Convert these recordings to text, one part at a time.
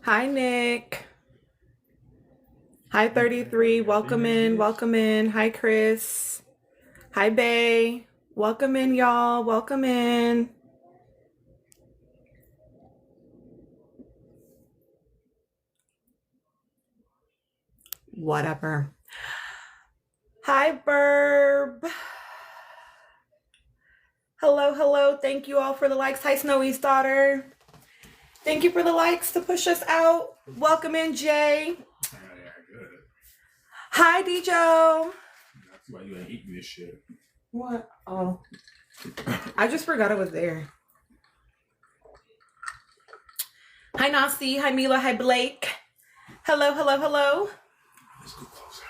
Hi, Nick. Hi, 33. Welcome in. Welcome in. Hi, Chris. Hi, Bay. Welcome in, y'all. Welcome in. Whatever. Hi, Burb. Hello, hello. Thank you all for the likes. Hi, Snowy's daughter. Thank you for the likes to push us out. Welcome in, Jay. Hi, Dejo. That's why you ain't eating this shit. What? Oh. I just forgot it was there. Hi, Nasi. Hi, Mila. Hi, Blake. Hello, hello, hello. Let's go closer.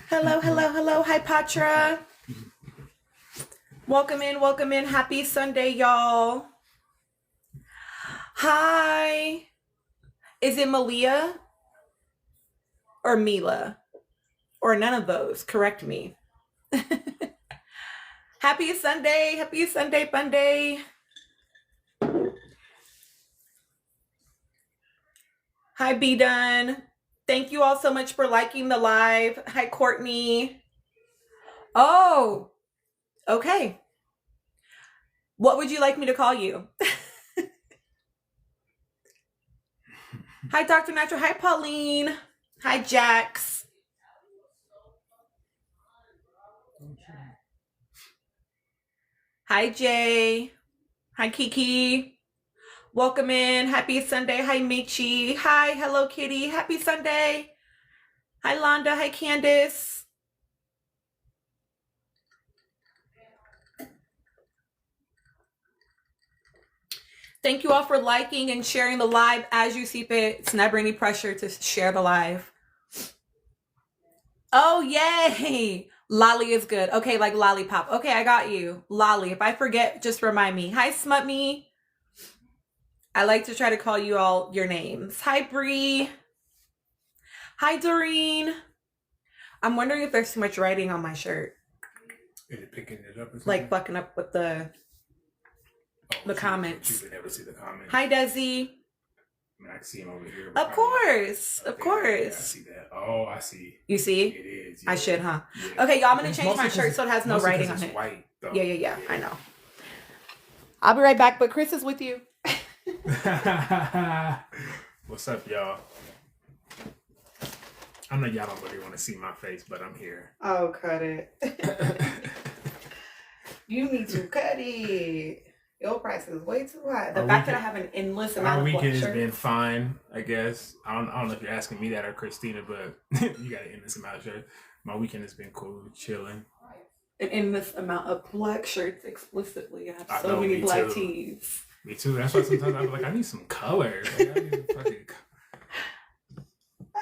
Hello, hello, hello. Hi, Patra. Welcome in, welcome in. Happy Sunday, y'all. Hi. Is it Malia or Mila? Or none of those? Correct me. Happy Sunday. Happy Sunday, fun day. Hi, B Done. Thank you all so much for liking the live. Hi, Courtney. Oh, okay. What would you like me to call you? Hi, Dr. Natural. Hi, Pauline. Hi, Jax. Hi, Jay. Hi, Kiki. Welcome in. Happy Sunday. Hi, Michi. Hi, Hello Kitty. Happy Sunday. Hi, Londa. Hi, Candace. Thank you all for liking and sharing the live as you see fit. It's never any pressure to share the live. Oh, yay. Lolly is good. Okay, like lollipop. Okay, I got you. Lolly. If I forget, just remind me. Hi, Smut Me. I like to try to call you all your names. Hi, Bree. Hi, Doreen. I'm wondering if there's too much writing on my shirt. Is it picking it up? Like fucking up with the comments. You can never see the comments. Hi, Desi. I mean, I can see him over here. Of course. Of course. Yeah, I see that. Oh, I see. You see? It is. Yeah. I should, huh? Yeah. Okay, y'all, I'm going to change my shirt so it has no writing on it. White, though. Yeah. I know. I'll be right back, but Chris is with you. What's up, y'all? I know y'all don't really want to see my face, but I'm here. Oh, cut it. You need to cut it. Your price is way too high. The fact that I have an endless amount of Our weekend has been fine, I guess. I don't know if you're asking me that or Christina, but you got an endless amount of shirts. My weekend has been cool, chilling. An endless amount of black shirts explicitly. I have so many black tees. Me too. That's why sometimes I'm like, I need some color. Like, I need fucking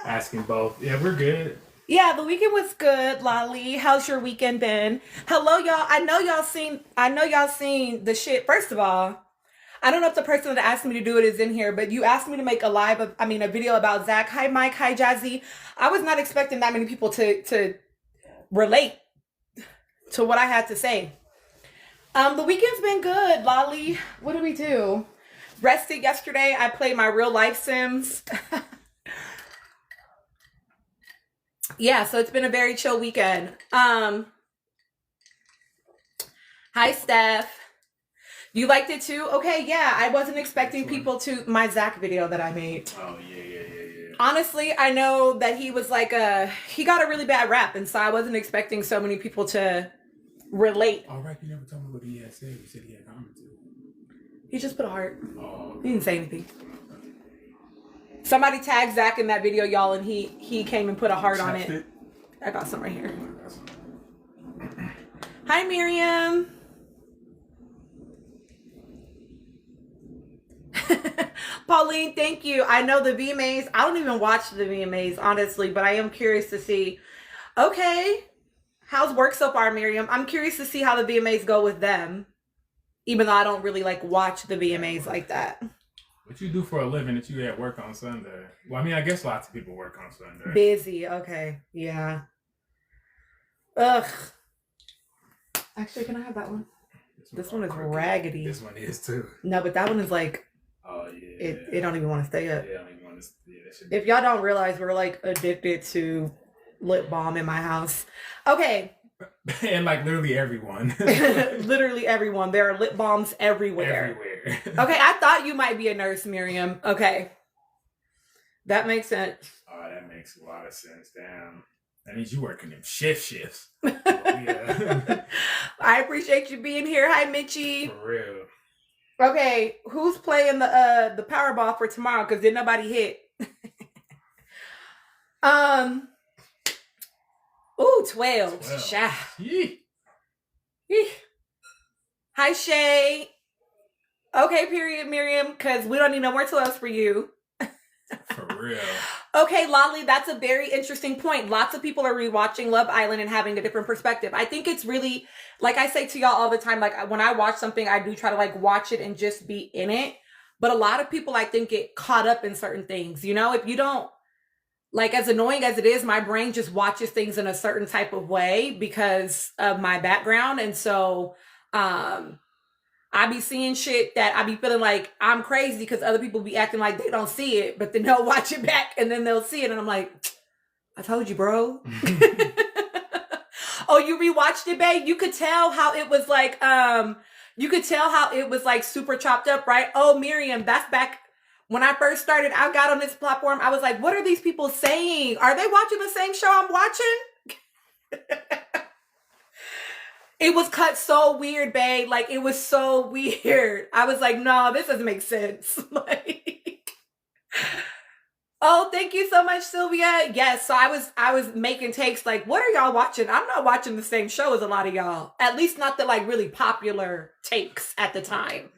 asking both. Yeah, we're good. Yeah, the weekend was good, Lolly. How's your weekend been? Hello, y'all. I know y'all seen the shit. First of all, I don't know if the person that asked me to do it is in here, but you asked me to make a video about Zach. Hi, Mike. Hi, Jazzy. I was not expecting that many people to relate to what I had to say. The weekend's been good, Lolly. What did we do? Rested yesterday. I played my real life Sims. Yeah, so it's been a very chill weekend. Hi, Steph. You liked it too? Okay, yeah. I wasn't expecting people to my Zach video that I made. Oh, yeah. Honestly, I know that he was like he got a really bad rap, and so I wasn't expecting so many people to relate. All right, you never told me what he had said. You said he had commented. He just put a heart. Oh. He didn't say anything. Somebody tagged Zach in that video, y'all, and he came and put a heart on it. I got some right here. Hi, Miriam. Pauline, thank you. I know the VMAs. I don't even watch the VMAs, honestly, but I am curious to see. Okay. How's work so far, Miriam? I'm curious to see how the VMAs go with them, even though I don't really watch the VMAs like that. What you do for a living that you at work on Sunday? Well, I mean, I guess lots of people work on Sunday. Busy. Okay. Yeah. Ugh. Actually, can I have that one? This one is crooked. raggedy. This one is too. No, but that one is like, oh yeah, it don't even want to stay up. Yeah, I don't even want to. Yeah, that should If y'all don't realize, we're like addicted to lip balm in my house. Okay. And like literally everyone. Literally everyone. There are lip balms everywhere. Okay, I thought you might be a nurse, Miriam. Okay. That makes sense. Oh, that makes a lot of sense. Damn. That means you working them shifts. Yeah. I appreciate you being here. Hi, Mitchie. For real. Okay, who's playing the Powerball for tomorrow? Because did nobody hit? Ooh, 12. Sha. Hi, Shay. Okay, period, Miriam, because we don't need no more 12s for you. For real. Okay, Lolly, that's a very interesting point. Lots of people are rewatching Love Island and having a different perspective. I think it's really, like I say to y'all all the time, like when I watch something, I do try to like watch it and just be in it. But a lot of people, I think, get caught up in certain things. You know, if you don't, like as annoying as it is, my brain just watches things in a certain type of way because of my background. And so, I be seeing shit that I be feeling like I'm crazy because other people be acting like they don't see it, but then they'll watch it back and then they'll see it. And I'm like, I told you, bro. Oh, you rewatched it, babe? You could tell how it was like, super chopped up, right? Oh, Miriam, that's back when I first started. I got on this platform. I was like, what are these people saying? Are they watching the same show I'm watching? It was cut so weird, babe. Like, it was so weird. I was like, no, this doesn't make sense. Like, oh, thank you so much, Sylvia. Yes, so I was making takes like, what are y'all watching? I'm not watching the same show as a lot of y'all. At least not the like really popular takes at the time.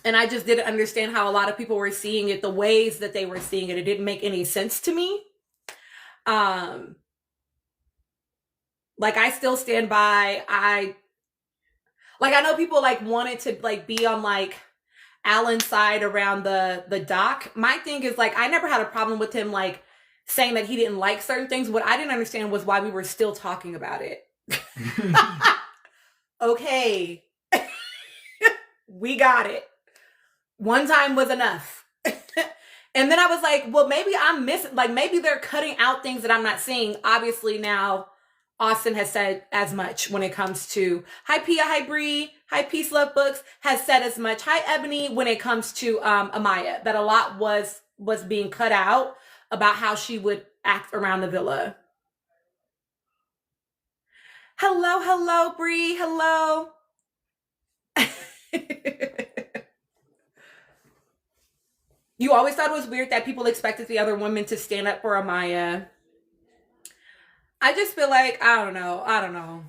And I just didn't understand how a lot of people were seeing it, the ways that they were seeing it. It didn't make any sense to me. Like I still stand by, I know people like wanted to like be on like Alan's side around the doc. My thing is like, I never had a problem with him like saying that he didn't like certain things. What I didn't understand was why we were still talking about it. Okay. We got it. One time was enough. And then I was like, well, maybe I'm missing, like maybe they're cutting out things that I'm not seeing. Obviously now, Austin has said as much when it comes to, hi Pia, hi Bree, hi Peace Love Books, has said as much, hi Ebony, when it comes to Amaya, that a lot was being cut out about how she would act around the villa. Hello, Bree, hello. You always thought it was weird that people expected the other women to stand up for Amaya. I just feel like, I don't know.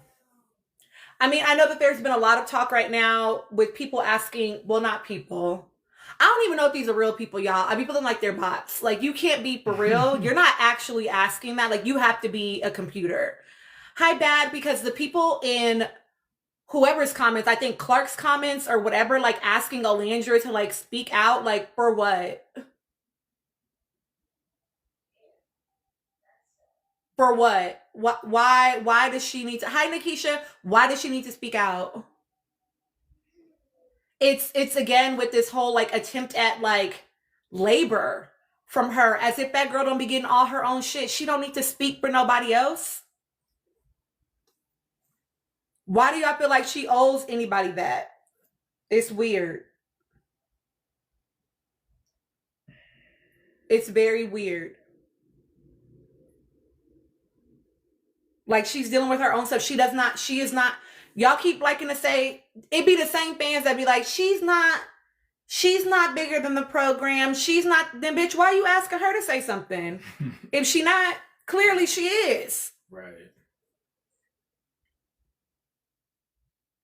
I mean, I know that there's been a lot of talk right now with people asking, well, not people. I don't even know if these are real people, y'all. I be feeling like they're bots. Like, you can't be for real. You're not actually asking that. Like, you have to be a computer. Hi, Bad, because the people in whoever's comments, I think Clark's comments or whatever, like asking Olandra to like speak out, like for what? For what? Why does she need to? Hi, Nikisha. Why does she need to speak out? It's again with this whole like attempt at like labor from her, as if that girl don't be getting all her own shit. She don't need to speak for nobody else. Why do y'all feel like she owes anybody that? It's weird. It's very weird. Like, she's dealing with her own stuff. She is not, y'all keep liking to say, it be the same fans that be like, she's not bigger than the program. She's not, then bitch, why are you asking her to say something? If she not, clearly she is. Right.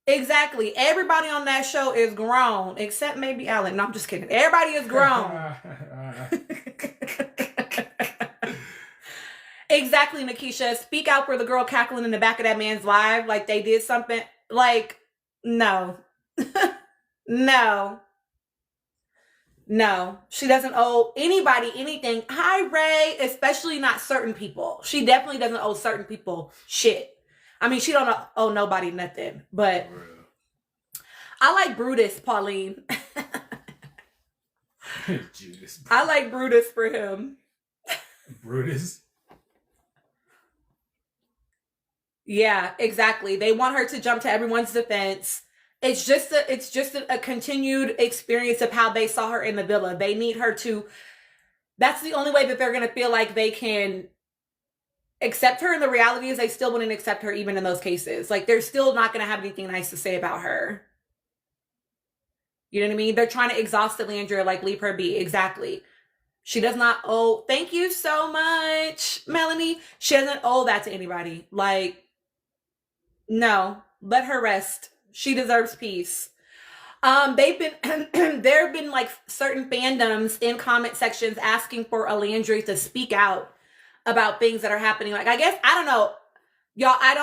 Exactly. Everybody on that show is grown, except maybe Alan. No, I'm just kidding. Everybody is grown. Exactly, Nikisha. Speak out for the girl cackling in the back of that man's live like they did something. Like, no. No. She doesn't owe anybody anything. Hi, Ray. Especially not certain people. She definitely doesn't owe certain people shit. I mean, she don't owe nobody nothing, but I like Brutus, Pauline. Judas. I like Brutus for him. Brutus. Yeah, exactly. They want her to jump to everyone's defense. It's just a continued experience of how they saw her in the villa. They need her to. That's the only way that they're gonna feel like they can accept her. And the reality is, they still wouldn't accept her even in those cases. Like, they're still not gonna have anything nice to say about her. You know what I mean? They're trying to exhaust Alandria, like, leave her be. Exactly. She does not owe. Thank you so much, Melanie. She doesn't owe that to anybody. Like, no, let her rest. She deserves peace. They've been there have been like certain fandoms in comment sections asking for Alandria to speak out about things that are happening. Like, I guess, I don't know, y'all. I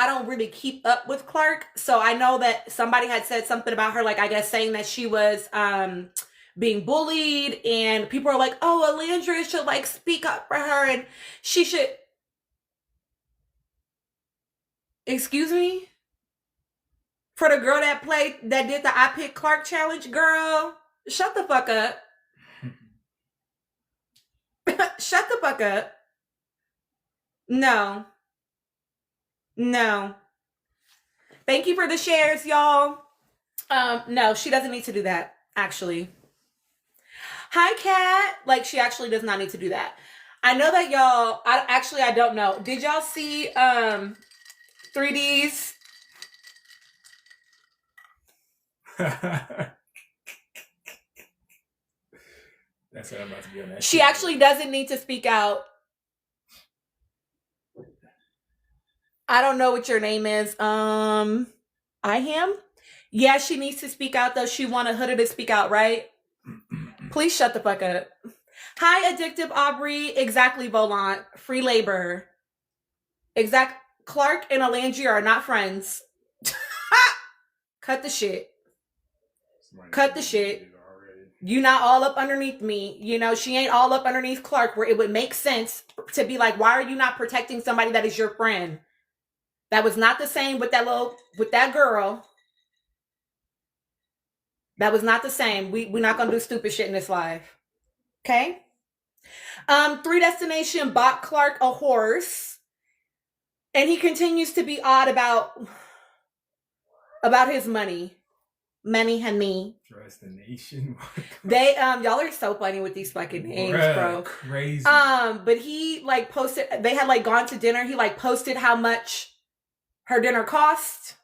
don't really keep up with Clark, so I know that somebody had said something about her, like, I guess saying that she was being bullied, and people are like, oh, Alandria should like speak up for her, and she should. Excuse me? For the girl that did the I Pick Clark challenge, girl, shut the fuck up. Shut the fuck up. No. Thank you for the shares, y'all. No, she doesn't need to do that, actually. Hi, Kat. Like, she actually does not need to do that. I know that y'all, I don't know. Did y'all see 3Ds? That's what I'm about to be on that. She actually doesn't need to speak out. I don't know what your name is. I am? Yeah, she needs to speak out, though. She wanted Huda to speak out, right? Please shut the fuck up. Hi, Addictive Aubrey. Exactly, Volant. Free labor. Exact. Clark and Alandria are not friends. Cut the shit. Cut the shit. You not all up underneath me. You know, she ain't all up underneath Clark, where it would make sense to be like, why are you not protecting somebody that is your friend? That was not the same with that girl. That was not the same. We're not gonna do stupid shit in this life. Okay? 3 Destination bought Clark a horse, and he continues to be odd about his money. Money, honey. Destination. They y'all are so funny with these fucking names, bro. Crazy. But he like posted, they had like gone to dinner. He like posted how much her dinner cost.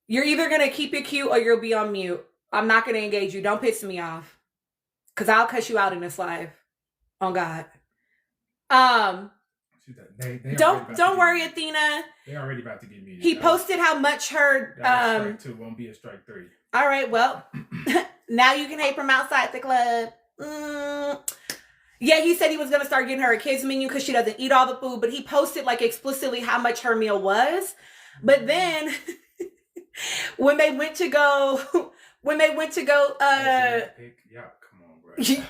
You're either gonna keep it cute or you'll be on mute. I'm not gonna engage you. Don't piss me off, cause I'll cuss you out in this live. On God. Don't worry, Athena. They're already about to get me. He posted how much her strike 2 won't be a strike 3. All right, well, now you can hate from outside the club. Yeah, he said he was gonna start getting her a kids menu because she doesn't eat all the food, but he posted like explicitly how much her meal was. But then when they went to go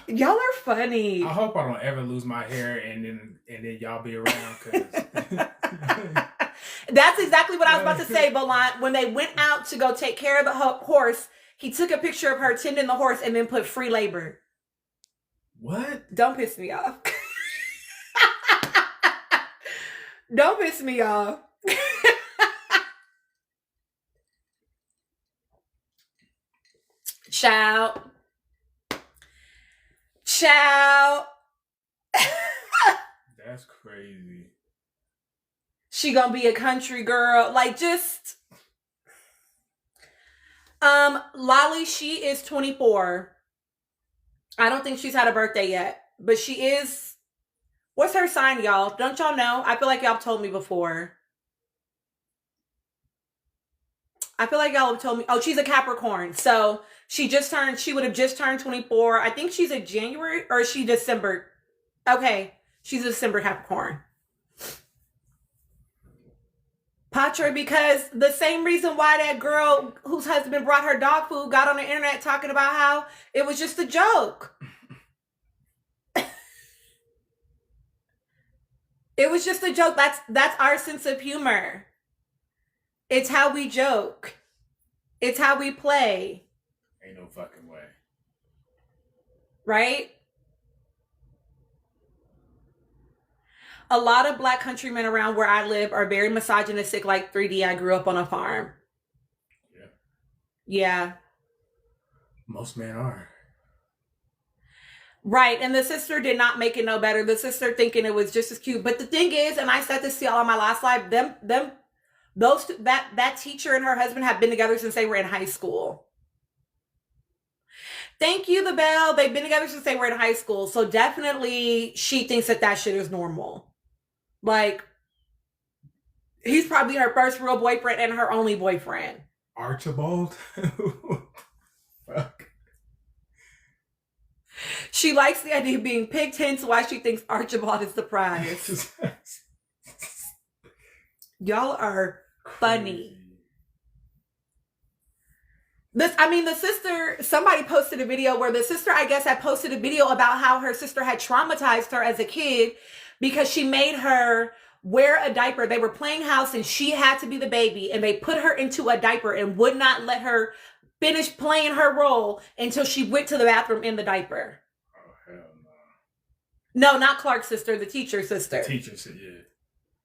y'all are funny. I hope I don't ever lose my hair and then y'all be around, cause that's exactly what I was about to say, Volant. When they went out to go take care of the horse, he took a picture of her tending the horse and then put free labor. What? Don't piss me off. Don't piss me off. Ciao. That's crazy. She gonna be a country girl. Like, just Lolly, she is 24. I don't think she's had a birthday yet, but she is. What's her sign, y'all? Don't y'all know? I feel like y'all told me before. I feel like y'all have told me. Oh, she's a Capricorn. So she would have just turned 24. I think she's a January, or is she December? Okay. She's a December Capricorn. Patre, because the same reason why that girl whose husband brought her dog food got on the internet talking about how it was just a joke. It was just a joke. That's our sense of humor. It's how we joke. It's how we play. Ain't no fucking way. Right? A lot of black countrymen around where I live are very misogynistic, like 3D. I grew up on a farm. Yeah. Yeah. Most men are. Right. And the sister did not make it no better. The sister thinking it was just as cute. But the thing is, and I said this to y'all on my last live, that teacher and her husband have been together since they were in high school. Thank you, the bell. They've been together since they were in high school. So definitely she thinks that shit is normal. Like, he's probably her first real boyfriend and her only boyfriend. Archibald? Fuck. She likes the idea of being picked, hence why she thinks Archibald is the prize. Y'all are funny. The sister, somebody posted a video where the sister, I guess, had posted a video about how her sister had traumatized her as a kid because she made her wear a diaper. They were playing house and she had to be the baby, and they put her into a diaper and would not let her finish playing her role until she went to the bathroom in the diaper. Oh, hell no. No, not Clark's sister, the teacher's sister. The teacher said, yeah.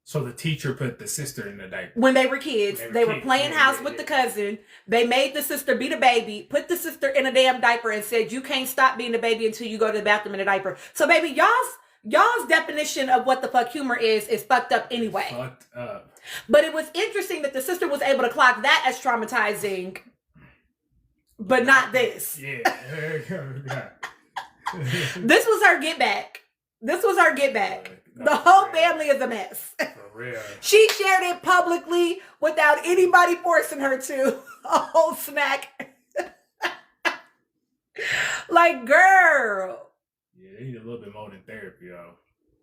So the teacher put the sister in the diaper. When they were kids, they were playing house with the cousin. They made the sister be the baby, put the sister in a damn diaper, and said, you can't stop being the baby until you go to the bathroom in a diaper. So, baby, y'all's definition of what the fuck humor is fucked up anyway. Fucked up. But it was interesting that the sister was able to clock that as traumatizing, but not this. Yeah. This was her get back. The whole family is a mess. For real. She shared it publicly without anybody forcing her to. A whole snack. Like, girl. Yeah, they need a little bit more than therapy, yo.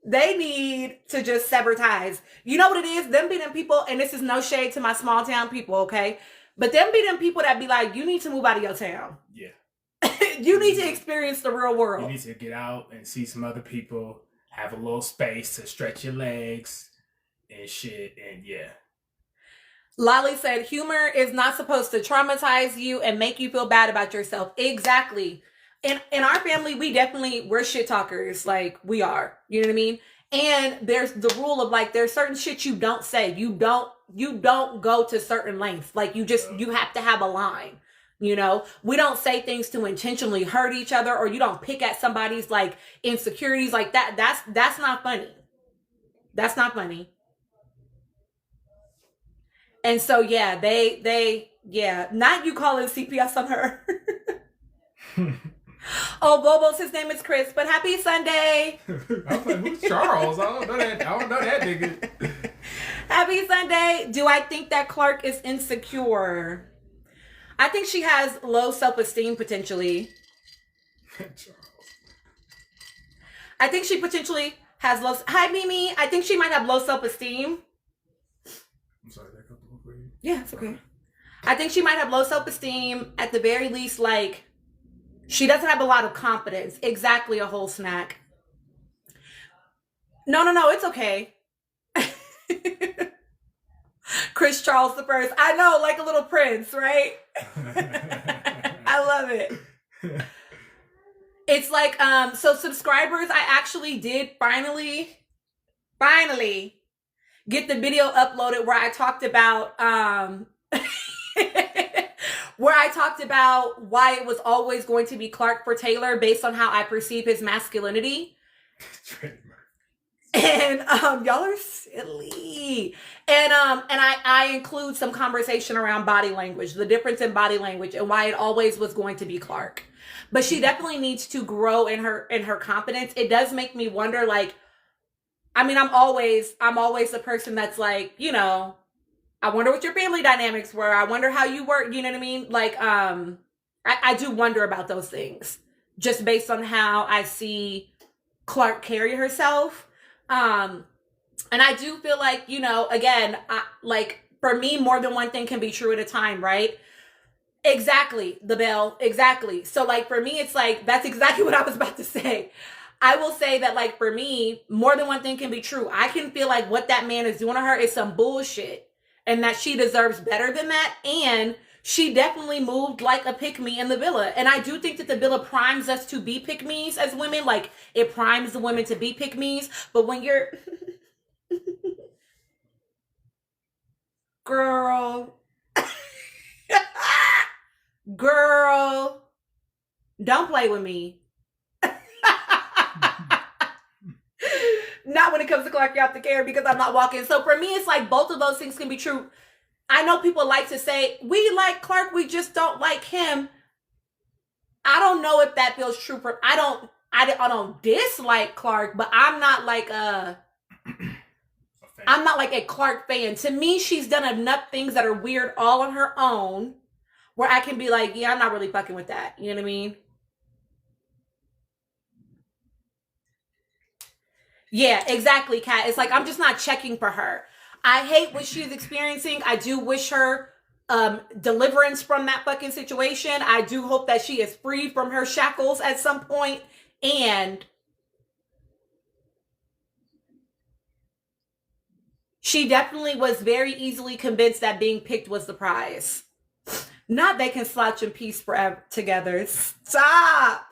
They need to just sever ties. You know what it is? Them be them people, and this is no shade to my small town people, okay? But them be them people that be like, you need to move out of your town. Yeah. You need to experience the real world. You need to get out and see some other people, have a little space to stretch your legs and shit, and yeah. Lolly said, humor is not supposed to traumatize you and make you feel bad about yourself. Exactly. In our family, we're shit talkers. Like, we are. You know what I mean? And there's the rule of, like, there's certain shit you don't say. You don't go to certain lengths. Like, you have to have a line. You know, we don't say things to intentionally hurt each other, or you don't pick at somebody's like insecurities like that. That's not funny. That's not funny. And so, yeah, not you calling CPS on her. Oh, Bobo's, his name is Chris, but happy Sunday. I was like, who's Charles? I don't know that nigga. Happy Sunday. Do I think that Clark is insecure? I think she has low self-esteem potentially. Charles. I think she potentially has low... Hi, Mimi. I think she might have low self-esteem. I'm sorry, that comfortable for you? Yeah, it's okay. I think she might have low self-esteem. At the very least, like, she doesn't have a lot of confidence. Exactly, a whole snack. No, it's okay. Chris Charles the First. I know, like a little prince, right? I love it. It's like, so subscribers, I actually did finally get the video uploaded where I talked about, why it was always going to be Clark for Taylor based on how I perceive his masculinity. And y'all are silly. And I include some conversation around body language, the difference in body language, and why it always was going to be Clark. But she definitely needs to grow in her confidence. It does make me wonder, like, I mean, I'm always the person that's like, you know, I wonder what your family dynamics were. I wonder how you work. You know what I mean? Like, I do wonder about those things just based on how I see Clark carry herself. And I do feel like, you know, again, like, for me, more than one thing can be true at a time, right? Exactly, the bell, exactly. So, like, for me, it's like, that's exactly what I was about to say. I will say that, like, for me, more than one thing can be true. I can feel like what that man is doing to her is some bullshit and that she deserves better than that. And she definitely moved like a pick-me in the villa. And I do think that the villa primes us to be pick-me's as women. Like, it primes the women to be pick-me's. But when you're... Girl. Girl. Don't play with me. Not when it comes to Clark out the care, because I'm not walking. So for me, it's like both of those things can be true. I know people like to say, we like Clark, we just don't like him. I don't know if that feels true for, I don't dislike Clark, but I'm not like a Clark fan. To me, she's done enough things that are weird all on her own where I can be like, yeah, I'm not really fucking with that. You know what I mean? Yeah, exactly, Kat. It's like I'm just not checking for her. I hate what she's experiencing. I do wish her deliverance from that fucking situation. I do hope that she is free from her shackles at some point. And she definitely was very easily convinced that being picked was the prize. Not they can slouch in peace forever together. Stop.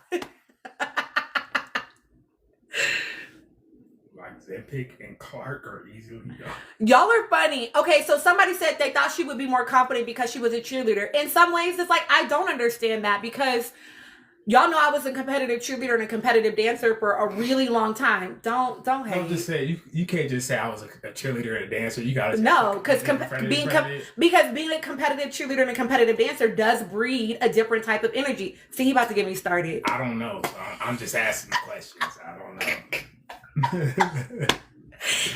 Zempic and Clark are easily done. Y'all are funny. Okay, so somebody said they thought she would be more confident because she was a cheerleader. In some ways, it's like, I don't understand that, because y'all know I was a competitive cheerleader and a competitive dancer for a really long time. Don't hate. I'm just saying, you can't just say I was a cheerleader and a dancer. You gotta say no, because being a competitive cheerleader and a competitive dancer does breed a different type of energy. See, he about to get me started. I don't know. So I'm just asking questions. I don't know.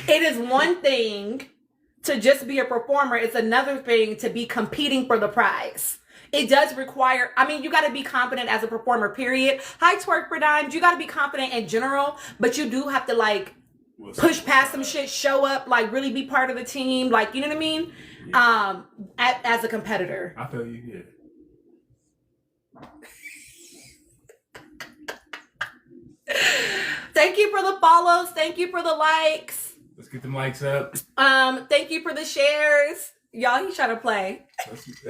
It is one thing to just be a performer. It's another thing to be competing for the prize. It does require, I mean, you got to be confident as a performer, period. Hi, Twerk for Dimes. You got to be confident in general, but you do have to, like, push past some shit, show up, like, really be part of the team. Like, you know what I mean? Yeah. As a competitor. I feel you, yeah. Thank you for the follows. Thank you for the likes. Let's get them likes up. Thank you for the shares. Y'all, he's trying to play.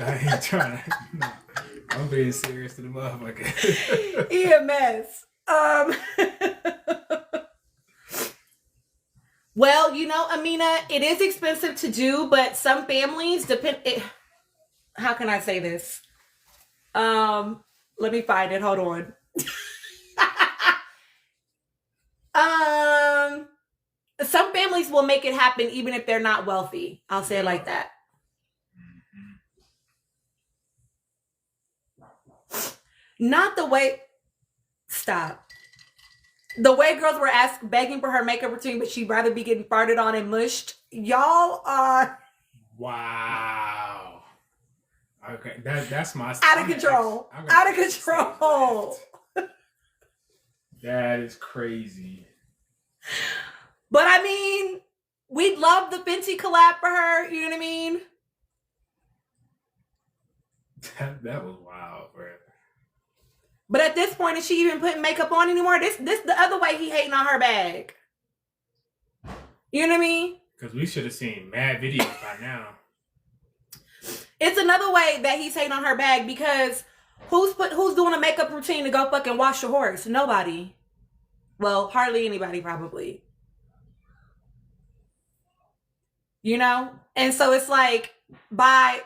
I ain't trying to. No, I'm being serious to the motherfucker. He a mess. Well, you know, Amina, it is expensive to do, but some families how can I say this? Let me find it. Hold on. Some families will make it happen even if they're not wealthy. I'll say it like that. Not the way. Stop. The way girls were begging for her makeup routine, but she'd rather be getting farted on and mushed. Y'all are. Wow. Okay, that's my. Out of control. Out of control. That is crazy. But I mean, we'd love the Fenty collab for her. You know what I mean? That was wild, bro. But at this point, is she even putting makeup on anymore? This the other way he hating on her bag. You know what I mean? Because we should have seen mad videos by now. It's another way that he's hating on her bag, because who's doing a makeup routine to go fucking wash your horse? Nobody. Well, hardly anybody, probably. You know? And so it's like, by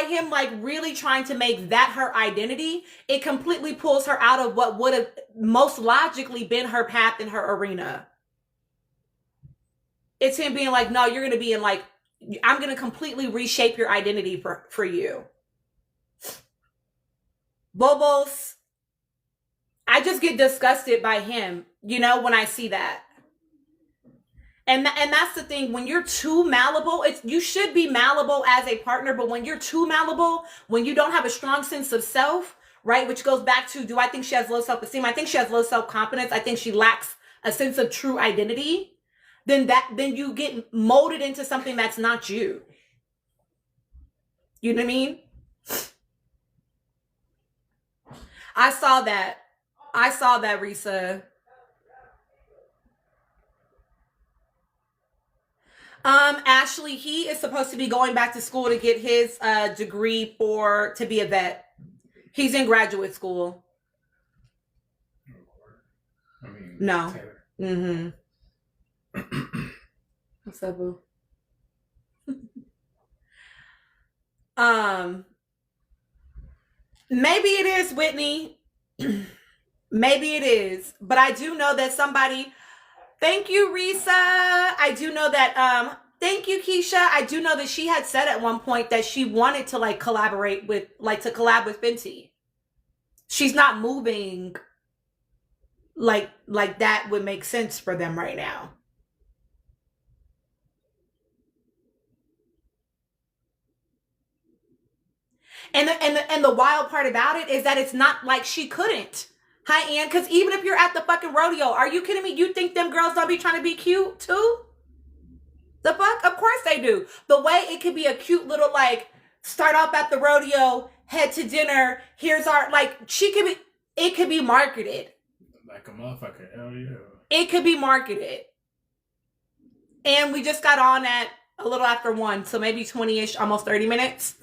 him, like, really trying to make that her identity, it completely pulls her out of what would have most logically been her path in her arena. It's him being like, no, you're going to be in, like, I'm going to completely reshape your identity for you. Bobos, I just get disgusted by him, you know, when I see that. And that's the thing. When you're too malleable, you should be malleable as a partner, but when you're too malleable, when you don't have a strong sense of self, right, which goes back to, do I think she has low self-esteem? I think she has low self-confidence. I think she lacks a sense of true identity. Then you get molded into something that's not you. You know what I mean? I saw that. I saw that, Risa. Ashley, he is supposed to be going back to school to get his degree to be a vet. He's in graduate school. I mean, No. Taylor. Mm-hmm. What's up, boo? Maybe it is, Whitney. Maybe it is. But I do know that somebody. Thank you, Risa. I do know that. Thank you, Keisha. I do know that she had said at one point that she wanted to like collab with Fenty. She's not moving like that would make sense for them right now. And the wild part about it is that it's not like she couldn't. Hi, Ann, because even if you're at the fucking rodeo, are you kidding me? You think them girls don't be trying to be cute too? The fuck? Of course they do. The way it could be a cute little like start off at the rodeo, head to dinner. Here's our like it could be marketed. Like a motherfucker, hell yeah. It could be marketed. And we just got on at a little after 1, so maybe 20-ish, almost 30 minutes.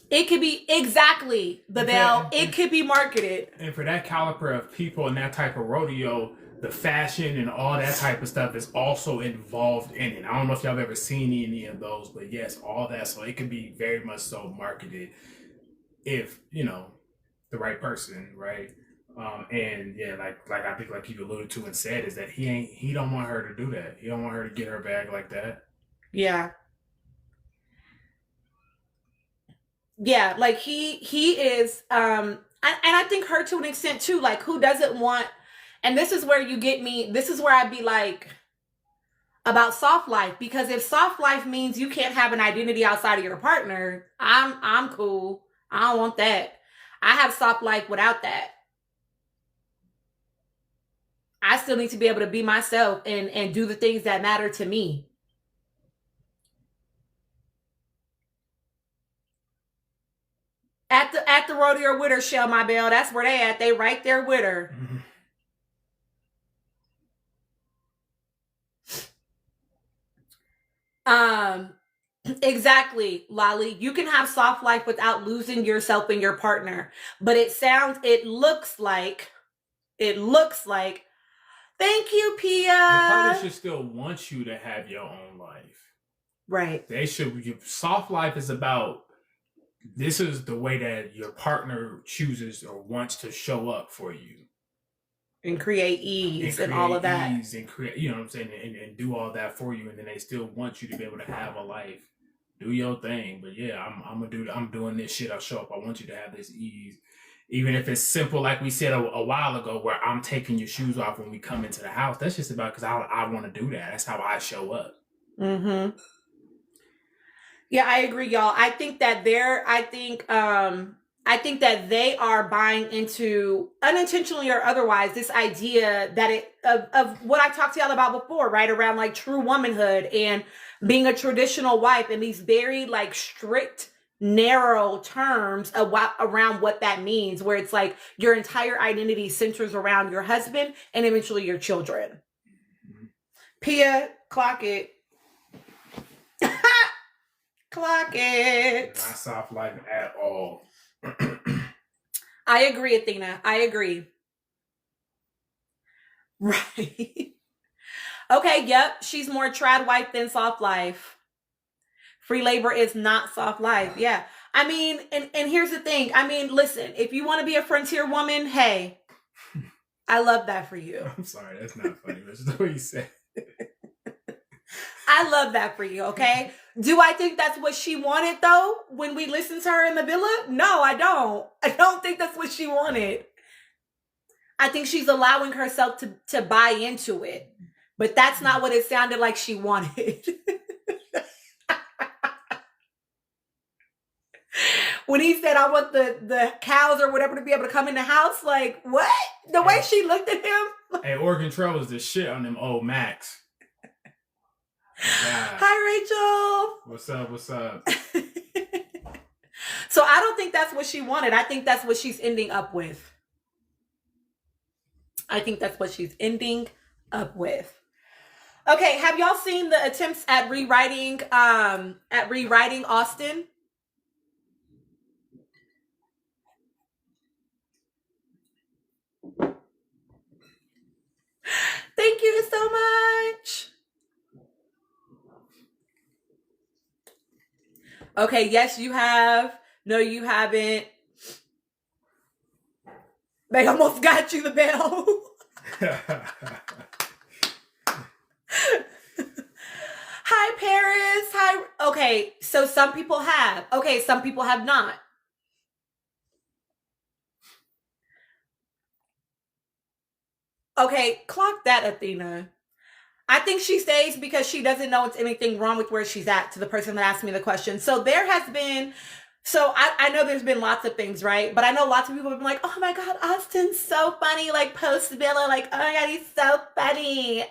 It could be exactly the Bell. It could be marketed. And for that caliber of people and that type of rodeo, the fashion and all that type of stuff is also involved in it. I don't know if y'all have ever seen any of those, but yes, all that. So it could be very much so marketed if, you know, the right person, right? And yeah, like I think like you alluded to and said is that he don't want her to do that. He don't want her to get her bag like that. Yeah. Yeah, like he is and I think her to an extent too, like who doesn't want, and this is where you get me, this is where I'd be like about soft life, because if soft life means you can't have an identity outside of your partner, I'm cool. I don't want that. I have soft life without that. I still need to be able to be myself and do the things that matter to me. At the rodeo with her, Shell My Bell. That's where they at. They right there with her. Exactly, Lolly. You can have soft life without losing yourself and your partner. But it looks like, thank you, Pia. Your partner should still want you to have your own life. Right. Soft life is about, this is the way that your partner chooses or wants to show up for you. And create ease and all of that. And create, you know what I'm saying? And do all that for you. And then they still want you to be able to have a life. Do your thing. But yeah, I'm doing this shit. I'll show up. I want you to have this ease. Even if it's simple, like we said a while ago, where I'm taking your shoes off when we come into the house. That's just about because I want to do that. That's how I show up. Mm-hmm. Yeah, I agree, y'all. I think that they are buying into, unintentionally or otherwise, this idea that of what I talked to y'all about before, right? Around like true womanhood and being a traditional wife and these very like strict, narrow terms around what that means, where it's like your entire identity centers around your husband and eventually your children. Mm-hmm. Pia, clock it. Clock it. Not soft life at all. I agree, Athena. I agree. Right. Okay, yep. She's more trad wife than soft life. Free labor is not soft life. Yeah. I mean, and here's the thing. I mean, listen, if you want to be a frontier woman, hey, I love that for you. I'm sorry, that's not funny. That's the way you said it. I love that for you, okay? Do I think that's what she wanted, though, when we listened to her in the villa? No, I don't. I don't think that's what she wanted. I think she's allowing herself to buy into it. But that's not what it sounded like she wanted. When he said, I want the cows or whatever to be able to come in the house, like, what? The way she looked at him? Hey, Oregon Trail was the shit on them old Macs. Yeah. Hi, Rachel. What's up? So I don't think that's what she wanted. I think that's what she's ending up with. I think that's what she's ending up with. Okay, have y'all seen the attempts at rewriting Austin? Thank you so much. Okay, yes, you have. No, you haven't. They almost got you the bell. Hi, Paris. Hi. Okay, so some people have. Okay, some people have not. Okay, clock that, Athena. I think she stays because she doesn't know it's anything wrong with where she's at, to the person that asked me the question. So there has been, I know there's been lots of things, right? But I know lots of people have been like, oh my God, Austin's so funny, like post Villa, like, oh my God, he's so funny.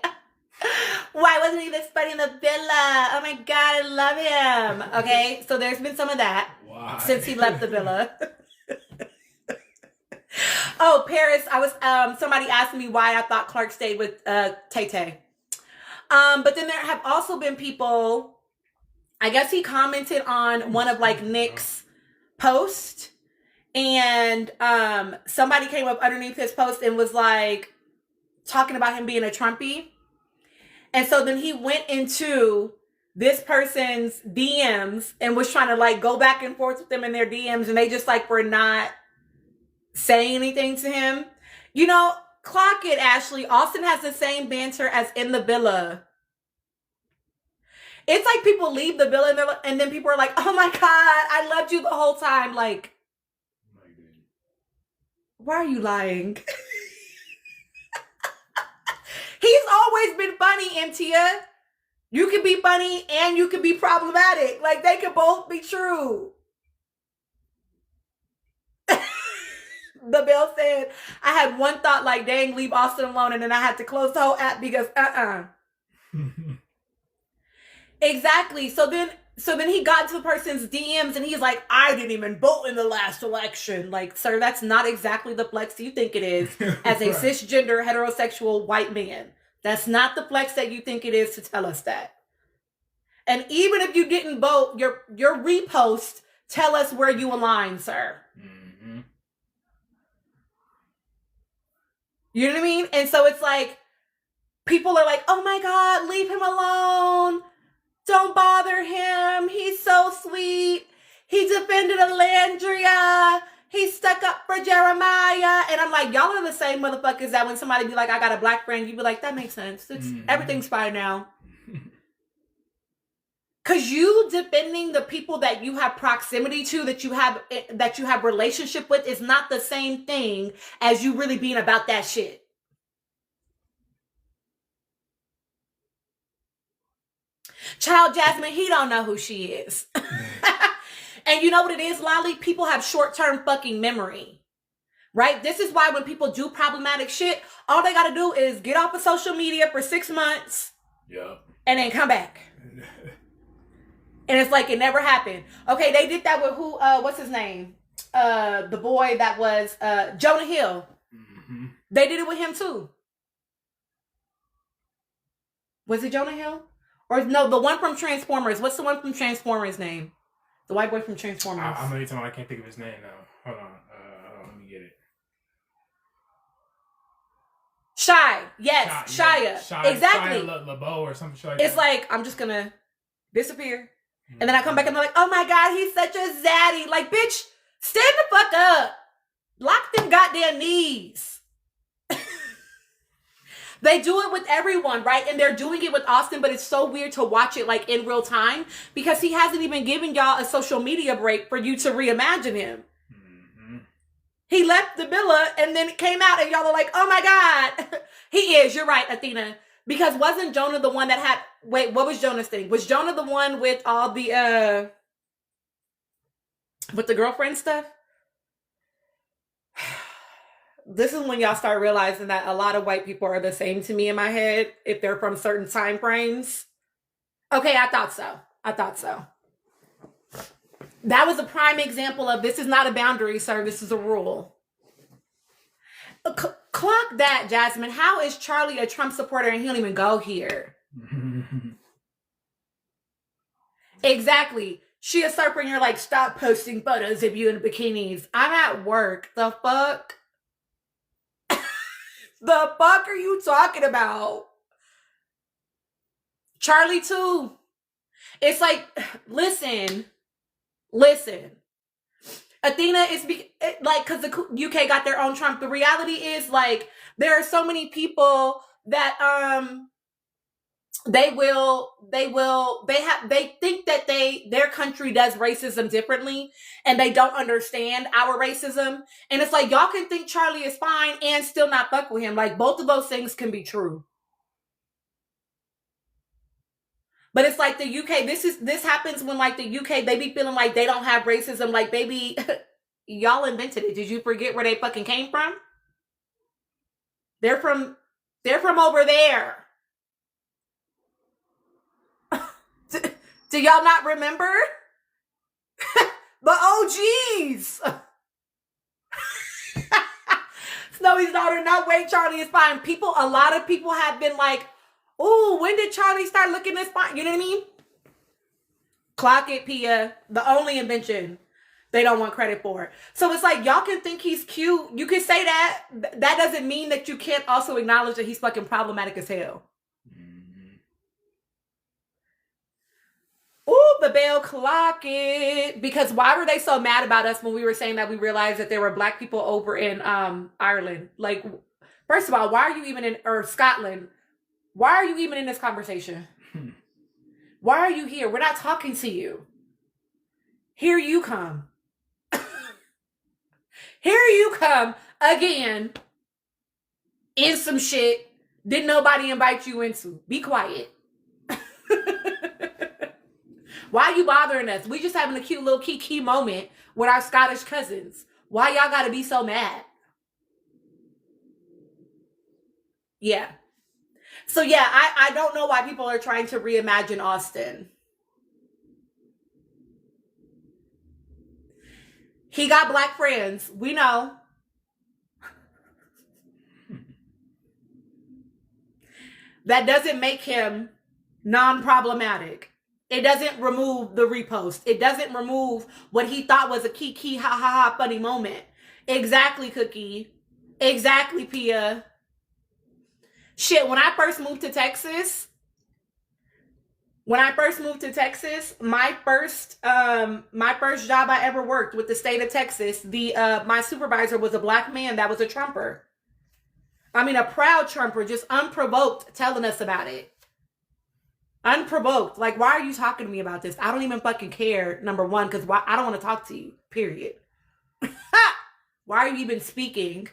Why wasn't he this funny in the Villa? Oh my God, I love him. Okay, so there's been some of that. Why? Since he left the Villa. Oh, Paris, I was somebody asked me why I thought Clark stayed with Tay Tay. But then there have also been people, I guess he commented on one of like Nick's posts, and somebody came up underneath his post and was like talking about him being a Trumpy. And so then he went into this person's DMs and was trying to like go back and forth with them in their DMs, and they just like were not saying anything to him. You know, clock it, Ashley. Austin has the same banter as in the Villa. It's like people leave the Villa and then people are like, oh my God, I loved you the whole time. Like, why are you lying? He's always been funny, Mtia. You can be funny and you can be problematic. Like, they can both be true. The Bill said, I had one thought like, dang, leave Austin alone. And then I had to close the whole app because, Exactly. So then he got to the person's DMs and he's like, I didn't even vote in the last election. Like, sir, that's not exactly the flex you think it is as a cisgender, heterosexual white man. That's not the flex that you think it is to tell us that. And even if you didn't vote, your repost, tell us where you align, sir. Mm-hmm. You know what I mean? And so it's like, people are like, oh my God, leave him alone. Don't bother him. He's so sweet. He defended Alandria. He stuck up for Jeremiah. And I'm like, y'all are the same motherfuckers that when somebody be like, I got a black friend, you be like, that makes sense. Everything's fine now. Because you defending the people that you have proximity to, that you have relationship with, is not the same thing as you really being about that shit. Child Jasmine, he don't know who she is. And you know what it is, Lolly? People have short-term fucking memory. Right? This is why when people do problematic shit, all they gotta do is get off of social media for 6 months. Yeah. And then come back. And it's like it never happened. Okay, they did that with who, what's his name? The boy that was Jonah Hill. Mm-hmm. They did it with him too. Was it Jonah Hill? Or no, the one from Transformers. What's the one from Transformers name? The white boy from Transformers. I know you're talking about, I can't think of his name now. Hold on, let me get it. Shy. Yes, Shia. Shia. Exactly. Shia LaBeouf or something like that. It's like, I'm just gonna disappear. Mm-hmm. And then I come back and they're like, oh my God, he's such a zaddy. Like, bitch, stand the fuck up. Lock them goddamn knees. They do it with everyone, right? And they're doing it with Austin, but it's so weird to watch it like in real time because he hasn't even given y'all a social media break for you to reimagine him. Mm-hmm. He left the villa and then it came out and y'all are like, oh my God. He is, you're right, Athena. Because wasn't Jonah the one that had, wait, what was Jonah's thing? Was Jonah the one with all the, with the girlfriend stuff? This is when y'all start realizing that a lot of white people are the same to me in my head if they're from certain time frames. Okay, I thought so. That was a prime example of this is not a boundary, sir. This is a rule. Clock that, Jasmine. How is Charlie a Trump supporter and he don't even go here? Exactly. She a serper and you're like, stop posting photos of you in bikinis. I'm at work. The fuck? The fuck are you talking about? Charlie too. It's like, listen. Athena is like, because the UK got their own Trump. The reality is like, there are so many people that they think that their country does racism differently and they don't understand our racism. And it's like, y'all can think Charlie is fine and still not fuck with him. Like, both of those things can be true. But it's like the UK, this happens when like the UK, they be feeling like they don't have racism. Like, baby, y'all invented it. Did you forget where they fucking came from? They're from over there. Do y'all not remember? The OGs. Snowy's daughter, no way, Charlie is fine. A lot of people have been like, oh, when did Charlie start looking this fine? You know what I mean? Clock it, Pia. The only invention they don't want credit for. So it's like, y'all can think he's cute. You can say that. That doesn't mean that you can't also acknowledge that he's fucking problematic as hell. Ooh, the bell, clock it. Because why were they so mad about us when we were saying that we realized that there were black people over in Ireland? Like, first of all, why are you even in, or Scotland? Why are you even in this conversation? Why are you here? We're not talking to you. Here you come. Here you come again in some shit didn't nobody invite you into. Be quiet. Why are you bothering us? We just having a cute little kiki moment with our Scottish cousins. Why y'all gotta be so mad? Yeah. So yeah, I don't know why people are trying to reimagine Austin. He got black friends. We know. That doesn't make him non-problematic. It doesn't remove the repost. It doesn't remove what he thought was a kiki ha ha ha funny moment. Exactly, Cookie. Exactly, Pia. Shit, when I first moved to Texas, my first job I ever worked with the state of Texas, my supervisor was a black man that was a Trumper. I mean, a proud Trumper, just unprovoked, telling us about it. Unprovoked. Like, why are you talking to me about this? I don't even fucking care, number one, because I don't want to talk to you, period. Why are you even speaking?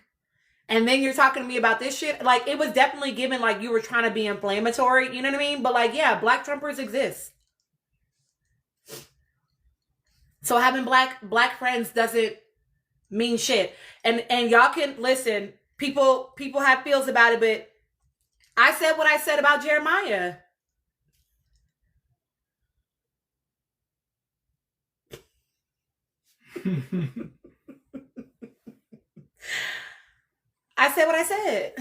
And then you're talking to me about this shit? Like, it was definitely given like you were trying to be inflammatory, you know what I mean? But like, yeah, black Trumpers exist. So having black friends doesn't mean shit. And y'all can listen, people have feels about it, but I said what I said about Jeremiah. I said what I said.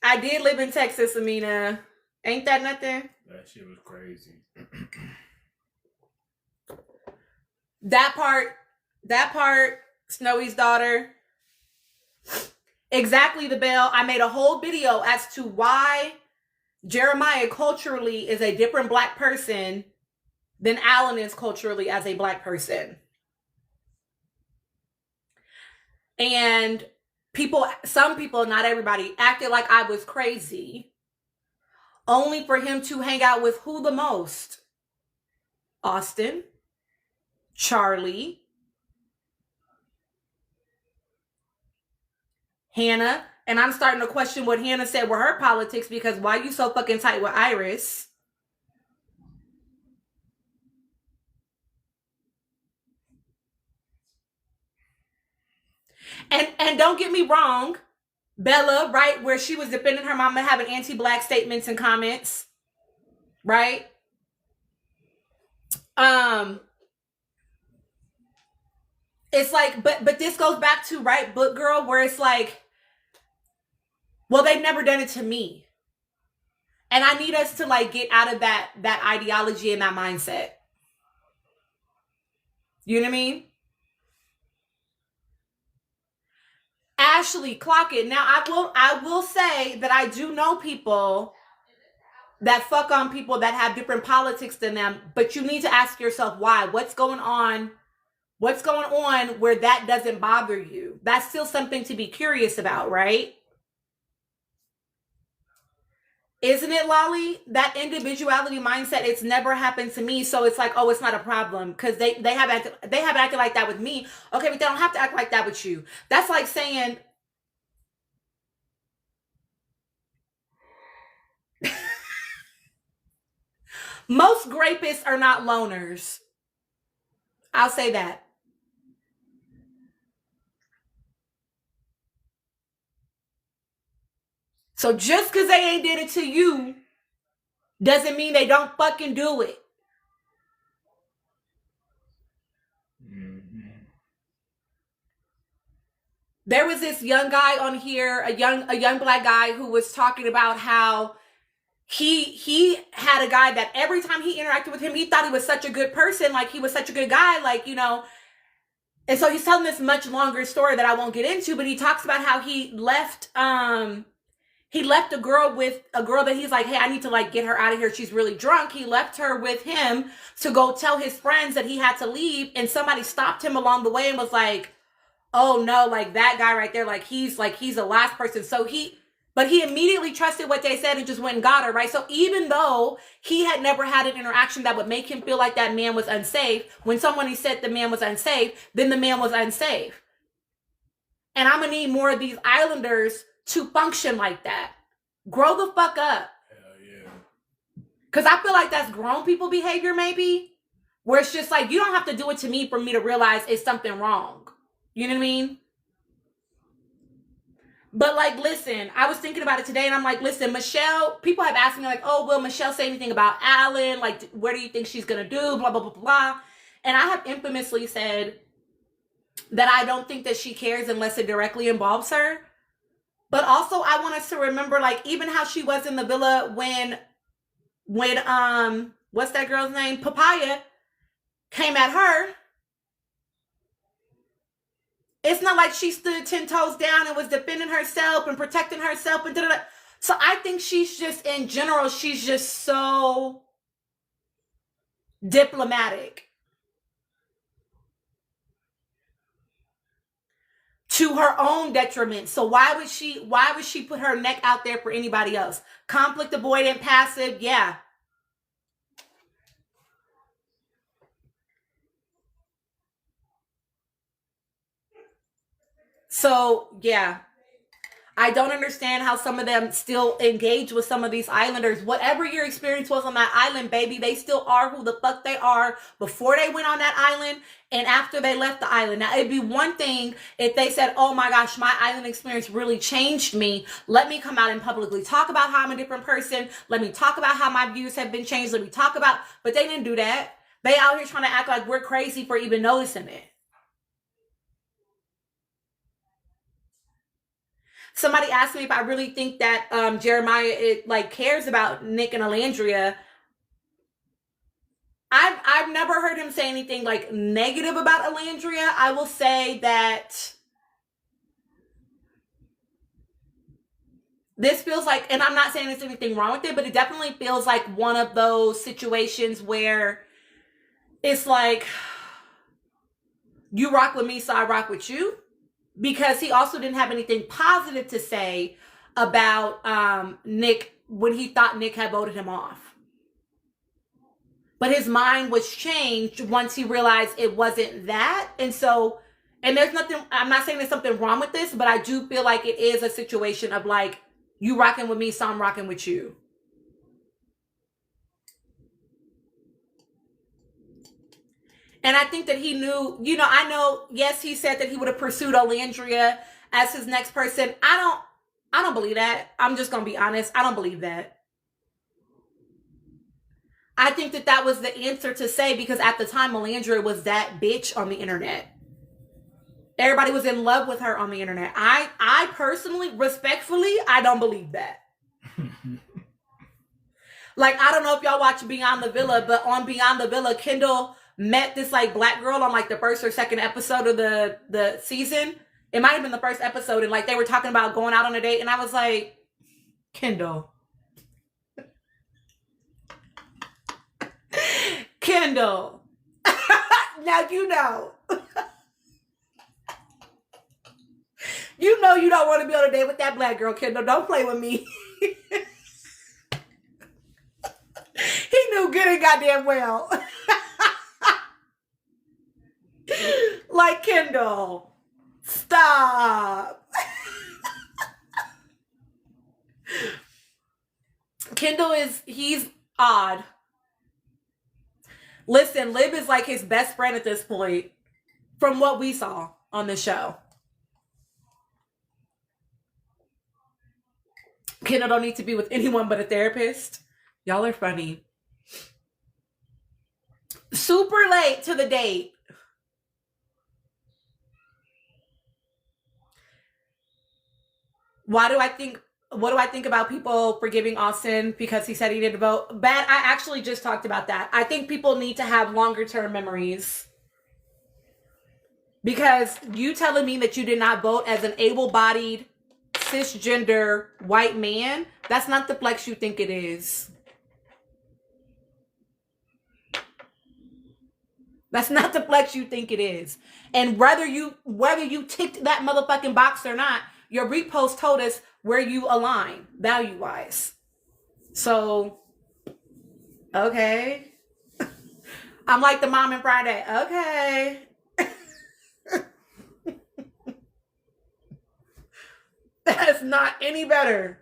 I did live in Texas, Amina. Ain't that nothing? That shit was crazy. That part, Snowy's daughter. Exactly, the bell. I made a whole video as to why Jeremiah culturally is a different black person than Alan is culturally as a black person. And some people, not everybody, acted like I was crazy. Only for him to hang out with who the most? Austin, Charlie, Hannah. And I'm starting to question what Hannah said with her politics, because why you so fucking tight with Iris? And don't get me wrong, Bella, right, where she was defending her mama having anti-black statements and comments, right? Um, it's like, but this goes back to right book girl, where it's like, well, they've never done it to me. And I need us to like get out of that ideology and that mindset. You know what I mean? Ashley, clock it. Now I will say that I do know people that fuck on people that have different politics than them, but you need to ask yourself why. What's going on? What's going on where that doesn't bother you? That's still something to be curious about, right? Isn't it, Lolly? That individuality mindset, it's never happened to me, so it's like, oh, it's not a problem because they have acted like that with me. Okay, but they don't have to act like that with you. That's like saying most rapists are not loners. I'll say that. So just because they ain't did it to you doesn't mean they don't fucking do it. There was this young guy on here, a young black guy who was talking about how he had a guy that every time he interacted with him, he thought he was such a good person, like he was such a good guy, like, you know. And so he's telling this much longer story that I won't get into, but he talks about how he left a girl with a girl that he's like, hey, I need to like get her out of here. She's really drunk. He left her with him to go tell his friends that he had to leave. And somebody stopped him along the way and was like, oh no, like that guy right there, he's the last person. But he immediately trusted what they said and just went and got her, right? So even though he had never had an interaction that would make him feel like that man was unsafe, when someone said the man was unsafe, then the man was unsafe. And I'm gonna need more of these islanders to function like that. Grow the fuck up. Hell yeah. Because I feel like that's grown people behavior, maybe, where it's just like, you don't have to do it to me for me to realize it's something wrong. You know what I mean? But like, listen, I was thinking about it today and I'm like, listen, Michelle, people have asked me like, oh, will Michelle say anything about Alan? Like, where do you think she's going to do? Blah, blah, blah, blah. And I have infamously said that I don't think that she cares unless it directly involves her. But also I want us to remember, like, even how she was in the villa when what's that girl's name? Papaya came at her. It's not like she stood 10 toes down and was defending herself and protecting herself and da-da-da. So I think she's just, in general, she's just so diplomatic to her own detriment. So why would she put her neck out there for anybody else? Conflict avoidant, passive, yeah. So, yeah. I don't understand how some of them still engage with some of these islanders. Whatever your experience was on that island, baby, they still are who the fuck they are before they went on that island and after they left the island. Now, it'd be one thing if they said, oh my gosh, my island experience really changed me. Let me come out and publicly talk about how I'm a different person. Let me talk about how my views have been changed. Let me talk about, but they didn't do that. They out here trying to act like we're crazy for even noticing it. Somebody asked me if I really think that Jeremiah cares about Nick and Alandria. I've never heard him say anything like negative about Alandria. I will say that this feels like, and I'm not saying there's anything wrong with it, but it definitely feels like one of those situations where it's like, you rock with me, so I rock with you. Because he also didn't have anything positive to say about Nick when he thought Nick had voted him off. But his mind was changed once he realized it wasn't that. And so, and there's nothing, I'm not saying there's something wrong with this, but I do feel like it is a situation of like, you rocking with me, so I'm rocking with you. And I think that he knew, I know, yes, he said that he would have pursued Alandria as his next person. I don't believe that. I'm just going to be honest. I don't believe that. I think that that was the answer to say, because at the time, Melandria was that bitch on the internet. Everybody was in love with her on the internet. I personally, respectfully, I don't believe that. Like, I don't know if y'all watch Beyond the Villa, but on Beyond the Villa, Kendall met this like black girl on like the first or second episode of the season. It might have been the first episode, and like they were talking about going out on a date, and I was like, Kendall. Kendall. Now you know. You know you don't want to be on a date with that black girl, Kendall. Don't play with me. He knew good and goddamn well. Like, Kendall, stop. Kendall he's odd. Listen, Lib is like his best friend at this point, from what we saw on the show. Kendall don't need to be with anyone but a therapist. Y'all are funny. Super late to the date. What do I think about people forgiving Austin because he said he didn't vote? Bad. I actually just talked about that. I think people need to have longer term memories. Because you telling me that you did not vote as an able-bodied, cisgender white man, that's not the flex you think it is. That's not the flex you think it is. And whether you ticked that motherfucking box or not, your repost told us where you align value-wise. So, okay. I'm like the mom in Friday. Okay. That's not any better.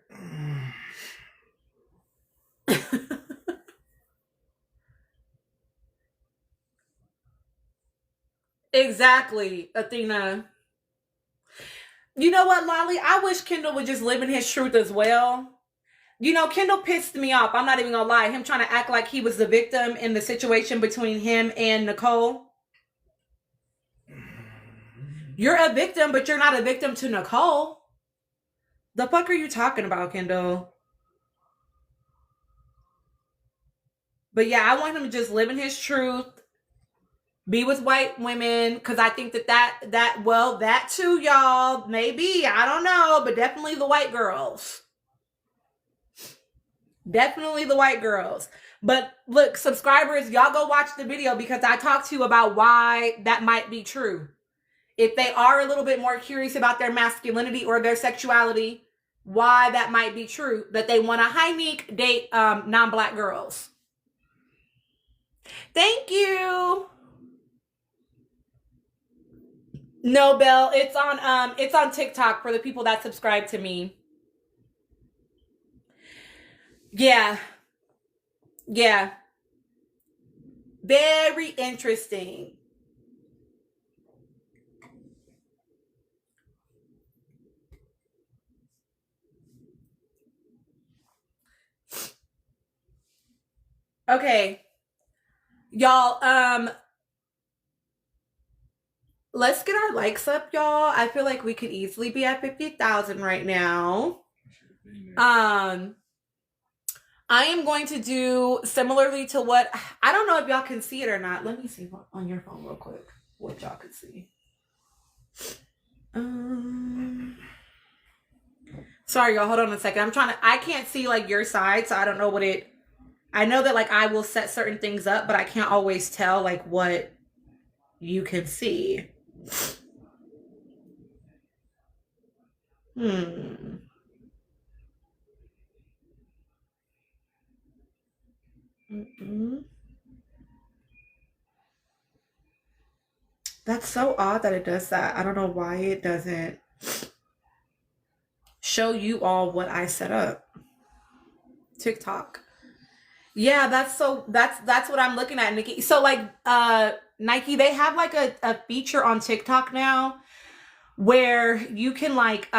Exactly, Athena. You know what, Lolly? I wish Kendall would just live in his truth as well. You know, Kendall pissed me off. I'm not even gonna lie. Him trying to act like he was the victim in the situation between him and Nicole. You're a victim, but you're not a victim to Nicole. The fuck are you talking about, Kendall? But yeah, I want him to just live in his truth. Be with white women, because I think that too, y'all. Maybe, I don't know, but definitely the white girls. Definitely the white girls. But look, subscribers, y'all go watch the video, because I talked to you about why that might be true. If they are a little bit more curious about their masculinity or their sexuality, why that might be true, that they want a high-neek date non-black girls. Thank you. No, Belle, it's on TikTok for the people that subscribe to me. Yeah. Yeah. Very interesting. Okay. Y'all, let's get our likes up, y'all. I feel like we could easily be at 50,000 right now. I am going to do similarly to what, I don't know if y'all can see it or not. Let me see on your phone real quick what y'all can see. Sorry, y'all. Hold on a second. I can't see like your side, so I don't know what it, I know that like I will set certain things up, but I can't always tell like what you can see. That's so odd that it does that. I don't know why it doesn't show you all what I set up. TikTok. Yeah, that's what I'm looking at, Nikki. So like Nike, they have like a feature on TikTok now where you can like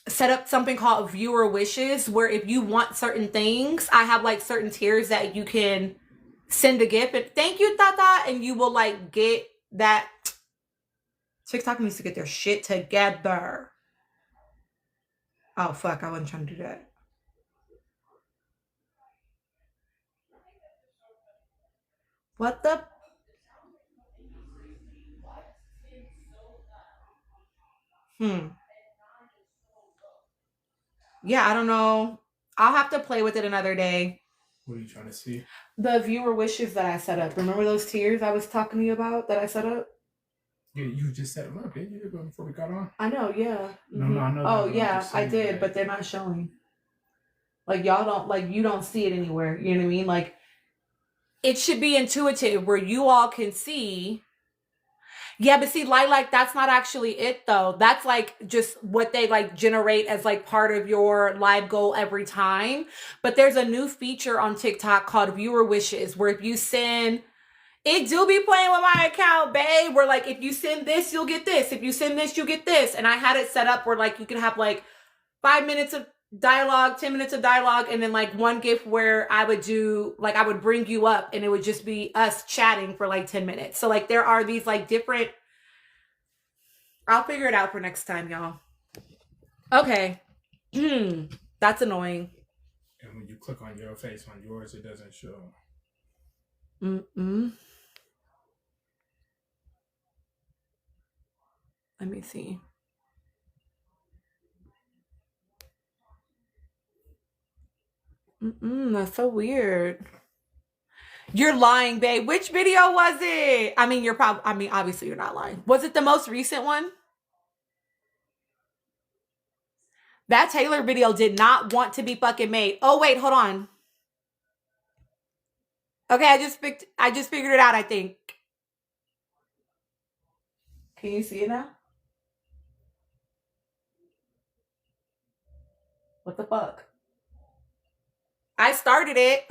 set up something called viewer wishes, where if you want certain things, I have like certain tiers that you can send a gift and thank you, Tata, and you will like get that. TikTok needs to get their shit together. Oh fuck, I wasn't trying to do that. What the? Yeah, I don't know. I'll have to play with it another day. What are you trying to see? The viewer wishes that I set up. Remember those tiers I was talking to you about that I set up? Yeah, you just set them up, didn't you, before we got on? I know, yeah. No, I know. Oh that, yeah, I did, that. but they're not showing. Like y'all don't like you don't see it anywhere. You know what I mean? Like it should be intuitive where you all can see. Yeah, but see, like that's not actually it though. That's like just what they like generate as like part of your live goal every time. But there's a new feature on TikTok called viewer wishes, where if you send, it do be playing with my account, babe. Where like if you send this, you'll get this. If you send this, you'll get this. And I had it set up where like you can have like 5 minutes of dialogue, 10 minutes of dialogue, and then like one gift where I would do like I would bring you up and it would just be us chatting for like 10 minutes. So like there are these like different, I'll figure it out for next time, y'all. Okay. That's annoying. And when you click on your face on yours, it doesn't show. Let me see. That's so weird. You're lying, babe. Which video was it? I mean, obviously you're not lying. Was it the most recent one? That Taylor video did not want to be fucking made. Oh, wait, hold on. Okay, I just figured it out, I think. Can you see it now? What the fuck? I started it.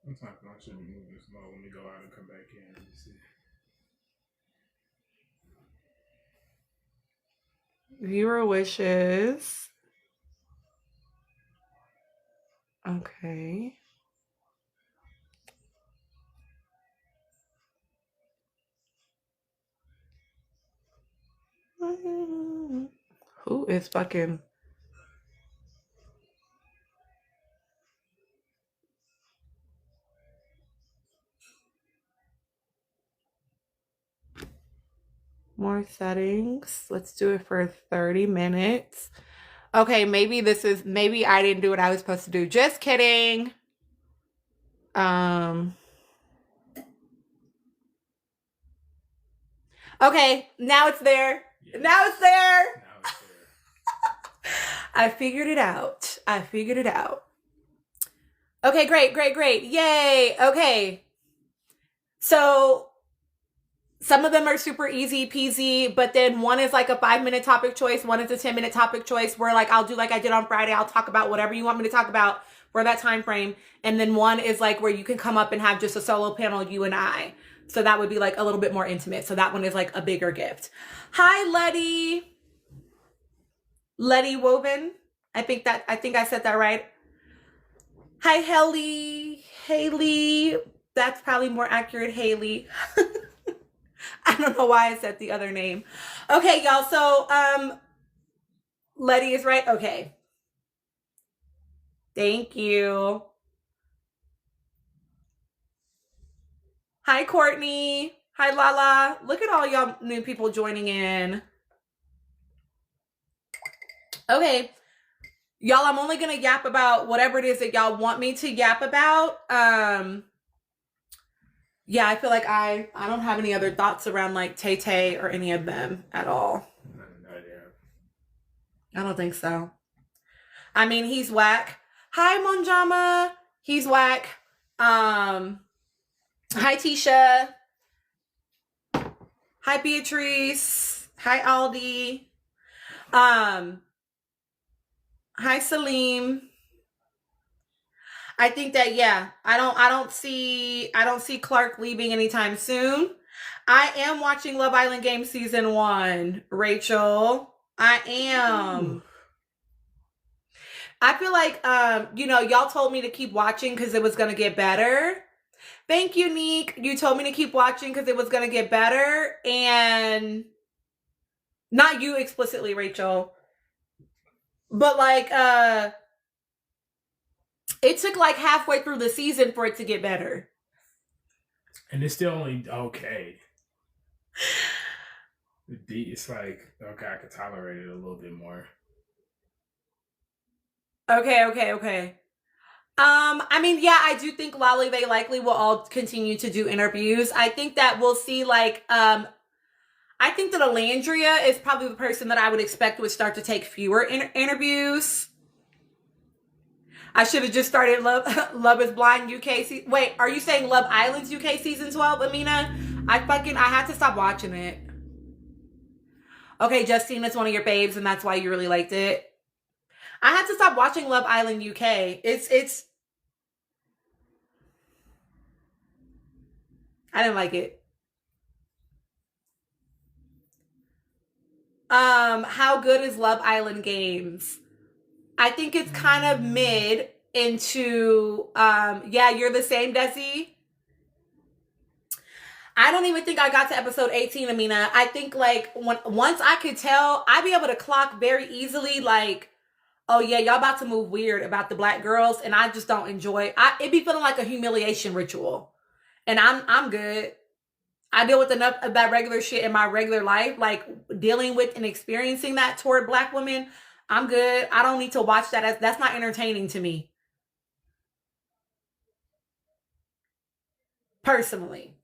Sometimes I should be moving slow. Let me go out and come back in. Let me see. Viewer wishes. Okay. Who is fucking... More settings. Let's do it for 30 minutes. Okay, maybe I didn't do what I was supposed to do. Just kidding. Okay, now it's there. Yes. Now it's there. I figured it out. Okay, great. Yay. Okay. So some of them are super easy peasy, but then one is like a 5-minute topic choice. One is a 10-minute topic choice where like I'll do like I did on Friday. I'll talk about whatever you want me to talk about for that time frame. And then one is like where you can come up and have just a solo panel, you and I. So that would be like a little bit more intimate. So that one is like a bigger gift. Hi, Letty Woven. I think I said that right. Hi, Haley. That's probably more accurate, Haley. I don't know why I said the other name. Okay, y'all. So, Letty is right. Okay. Thank you. Hi, Courtney. Hi, Lala. Look at all y'all new people joining in. Okay. Y'all, I'm only going to yap about whatever it is that y'all want me to yap about. Yeah, I feel like I don't have any other thoughts around like Tay Tay or any of them at all. I don't think so. I mean, he's whack. Hi, Monjama. He's whack. Hi, Tisha. Hi, Beatrice. Hi, Aldi. Hi, Salim. I think that, yeah, I don't see Clark leaving anytime soon. I am watching Love Island Game Season 1, Rachel. I Ooh. am. I feel like y'all told me to keep watching because it was gonna get better. Thank you, Neek. You told me to keep watching because it was gonna get better, and not you explicitly, Rachel, but like it took like halfway through the season for it to get better. And it's still only okay. It's like, okay, I could tolerate it a little bit more. Okay. I mean, yeah, I do think Lolly, they likely will all continue to do interviews. I think that we'll see I think that Alandria is probably the person that I would expect would start to take fewer interviews. I should have just started Love is Blind UK. Wait, are you saying Love Island's UK season 12, Amina? I had to stop watching it. Okay, Justine, it's one of your faves, and that's why you really liked it. I had to stop watching Love Island UK. It's I didn't like it. How good is Love Island Games? I think it's kind of mid into yeah, you're the same, Desi. I don't even think I got to episode 18, Amina. I think like once I could tell, I'd be able to clock very easily like, oh yeah, y'all about to move weird about the black girls, and I just don't enjoy it. It'd be feeling like a humiliation ritual. And I'm good. I deal with enough of that regular shit in my regular life, like dealing with and experiencing that toward black women. I'm good. I don't need to watch that. That's not entertaining to me. Personally.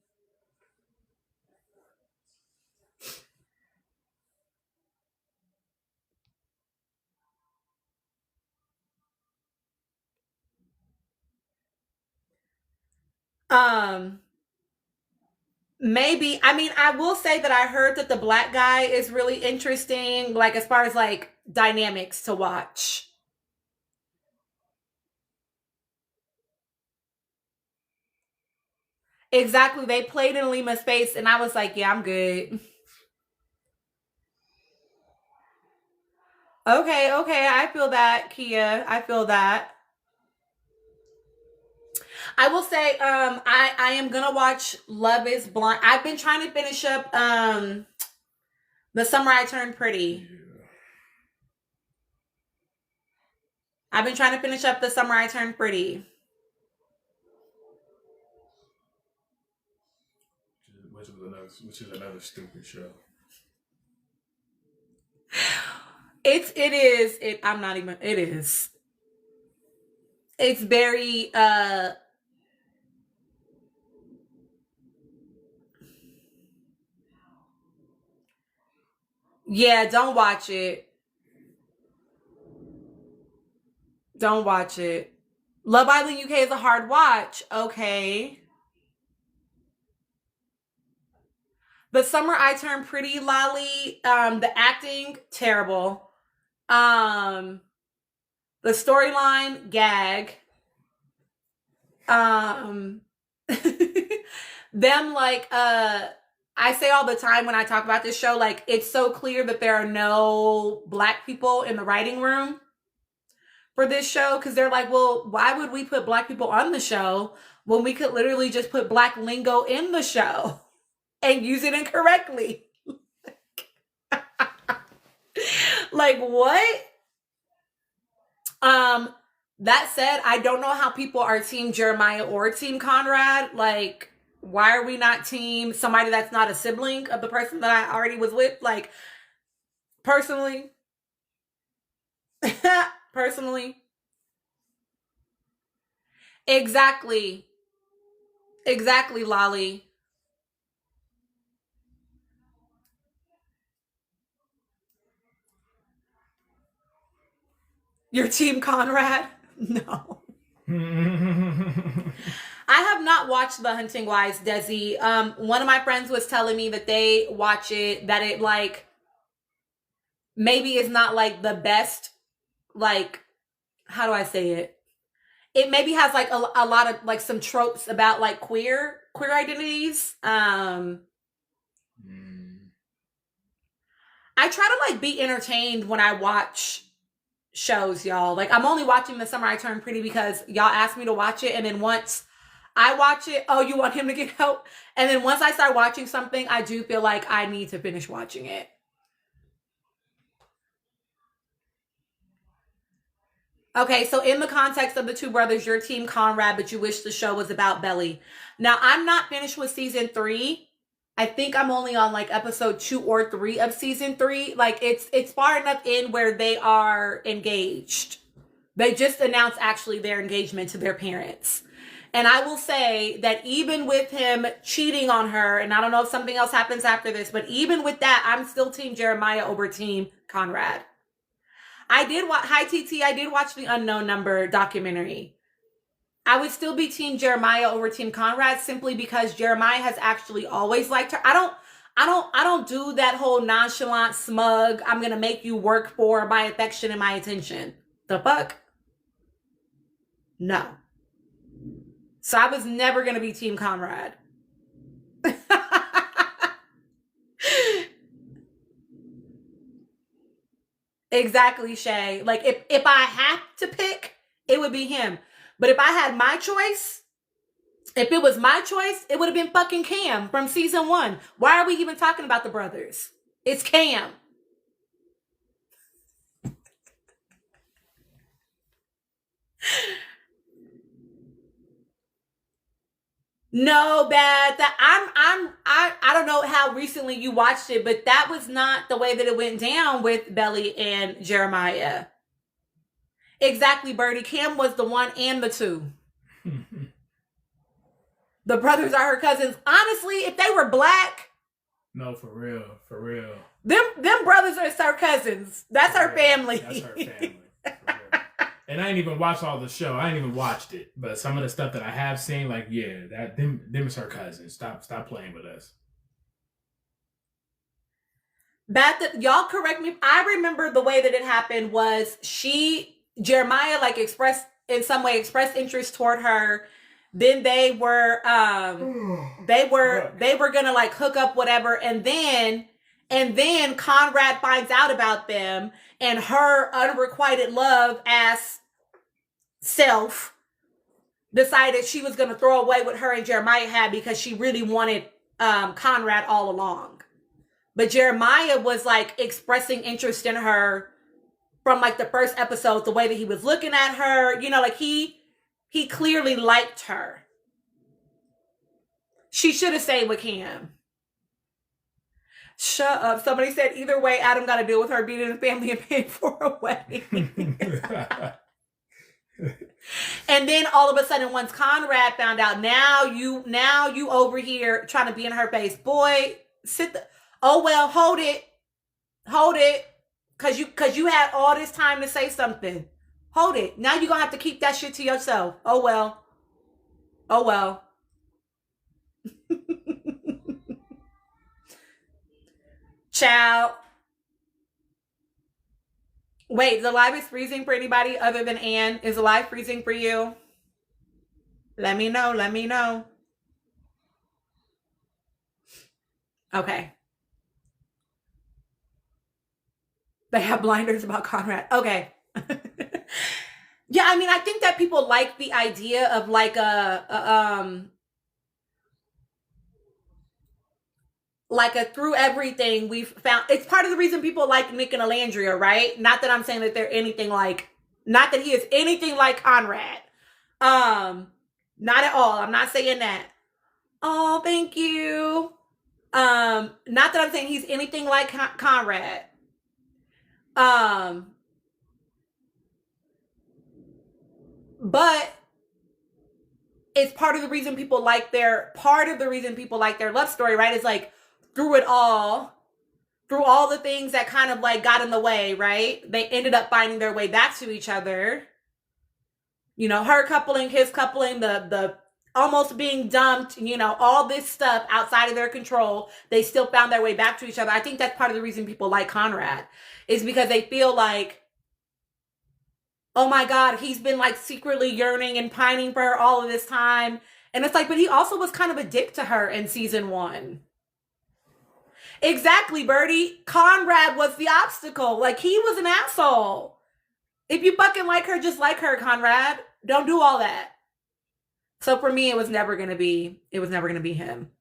Um, Maybe. I mean, I will say that I heard that the black guy is really interesting, like as far as like dynamics to watch. Exactly. They played in Lima's face, and I was like, yeah, I'm good. Okay. I feel that, Kia. I feel that. I will say, I am gonna watch Love is Blind. I've been trying to finish up The Summer I Turned Pretty. Yeah. I've been trying to finish up The Summer I Turned Pretty. Which is another stupid show. I'm not even, it is. It's very yeah, don't watch it. Don't watch it. Love Island UK is a hard watch. Okay. The Summer I Turned Pretty, Lolly, the acting, terrible. Um, the storyline, gag. Um, them like I say all the time when I talk about this show, like it's so clear that there are no black people in the writing room for this show, because they're like, well, why would we put black people on the show when we could literally just put black lingo in the show and use it incorrectly? Like what? Um, that said, I don't know how people are team Jeremiah or team Conrad. Like, why are we not team somebody that's not a sibling of the person that I already was with? Like, personally, personally, exactly, exactly, Lolly. Your team Conrad? No. I have not watched The Hunting Wives, Desi. One of my friends was telling me that they watch it, that it like maybe is not like the best, like, how do I say it? It maybe has like a lot of like some tropes about like queer identities. I I try to like be entertained when I watch shows, y'all. Like I'm only watching The Summer I Turned Pretty because y'all asked me to watch it, and then once I watch it, oh, you want him to get help? And then once I start watching something, I do feel like I need to finish watching it. Okay, so in the context of the two brothers, your team Conrad, but you wish the show was about Belly. Now, I'm not finished with season 3. I think I'm only on like episode 2 or 3 of season 3. Like it's far enough in where they are engaged. They just announced actually their engagement to their parents. And I will say that even with him cheating on her, and I don't know if something else happens after this, but even with that, I'm still team Jeremiah over team Conrad. I did watch, hi TT, I did watch the Unknown Number documentary. I would still be team Jeremiah over team Conrad simply because Jeremiah has actually always liked her. I don't do that whole nonchalant, smug, I'm going to make you work for my affection and my attention. The fuck? No. So I was never going to be team Conrad. Exactly, Shay. Like if I had to pick, it would be him. But if I had my choice, if it was my choice, it would have been fucking Cam from season 1. Why are we even talking about the brothers? It's Cam. No, bad. That I don't know how recently you watched it, but that was not the way that it went down with Belly and Jeremiah. Exactly, Birdie. Cam was the 1 and the 2. The brothers are her cousins. Honestly, if they were black, no, for real, for real. Them brothers are her cousins. That's her family. That's her family. And I ain't even watched all the show. I ain't even watched it. But some of the stuff that I have seen, like, yeah, them is her cousins. Stop playing with us. Y'all correct me. I remember the way that it happened was Jeremiah like expressed interest toward her. Then they were gonna like hook up, whatever, and then Conrad finds out about them, and her unrequited love ass self decided she was gonna throw away what her and Jeremiah had because she really wanted Conrad all along. But Jeremiah was like expressing interest in her from like the first episode, the way that he was looking at her, you know, like he clearly liked her. She should have stayed with Cam. Shut up. Somebody said either way, Adam got to deal with her being in the family and paying for a wedding. And then all of a sudden, once Conrad found out, now you over here trying to be in her face. Boy, oh well, hold it. Cause you had all this time to say something. Hold it. Now you're gonna have to keep that shit to yourself. Oh well. Ciao. Wait, the live is freezing for anybody other than Anne? Is the live freezing for you? Let me know. Okay. They have blinders about Conrad. Okay. Yeah, I mean, I think that people like the idea of like a through everything we've found. It's part of the reason people like Nick and Alandria, right? Not that I'm saying that they're anything like, not that he is anything like Conrad. Not at all. I'm not saying that. Oh, thank you. Not that I'm saying he's anything like Conrad. But it's part of the reason people like their love story, right? It's like through all the things that kind of like got in the way, right? They ended up finding their way back to each other. You know, her coupling, his coupling, the almost being dumped, you know, all this stuff outside of their control. They still found their way back to each other. I think that's part of the reason people like Conrad, is because they feel like, oh my God, he's been like secretly yearning and pining for her all of this time. And it's like, but he also was kind of a dick to her in season 1. Exactly, Birdie. Conrad was the obstacle. Like, he was an asshole. If you fucking like her, just like her, Conrad. Don't do all that. So for me, it was never gonna be him.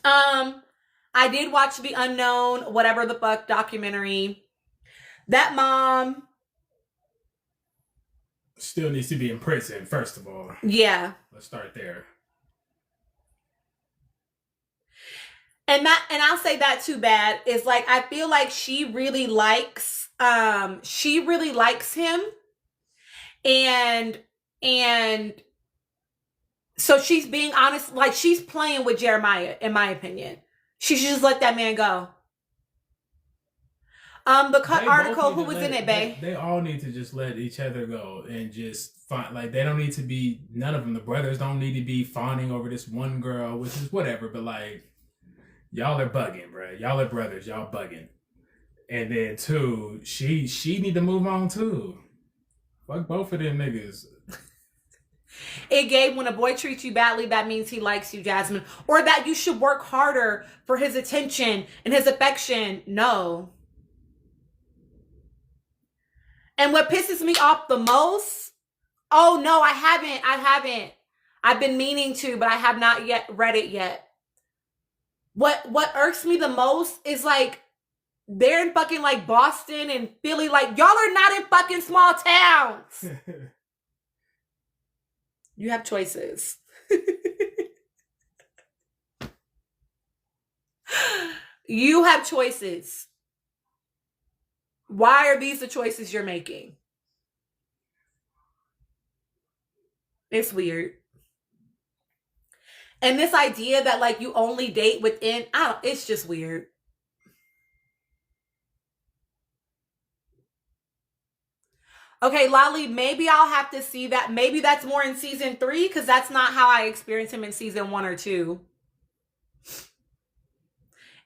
I did watch the Unknown, whatever the fuck documentary. That mom still needs to be in prison, first of all. Yeah. Let's start there. And I'll say that too, bad is like, I feel like she really likes him. And so she's being honest, like she's playing with Jeremiah, in my opinion. She should just let that man go. The article, who was in it, babe? They all need to just let each other go and just find, like, they don't need to be, none of them, the brothers don't need to be fawning over this one girl, which is whatever, but like, y'all are bugging, bro. Y'all are brothers, y'all bugging. And then two, she need to move on too. Fuck both of them niggas. It gave, when a boy treats you badly, that means he likes you, Jasmine. Or that you should work harder for his attention and his affection. No. And what pisses me off the most, oh no, I haven't. I've been meaning to, but I have not yet read it yet. What irks me the most is like, they're in fucking like Boston and Philly. Like, y'all are not in fucking small towns. You have choices. You have choices. Why are these the choices you're making? It's weird. And this idea that like you only date within, it's just weird. Okay, Lolly, maybe I'll have to see that. Maybe that's more in season 3, because that's not how I experienced him in season 1 or 2.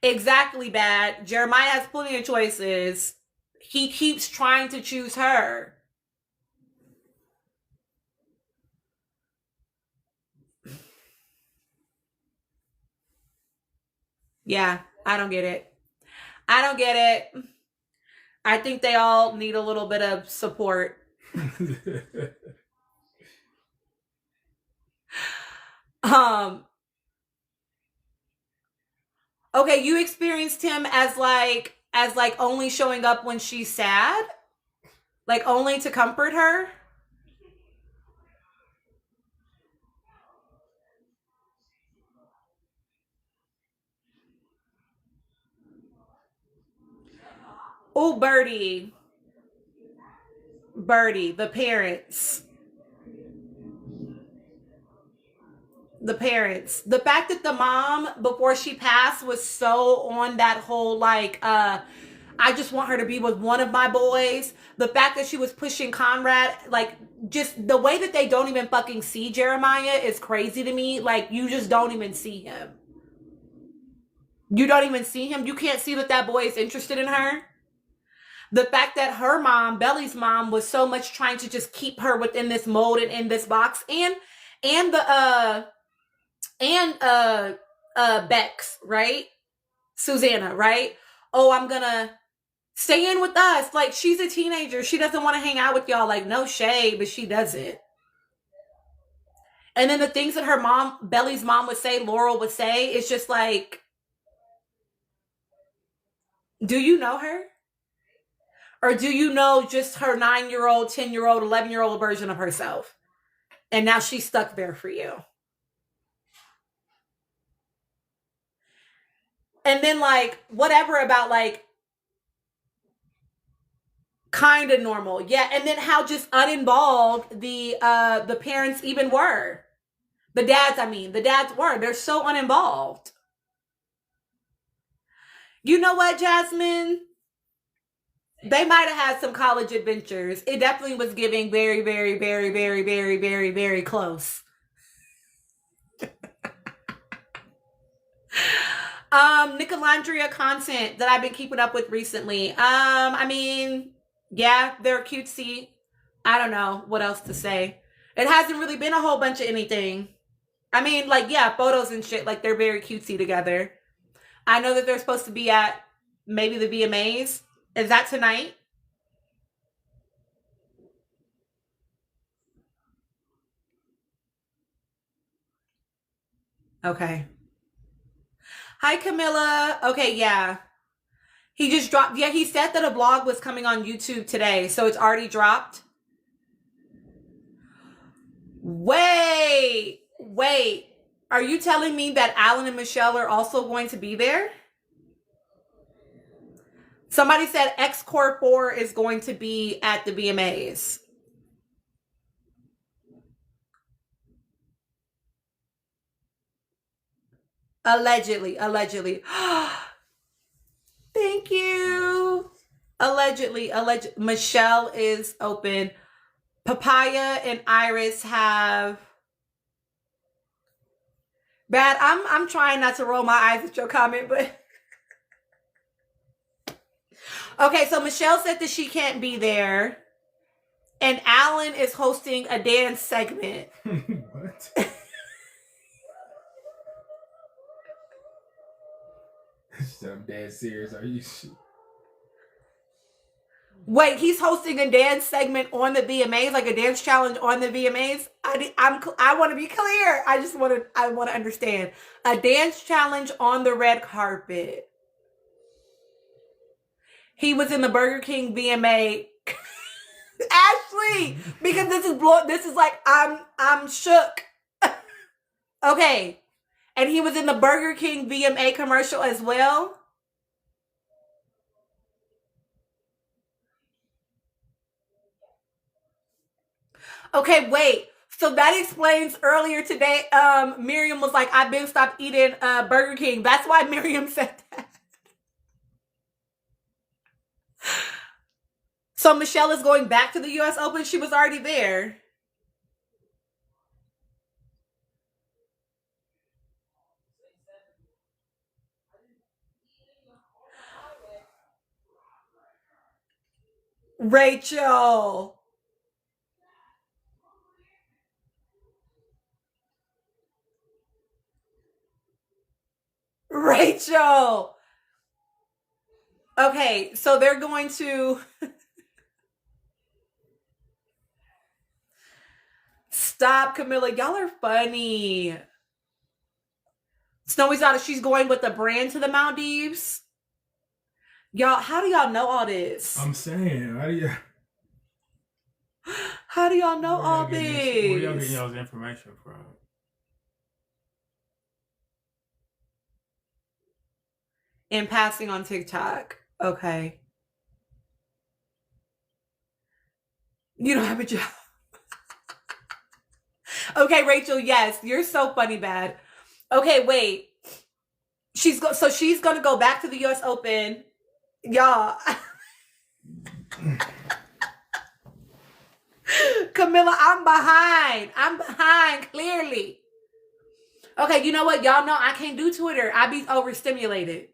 Exactly, bad. Jeremiah has plenty of choices. He keeps trying to choose her. Yeah, I don't get it. I don't get it. I think they all need a little bit of support. Okay, you experienced him as like only showing up when she's sad? Like only to comfort her? Oh, Birdie, the parents. The fact that the mom, before she passed, was so on that whole like, I just want her to be with one of my boys. The fact that she was pushing Conrad, like, just the way that they don't even fucking see Jeremiah is crazy to me. Like, you just don't even see him. You don't even see him. You can't see that boy is interested in her. The fact that her mom, Belly's mom, was so much trying to just keep her within this mold and in this box, and Bex, right? Susanna, right? Oh, I'm gonna stay in with us. Like, she's a teenager. She doesn't want to hang out with y'all. Like, no shade, but she doesn't. And then the things that her mom, Belly's mom, would say, Laurel would say, it's just like, do you know her? Or do you know just her 9-year-old, 10-year-old, 11-year-old version of herself? And now she's stuck there for you. And then like, whatever about like, kind of normal. Yeah. And then how just uninvolved the parents even were. The dads were. They're so uninvolved. You know what, Jasmine? They might have had some college adventures. It definitely was giving very, very, very, very, very, very, very close. Nicolandria content that I've been keeping up with recently. I mean, yeah, they're cutesy. I don't know what else to say. It hasn't really been a whole bunch of anything. I mean, like, yeah, photos and shit, like, they're very cutesy together. I know that they're supposed to be at maybe the VMAs. Is that tonight? Okay. Hi, Camilla. Okay, yeah. He just dropped. Yeah, he said that a blog was coming on YouTube today, so it's already dropped. Wait. Are you telling me that Alan and Michelle are also going to be there? Somebody said X Core 4 is going to be at the VMAs. Allegedly. Thank you. Allegedly. Michelle is open. Papaya and Iris have bad. I'm trying not to roll my eyes at your comment, but okay, so Michelle said that she can't be there. And Alan is hosting a dance segment. What? I'm dead serious. Are you? Wait, he's hosting a dance segment on the VMAs, like a dance challenge on the VMAs. I want to be clear. I want to understand a dance challenge on the red carpet. He was in the Burger King VMA. Ashley, because this is like I'm shook. Okay. And he was in the Burger King VMA commercial as well. Okay, wait. So that explains earlier today, Miriam was like, I've been stopped eating Burger King. That's why Miriam said that. So Michelle is going back to the US Open. She was already there. Rachel. Okay, so they're going to stop, Camilla. Y'all are funny. Snowy's daughter, she's going with the brand to the Maldives. Y'all, how do y'all know all this? I'm saying, How do y'all know all this? Where y'all getting y'all's information from? And passing on TikTok. Okay. You don't have a job. Okay, Rachel, yes. You're so funny, bad. Okay, wait. She's gonna go back to the US Open. Y'all. Camilla, I'm behind, clearly. Okay, you know what? Y'all know I can't do Twitter. I be overstimulated.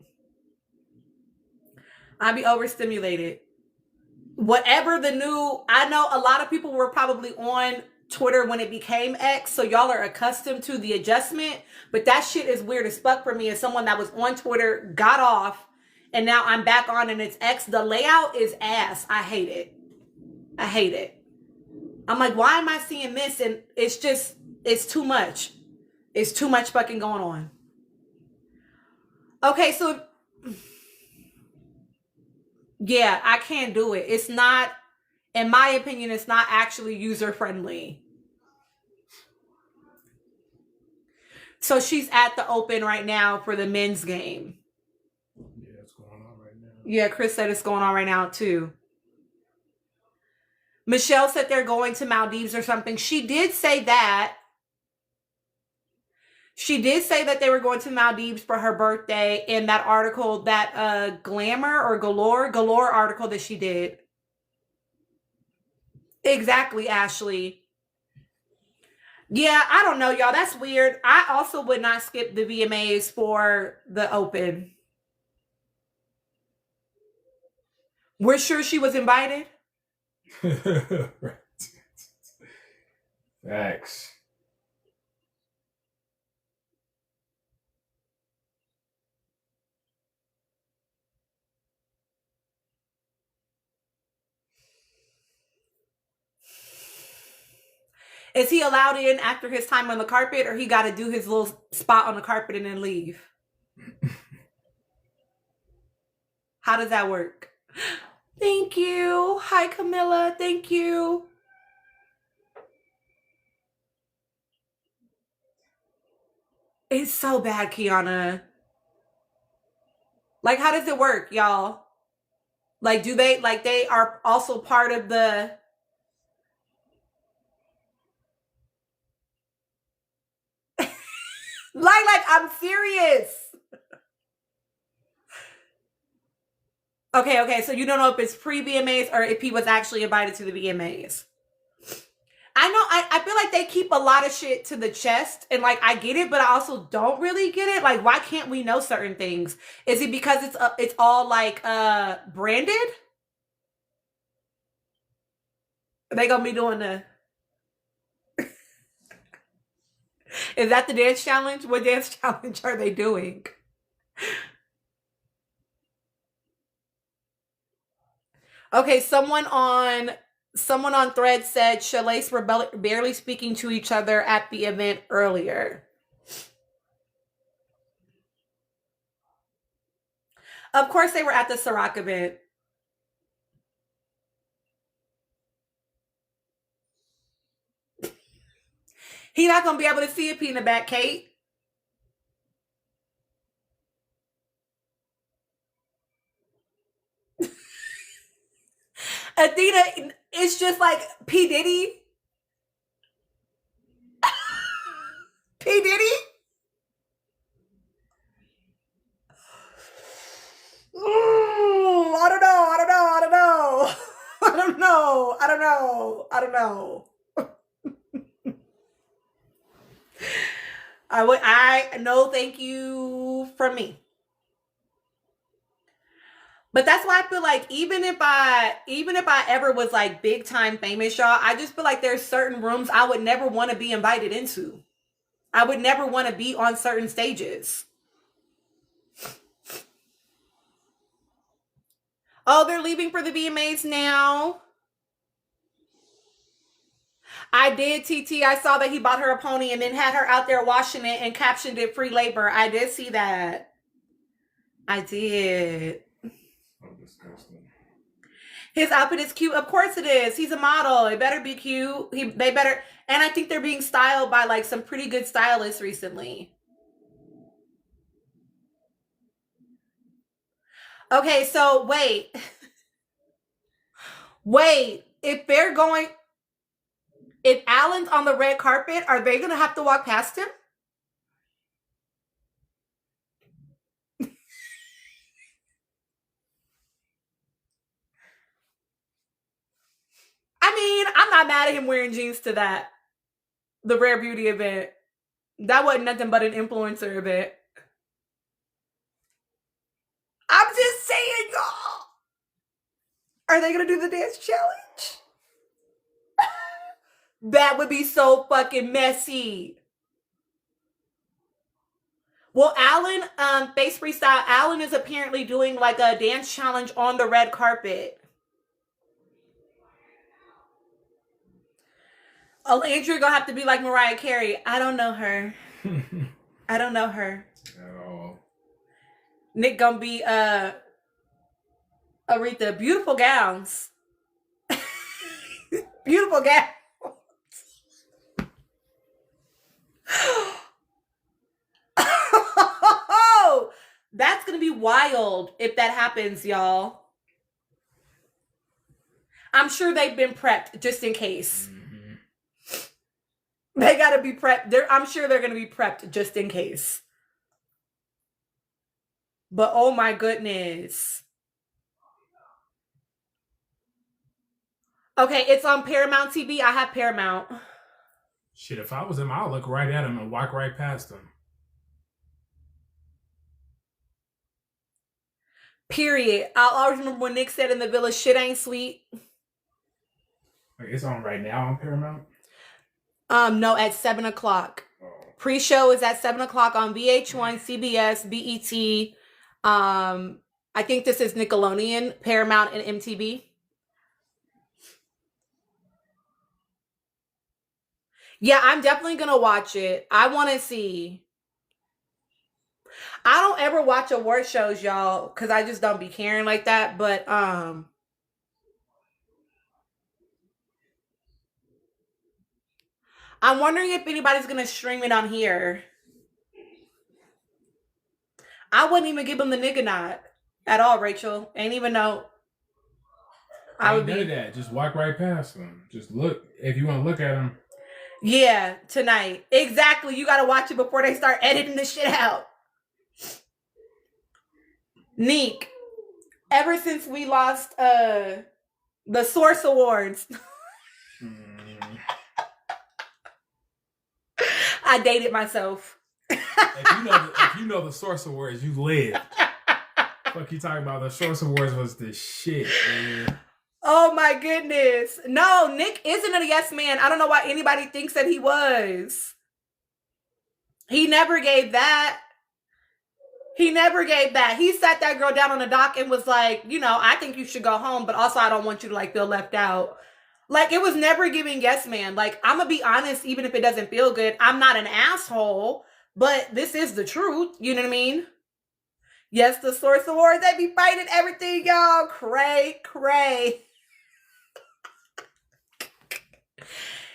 Whatever the new, I know a lot of people were probably on Twitter when it became X, so y'all are accustomed to the adjustment, but that shit is weird as fuck for me as someone that was on Twitter, got off, and now I'm back on and it's X. The layout is ass. I hate it. I'm like, why am I seeing this? And it's too much. It's too much fucking going on. Okay, so yeah, I can't do it. It's not, in my opinion, it's not actually user friendly. So she's at the Open right now for the men's game. Yeah, it's going on right now. Yeah, Chris said it's going on right now too. Michelle said they're going to Maldives or something. She did say that. She did say that they were going to Maldives for her birthday in that article, that Glamour or Galore article that she did. Exactly, Ashley. Yeah, I don't know, y'all. That's weird. I also would not skip the VMAs for the Open. We're sure she was invited? Right. Facts. Is he allowed in after his time on the carpet, or he got to do his little spot on the carpet and then leave? How does that work? Thank you. Hi, Camilla. Thank you. It's so bad, Kiana. Like, how does it work, y'all? Like, do they, like, they are also part of the... like, I'm serious. Okay, so you don't know if it's pre-VMAs or if he was actually invited to the VMAs. I know, I feel like they keep a lot of shit to the chest, and like, I get it, but I also don't really get it. Like, why can't we know certain things? Is it because it's all like branded? They gonna be doing the... Is that the dance challenge? What dance challenge are they doing? Okay, someone on Thread said Shalace were barely speaking to each other at the event earlier. Of course they were at the Ciroc event. He not gonna be able to see a peanut back, Kate. Athena, it's just like P. Diddy. P. Diddy? Ooh, I don't know. I no thank you from me. But that's why I feel like even if I ever was like big time famous, y'all, I just feel like there's certain rooms I would never want to be invited into. I would never want to be on certain stages. Oh, they're leaving for the VMAs now. I did, TT. I saw that he bought her a pony and then had her out there washing it and captioned it free labor. I did see that. I did. So disgusting. His outfit is cute. Of course it is. He's a model. It better be cute. They better. And I think they're being styled by like some pretty good stylists recently. Okay, so wait. If Alan's on the red carpet, are they going to have to walk past him? I mean, I'm not mad at him wearing jeans to the Rare Beauty event. That wasn't nothing but an influencer event. I'm just saying, y'all. Are they going to do the dance challenge? That would be so fucking messy. Well, Alan, Face Freestyle, Alan is apparently doing like a dance challenge on the red carpet. Oh, Andrew gonna have to be like Mariah Carey. I don't know her. I don't know her. At all. Nick gonna be Aretha. Beautiful gowns. Beautiful gowns. That's gonna be wild if that happens, y'all. I'm sure they've been prepped just in case. They gotta be prepped. I'm sure they're gonna be prepped just in case. But oh my goodness. Okay, it's on Paramount TV. I have Paramount. Shit, if I was him, I'll look right at him and walk right past him. Period. I'll always remember when Nick said in the village, shit ain't sweet. Wait, it's on right now on Paramount? No, at 7 o'clock. Oh. Pre-show is at 7 o'clock on VH1, CBS, BET. I think this is Nickelodeon, Paramount, and MTV. Yeah, I'm definitely gonna watch it. I want to see. I don't ever watch award shows, y'all, because I just don't be caring like that. But I'm wondering if anybody's gonna stream it on here. I wouldn't even give them the nigga nod at all, Rachel. Ain't even know I would Ain't none of be. that. Just walk right past them. Just look. If you want to look at them, Yeah, tonight. Exactly. You gotta watch it before they start editing the shit out. Neek, ever since we lost the Source Awards, I dated myself. if you know the Source Awards, you live. Fuck you talking about? The Source Awards was the shit, man. Oh my goodness. No, Nick isn't a yes man. I don't know why anybody thinks that he was. He never gave that. He never gave that. He sat that girl down on the dock and was like, you know, I think you should go home, but also I don't want you to like feel left out. Like, it was never giving yes man. Like, I'm gonna be honest, even if it doesn't feel good, I'm not an asshole, but this is the truth. You know what I mean? Yes, the Source Awards, they be fighting everything, y'all. Cray.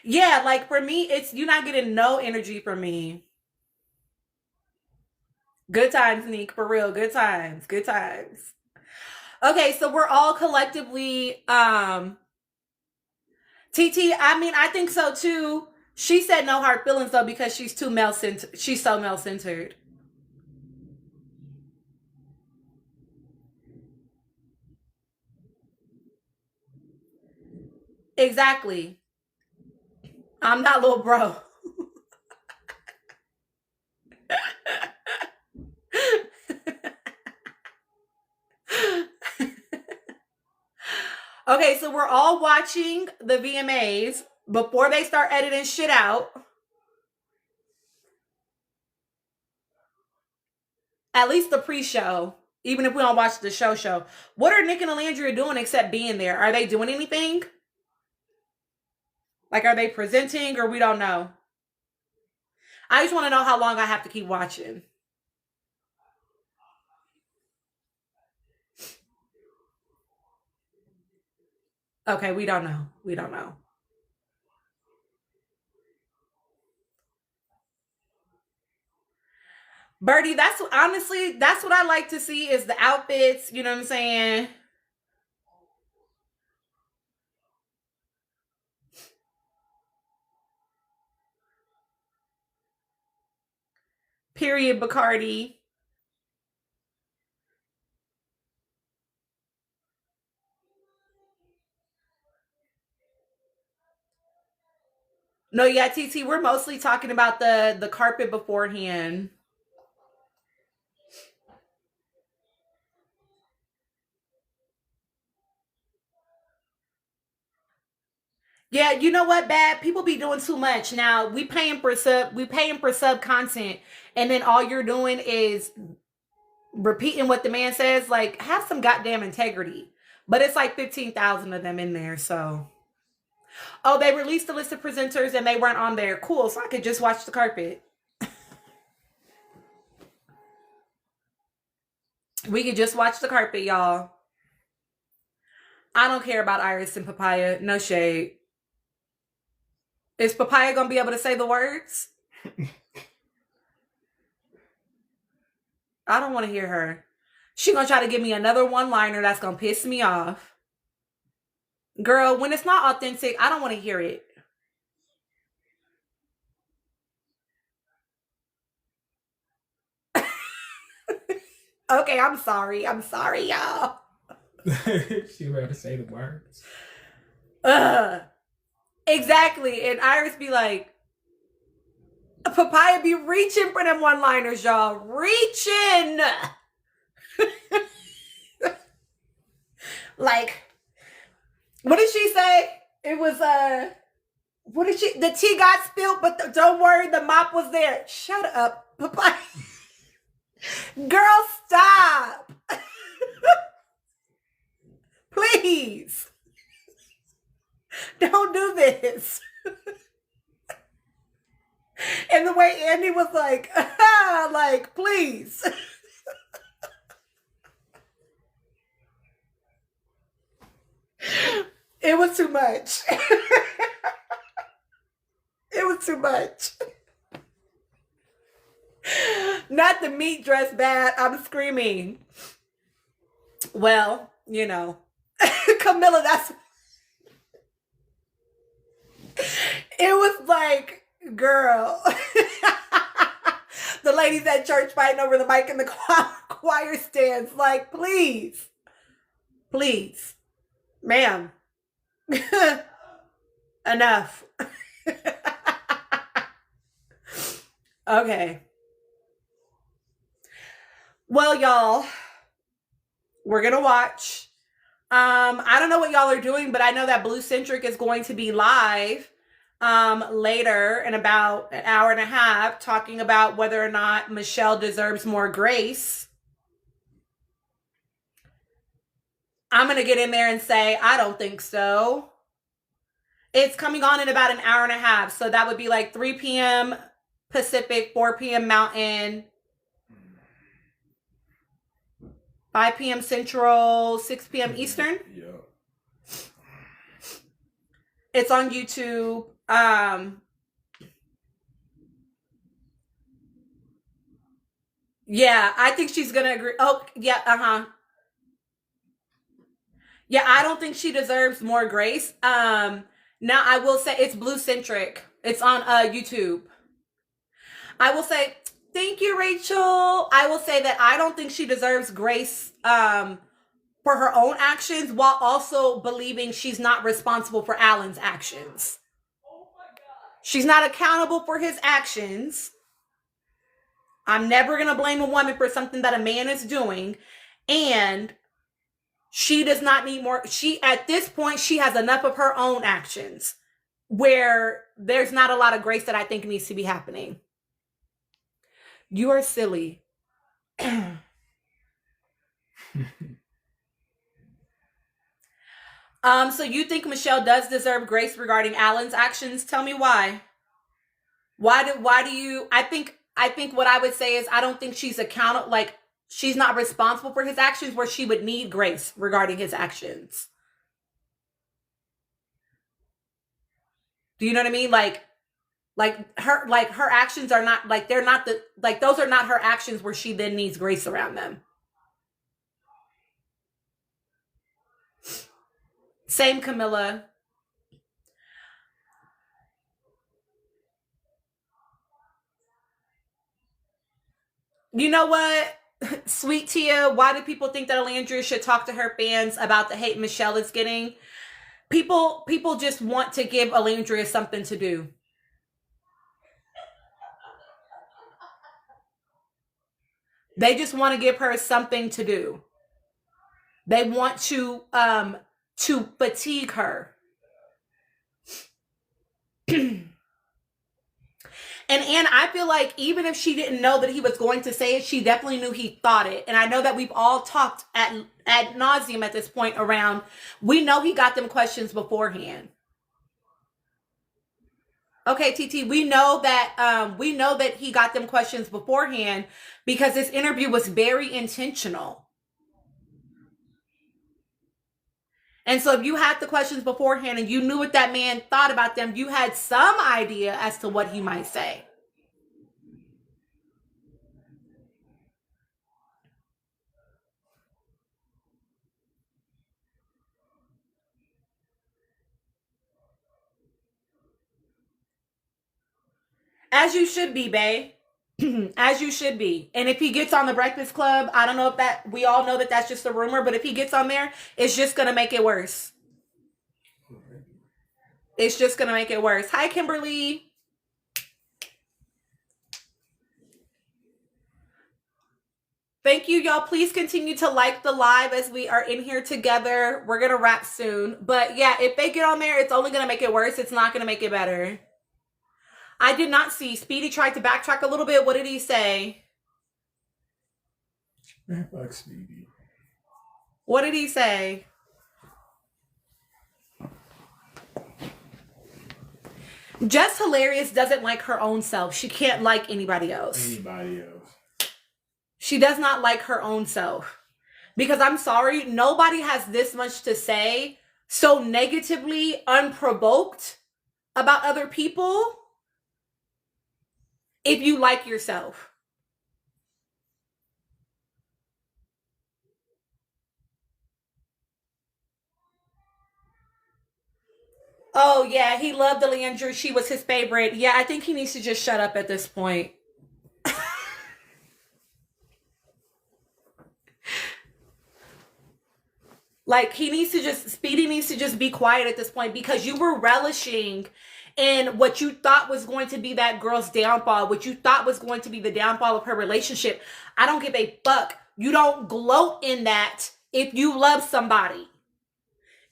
Yeah, like for me, it's you're not getting no energy from me. Good times, Neek, for real. Good times. Good times. Okay, so we're all collectively TT, I mean, I think so too. She said no hard feelings though because she's too male centered. She's so male centered. Exactly. I'm not little bro. Okay, so we're all watching the VMAs before they start editing shit out. At least the pre-show, even if we don't watch the show. What are Nick and Alandria doing except being there? Are they doing anything? Like, are they presenting or we don't know? I just want to know how long I have to keep watching. Okay, we don't know. We don't know. Birdie, that's honestly, that's what I like to see is the outfits. You know what I'm saying? Period, Bacardi. No, yeah, TT, we're mostly talking about the carpet beforehand. Yeah, you know what, bad people be doing too much. Now we paying for sub content, and then all you're doing is repeating what the man says. Like, have some goddamn integrity. But it's like 15,000 of them in there, so. Oh, they released the list of presenters and they weren't on there. Cool, so I could just watch the carpet. We could just watch the carpet, y'all. I don't care about Iris and Papaya. No shade. Is Papaya gonna be able to say the words? I don't want to hear her. She gonna try to give me another one-liner that's gonna piss me off. Girl, when it's not authentic, I don't want to hear it. Okay, I'm sorry. I'm sorry, y'all. She better say the words. Exactly. And Iris be like, Papaya be reaching for them one-liners, y'all. Reaching. Like, what did she say? It was what did she? The tea got spilled, but don't worry, the mop was there. Shut up, Papaya. Girl, stop. Please. Don't do this. And the way Andy was like, like, please. It was too much. It was too much. Not the meat dress bad. I'm screaming. Well, you know, Camilla, that's. It was like, girl. The ladies at church fighting over the mic in the choir stands. Like, please. Please. Ma'am. Enough. Okay. Well, y'all, we're gonna watch. I don't know what y'all are doing, but I know that Blue Centric is going to be live later in about an hour and a half talking about whether or not Michelle deserves more grace. I'm gonna get in there and say, I don't think so. It's coming on in about an hour and a half, so that would be like 3 p.m. Pacific, 4 p.m. Mountain, 5 p.m. Central, 6 p.m. Eastern. Yeah. It's on YouTube. Yeah, I think she's gonna agree. Oh, yeah, Yeah, I don't think she deserves more grace. Now I will say it's Blue Centric. It's on YouTube. I will say, thank you, Rachel. I will say that I don't think she deserves grace for her own actions, while also believing she's not responsible for Alan's actions. She's not accountable for his actions. I'm never going to blame a woman for something that a man is doing. And she does not need more. At this point, she has enough of her own actions where there's not a lot of grace that I think needs to be happening. You are silly. So you think Michelle does deserve grace regarding Alan's actions? Tell me why. Why do you? I think what I would say is I don't think she's accountable. Like, she's not responsible for his actions where she would need grace regarding his actions. Do you know what I mean? Like her actions are not like, they're not the, like, those are not her actions where she then needs grace around them. Same, Camilla. You know what? Sweet Tia, why do people think that Alandria should talk to her fans about the hate Michelle is getting? People just want to give Alandria something to do. They just want to give her something to do. They want to fatigue her. And I feel like even if she didn't know that he was going to say it, she definitely knew he thought it. And I know that we've all talked ad nauseum at this point around, we know he got them questions beforehand. Okay, TT, we know that he got them questions beforehand because this interview was very intentional. And so if you had the questions beforehand and you knew what that man thought about them, you had some idea as to what he might say. As you should be, bae. As you should be. And if he gets on the Breakfast Club, I don't know if that, we all know that that's just a rumor, but if he gets on there, it's just going to make it worse. It's just going to make it worse. Hi, Kimberly. Thank you, y'all. Please continue to like the live as we are in here together. We're going to wrap soon. But yeah, if they get on there, it's only going to make it worse. It's not going to make it better. I did not see. Speedy tried to backtrack a little bit. What did he say? Fuck Speedy. What did he say? Just Hilarious doesn't like her own self. She can't like anybody else. Anybody else? She does not like her own self. Because I'm sorry, nobody has this much to say so negatively, unprovoked about other people if you like yourself. Oh, yeah, he loved Delandra. She was his favorite. Yeah, I think he needs to just shut up at this point. Like, Speedy needs to just be quiet at this point because you were relishing in what you thought was going to be that girl's downfall, what you thought was going to be the downfall of her relationship. I don't give a fuck. You don't gloat in that if you love somebody.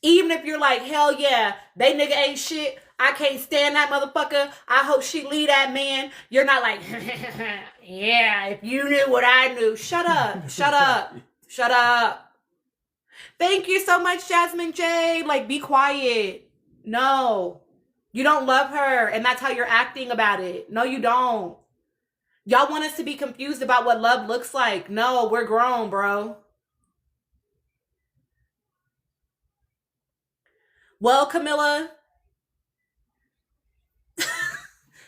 Even if you're like, hell yeah, they nigga ain't shit. I can't stand that motherfucker. I hope she leave that man. You're not like, yeah, if you knew what I knew. Shut up. Shut up. Shut up. Thank you so much, Jasmine J. Like, be quiet. No. You don't love her, and that's how you're acting about it. No, you don't. Y'all want us to be confused about what love looks like. No, we're grown, bro. Well, Camilla.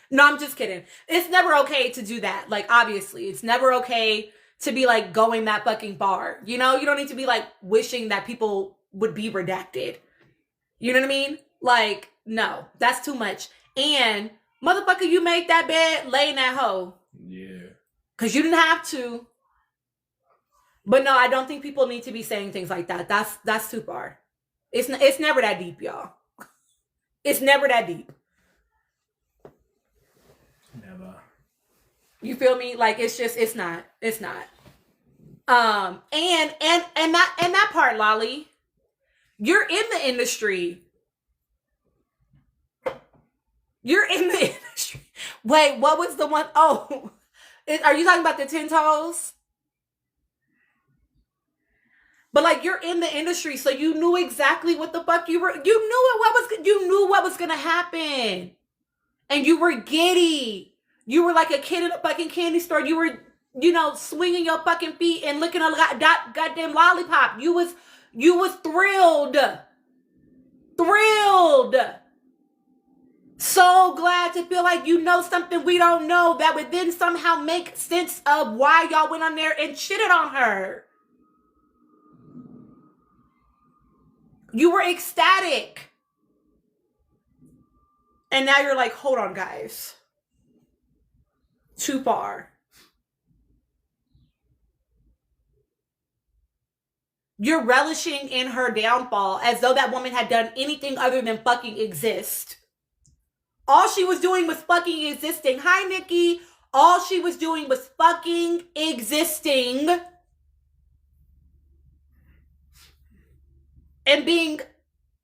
No, I'm just kidding. It's never okay to do that. Like, obviously, it's never okay to be like going that fucking far. You know, you don't need to be like wishing that people would be redacted. You know what I mean? Like, no, that's too much. And motherfucker, you made that bed, lay in that hole. Yeah. Cause you didn't have to. But no, I don't think people need to be saying things like that. That's too far. It's never that deep, y'all. It's never that deep. Never. You feel me? Like, it's not. And that part, Lolly, you're in the industry. You're in the industry. Wait, what was the one? Oh, are you talking about the 10 toes? But like, you're in the industry, so you knew exactly what the fuck you knew what was gonna happen. And you were giddy. You were like a kid in a fucking candy store. You were, swinging your fucking feet and licking a goddamn lollipop. You was thrilled. Thrilled. So glad to feel like you know something we don't know that would then somehow make sense of why y'all went on there and shitted on her. You were ecstatic. And now you're like, hold on, guys. Too far. You're relishing in her downfall as though that woman had done anything other than fucking exist. All she was doing was fucking existing. Hi, Nikki. All she was doing was fucking existing. And being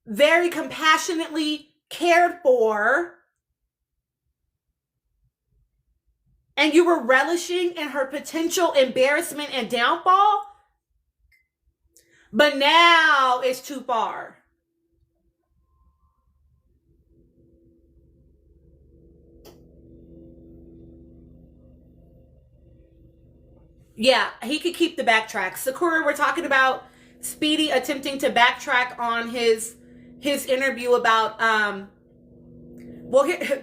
very compassionately cared for. And you were relishing in her potential embarrassment and downfall. But now it's too far. Yeah, he could keep the backtrack. Sakura, we're talking about Speedy attempting to backtrack on his interview about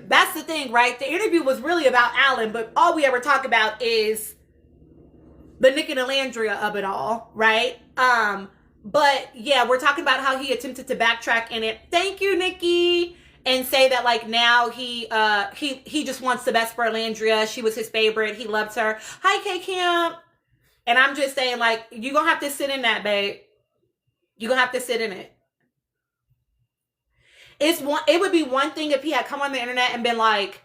that's the thing, right? The interview was really about Alan, but all we ever talk about is the Nick and Delandria of it all, right? But yeah, we're talking about how he attempted to backtrack in it. Thank you, Nikki. And say that like now he just wants the best for Delandria. She was his favorite. He loves her. Hi, K Camp. And I'm just saying, like, you're gonna have to sit in that, babe. You're gonna have to sit in it. It would be one thing if he had come on the internet and been like,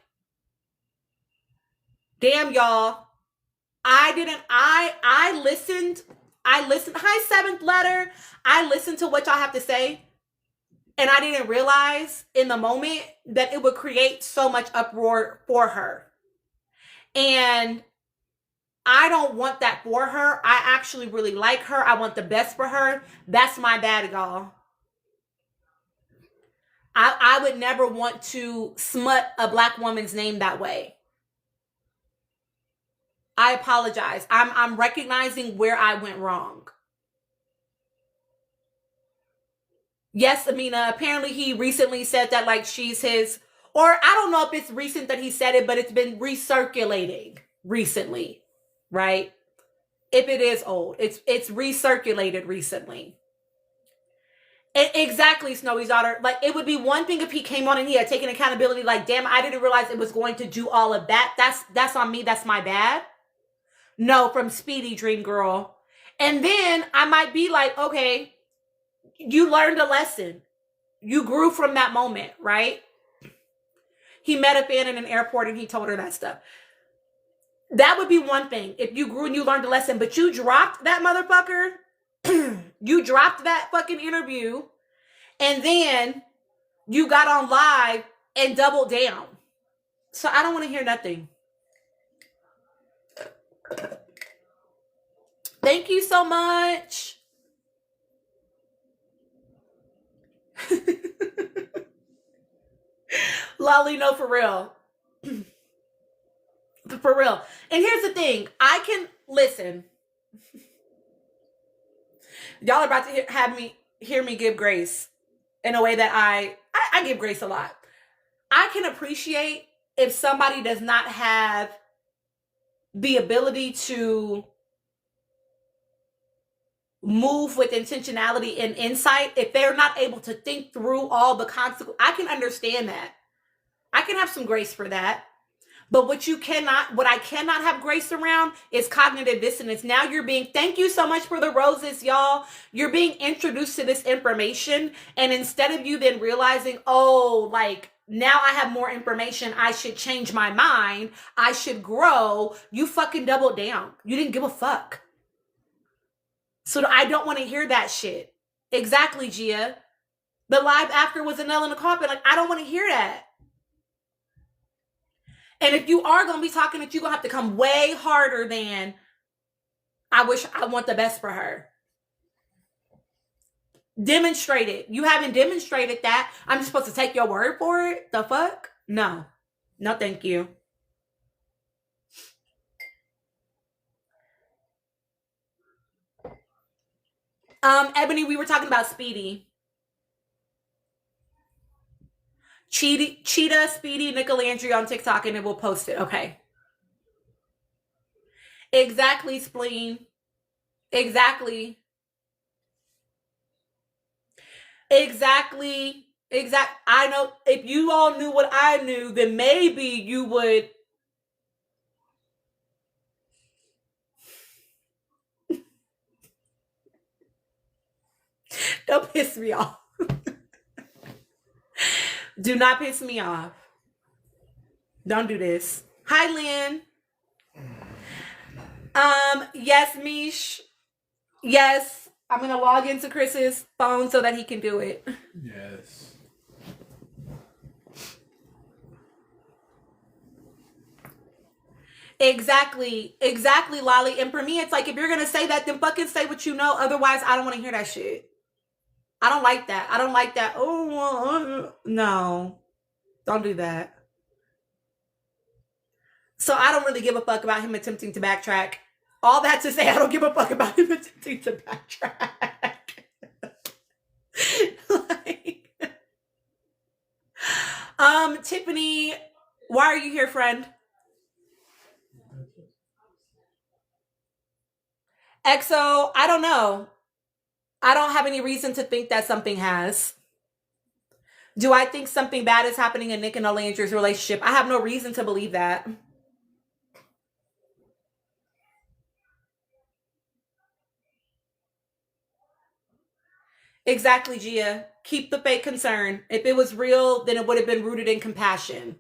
damn, y'all, I listened, hi, Seventh Letter, I listened to what y'all have to say, and I didn't realize in the moment that it would create so much uproar for her. And I don't want that for her. I actually really like her. I want the best for her. That's my bad, y'all. I would never want to smut a black woman's name that way. I apologize. I'm recognizing where I went wrong. Yes, Amina, apparently he recently said that like she's his, or I don't know if it's recent that he said it, but it's been recirculating recently, right? If it is old, it's recirculated recently. Exactly, Snowy's daughter. Like, it would be one thing if he came on and he had taken accountability, like, damn, I didn't realize it was going to do all of that. That's on me. That's my bad. No, from Speedy, Dream Girl. And then I might be like, okay, you learned a lesson. You grew from that moment, right? He met a fan in an airport and he told her that stuff. That would be one thing if you grew and you learned a lesson, but you dropped that motherfucker. You dropped that fucking interview and then you got on live and doubled down. So I don't want to hear nothing. Thank you so much. Lolly, no, for real. For real. And here's the thing. I can listen. Y'all are about to hear me give grace in a way that I give grace a lot. I can appreciate if somebody does not have the ability to move with intentionality and insight, if they're not able to think through all the consequences. I can understand that. I can have some grace for that. But what I cannot have grace around is cognitive dissonance. Now thank you so much for the roses, y'all. You're being introduced to this information. And instead of you then realizing, oh, like, now I have more information, I should change my mind, I should grow, you fucking doubled down. You didn't give a fuck. So I don't want to hear that shit. Exactly, Gia. The live after was a nail in the coffin. Like, I don't want to hear that. And if you are going to be talking that, you're going to have to come way harder than, I want the best for her. Demonstrate it. You haven't demonstrated that. I'm just supposed to take your word for it? The fuck? No. No, thank you. Ebony, we were talking about Speedy. Cheetah, Speedy, Nicolandria on TikTok, and it will post it. Okay. Exactly, Spleen. Exactly. I know if you all knew what I knew, then maybe you would. Don't piss me off. Do not piss me off. Don't do this. Hi, Lynn. Yes, Mish. Yes, I'm gonna log into Chris's phone so that he can do it. Yes. Exactly, Lolly. And for me, it's like, if you're gonna say that, then fucking say what you know. Otherwise, I don't want to hear that shit. I don't like that. Oh, no. Don't do that. So I don't really give a fuck about him attempting to backtrack. All that to say, I don't give a fuck about him attempting to backtrack. Tiffany, why are you here, friend? EXO, I don't know. I don't have any reason to think that something has. Do I think something bad is happening in Nick and Olandria's relationship? I have no reason to believe that. Exactly, Gia. Keep the fake concern. If it was real, then it would have been rooted in compassion.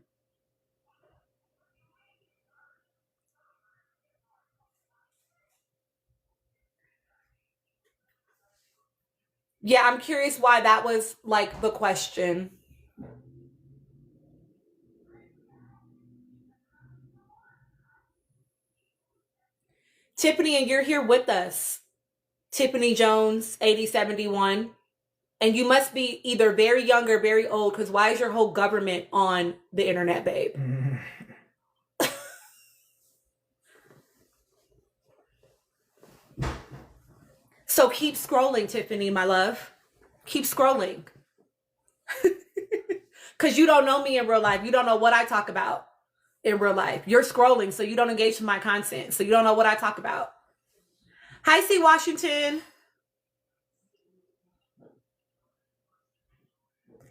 Yeah, I'm curious why that was like the question. Tiffany, and you're here with us. Tiffany Jones, 8071. And you must be either very young or very old, because why is your whole government on the internet, babe? So keep scrolling, Tiffany, my love. Keep scrolling. Because you don't know me in real life. You don't know what I talk about in real life. You're scrolling, so you don't engage with my content. So you don't know what I talk about. Hi, C. Washington.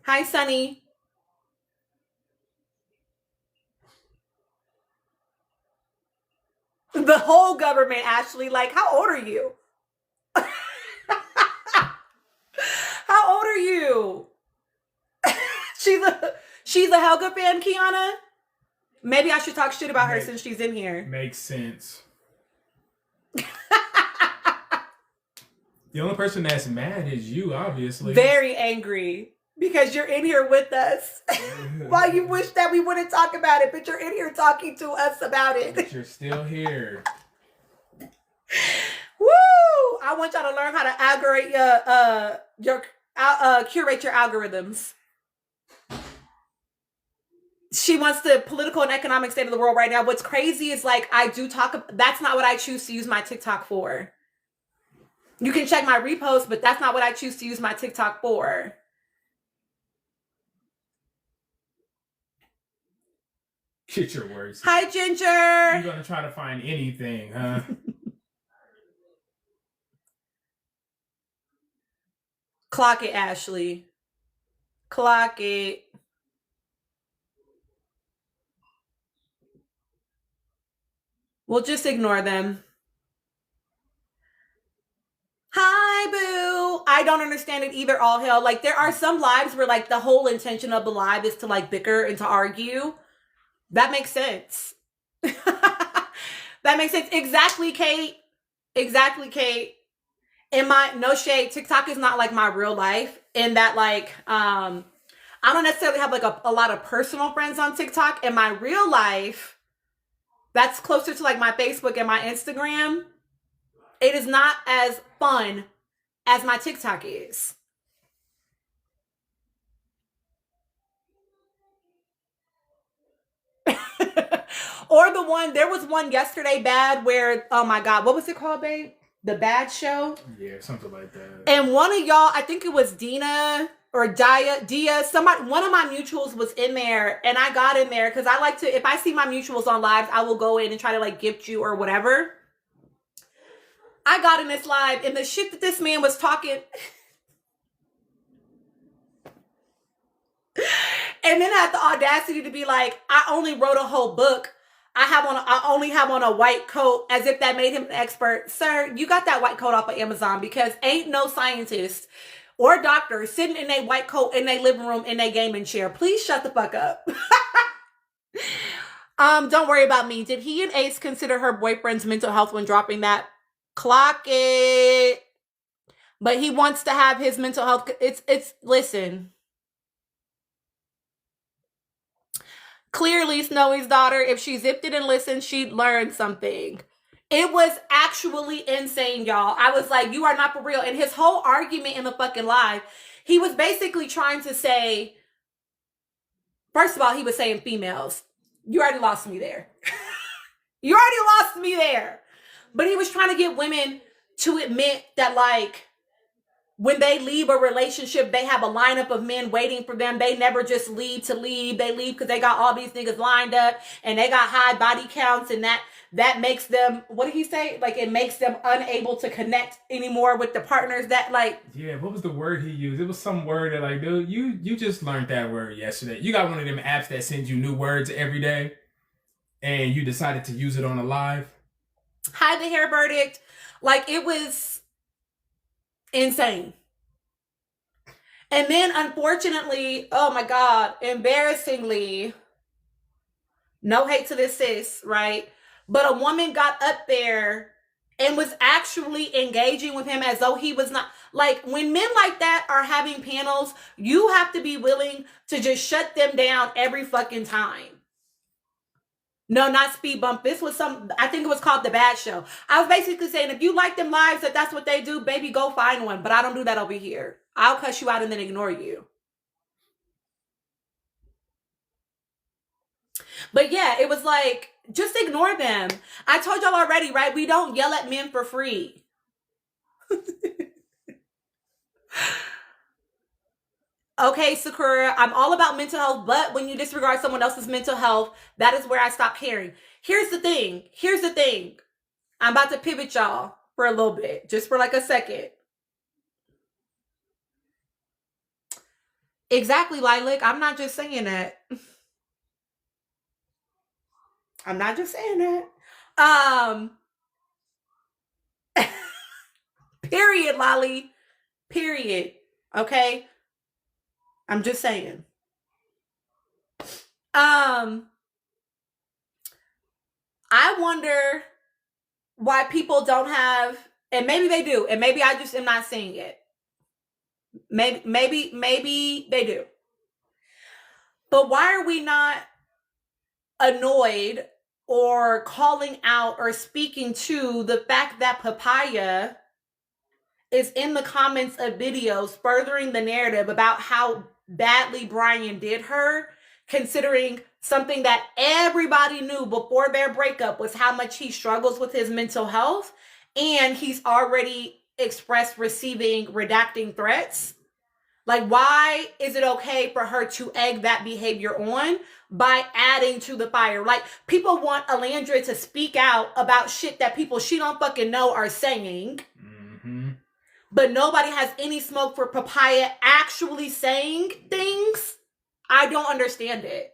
Hi, Sunny. The whole government, Ashley. Like, how old are you? How old are you? She's a Helga fan, Kiana. Maybe I should talk shit about her since she's in here. Makes sense. The only person that's mad is you, obviously. Very angry because you're in here with us. While you wish that we wouldn't talk about it, but you're in here talking to us about it. But you're still here. Woo! I want y'all to learn how to curate your algorithms. She wants the political and economic state of the world right now. What's crazy is, like, that's not what I choose to use my TikTok for. You can check my repost, but that's not what I choose to use my TikTok for. Get your words. Hi, Ginger. You're gonna try to find anything, huh? Clock it, Ashley. Clock it. We'll just ignore them. Hi, boo. I don't understand it either, all hell. Like, there are some lives where, like, the whole intention of the live is to, like, bicker and to argue. That makes sense. That makes sense. Exactly, Kate. Exactly, Kate. No shade, TikTok is not like my real life in that, like, I don't necessarily have, like, a lot of personal friends on TikTok. In my real life, that's closer to, like, my Facebook and my Instagram. It is not as fun as my TikTok is. Or there was one yesterday, Bad, where, oh my God, what was it called, babe? The Bad Show? Yeah, something like that. And one of y'all, I think it was Dina or Dia, one of my mutuals was in there, and I got in there because I like to, if I see my mutuals on lives, I will go in and try to, like, gift you or whatever. I got in this live, and the shit that this man was talking, and then I had the audacity to be like, I only wrote a whole book. I only have on a white coat, as if that made him an expert. Sir, you got that white coat off of Amazon, because ain't no scientist or doctor sitting in a white coat in their living room in a gaming chair. Please shut the fuck up. Don't worry about me. Did he and Ace consider her boyfriend's mental health when dropping that? Clock it. But he wants to have his mental health. Listen. Clearly, Snowy's daughter, if she zipped it and listened, she'd learn something. It was actually insane, y'all. I was like, you are not for real. And his whole argument in the fucking live, he was basically trying to say, first of all, he was saying females. You already lost me there. You already lost me there. But he was trying to get women to admit that, like, when they leave a relationship, they have a lineup of men waiting for them. They never just leave to leave. They leave because they got all these niggas lined up and they got high body counts, and that makes them, what did he say? Like, it makes them unable to connect anymore with the partners that, like. Yeah, what was the word he used? It was some word that, like, dude, you just learned that word yesterday. You got one of them apps that sends you new words every day, and you decided to use it on a live. Hi, the hair verdict. Like, it was insane. And then, unfortunately, oh my God, embarrassingly, no hate to this sis, right? But a woman got up there and was actually engaging with him as though he was not. Like, when men like that are having panels, you have to be willing to just shut them down every fucking time. No, not speed bump. This was I think it was called The Bad Show. I was basically saying, if you like them lives, that's what they do, baby, go find one. But I don't do that over here. I'll cuss you out and then ignore you. But yeah, it was like, just ignore them. I told y'all already, right? We don't yell at men for free. Okay, Sakura, I'm all about mental health, but when you disregard someone else's mental health, that is where I stop caring. Here's the thing. I'm about to pivot y'all for a little bit, just for like a second. Exactly, Lilac. I'm not just saying that. I'm not just saying that. Period, Lolly. Period. Okay? I'm just saying. I wonder why people don't have, and maybe they do, and maybe I just am not seeing it. Maybe they do. But why are we not annoyed or calling out or speaking to the fact that Papaya is in the comments of videos furthering the narrative about how badly Brian did her, considering something that everybody knew before their breakup was how much he struggles with his mental health, and he's already expressed receiving redacting threats? Like, why is it okay for her to egg that behavior on by adding to the fire? Like, people want Alandra to speak out about shit that people she don't fucking know are saying. Mm-hmm. But nobody has any smoke for Papaya actually saying things. I don't understand it.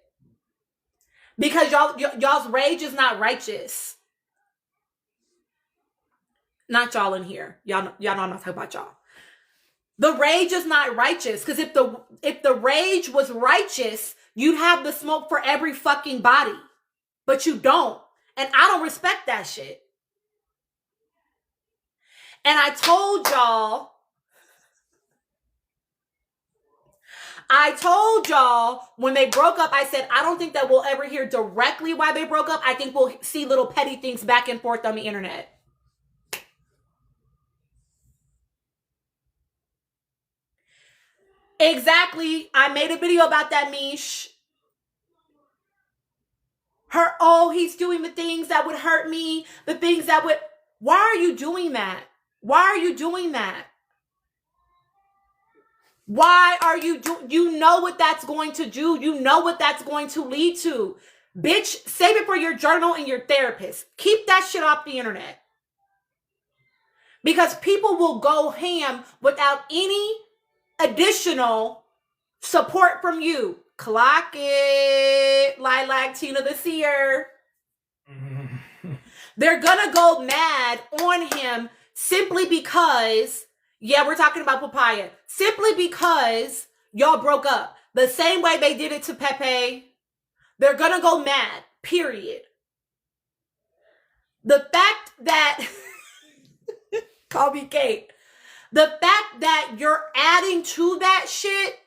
Because y'all's rage is not righteous. Not y'all in here. Y'all know I'm not talking about y'all. The rage is not righteous. Because if the rage was righteous, you'd have the smoke for every fucking body. But you don't. And I don't respect that shit. And I told y'all when they broke up, I said, I don't think that we'll ever hear directly why they broke up. I think we'll see little petty things back and forth on the internet. Exactly. I made a video about that, Mish. He's doing the things that would hurt me, the things that would... Why are you doing that? Why are you doing that? Why are you you know what that's going to do. You know what that's going to lead to. Bitch, save it for your journal and your therapist. Keep that shit off the internet. Because people will go ham without any additional support from you. Clock it, Lilac, Tina the Seer. They're gonna go mad on him simply because, yeah, we're talking about Papaya, simply because y'all broke up. The same way they did it to Pepe. They're gonna go mad, period. The fact that, call me Kate, the fact that you're adding to that shit,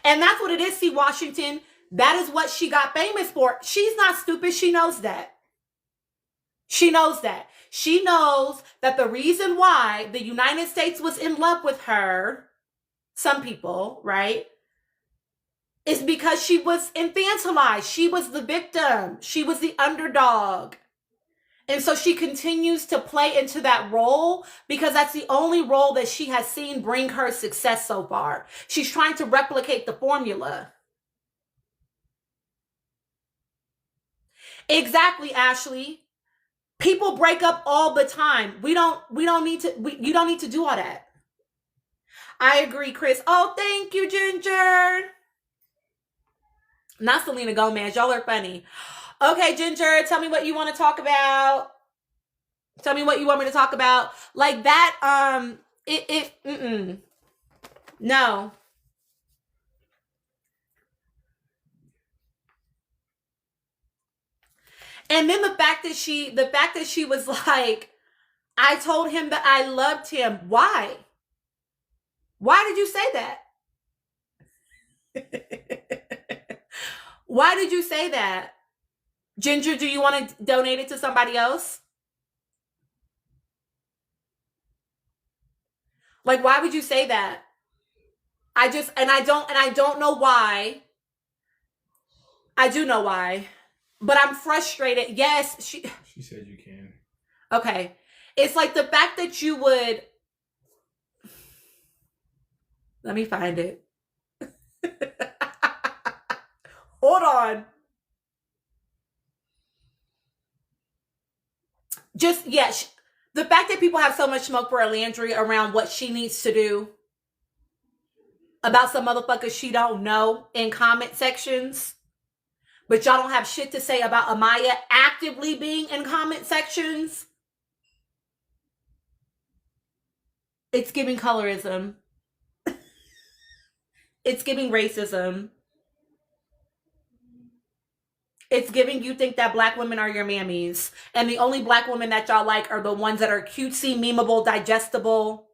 and that's what it is, C. Washington. That is what she got famous for. She's not stupid. She knows that. She knows that. She knows that the reason why the United States was in love with her, some people, right, is because she was infantilized. She was the victim. She was the underdog. And so she continues to play into that role because that's the only role that she has seen bring her success so far. She's trying to replicate the formula. Exactly, Ashley. People break up all the time. You don't need to do all that. I agree, Chris. Oh, thank you, Ginger. Not Selena Gomez. Y'all are funny. Okay, Ginger, tell me what you want to talk about. Tell me what you want me to talk about. Like that, no. And then the fact that she was like, I told him that I loved him. Why? Why did you say that? Why did you say that? Ginger, do you want to donate it to somebody else? Like, why would you say that? I don't know why. I do know why. But I'm frustrated. Yes, She said you can. okay. It's like the fact that you would, let me find it. Hold on. Just, yes. The fact that people have so much smoke for Alandria around what she needs to do about some motherfuckers she don't know in comment sections, but y'all don't have shit to say about Amaya actively being in comment sections. It's giving colorism. It's giving racism. It's giving you think that black women are your mammies. And the only black women that y'all like are the ones that are cutesy, memeable, digestible.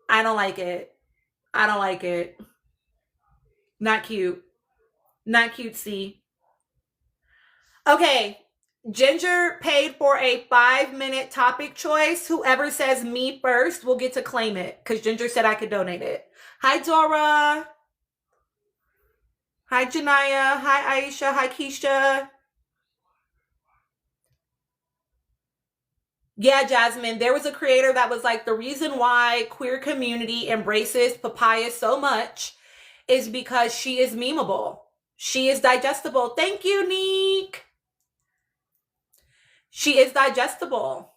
I don't like it. I don't like it. Not cute. Not cutesy. Okay. Ginger paid for a 5-minute topic choice. Whoever says me first will get to claim it because Ginger said I could donate it. Hi, Dora. Hi, Janaya. Hi, Aisha. Hi, Keisha. Yeah, Jasmine, there was a creator that was like, the reason why queer community embraces papaya so much is because she is memeable. She is digestible. Thank you, Neek. She is digestible.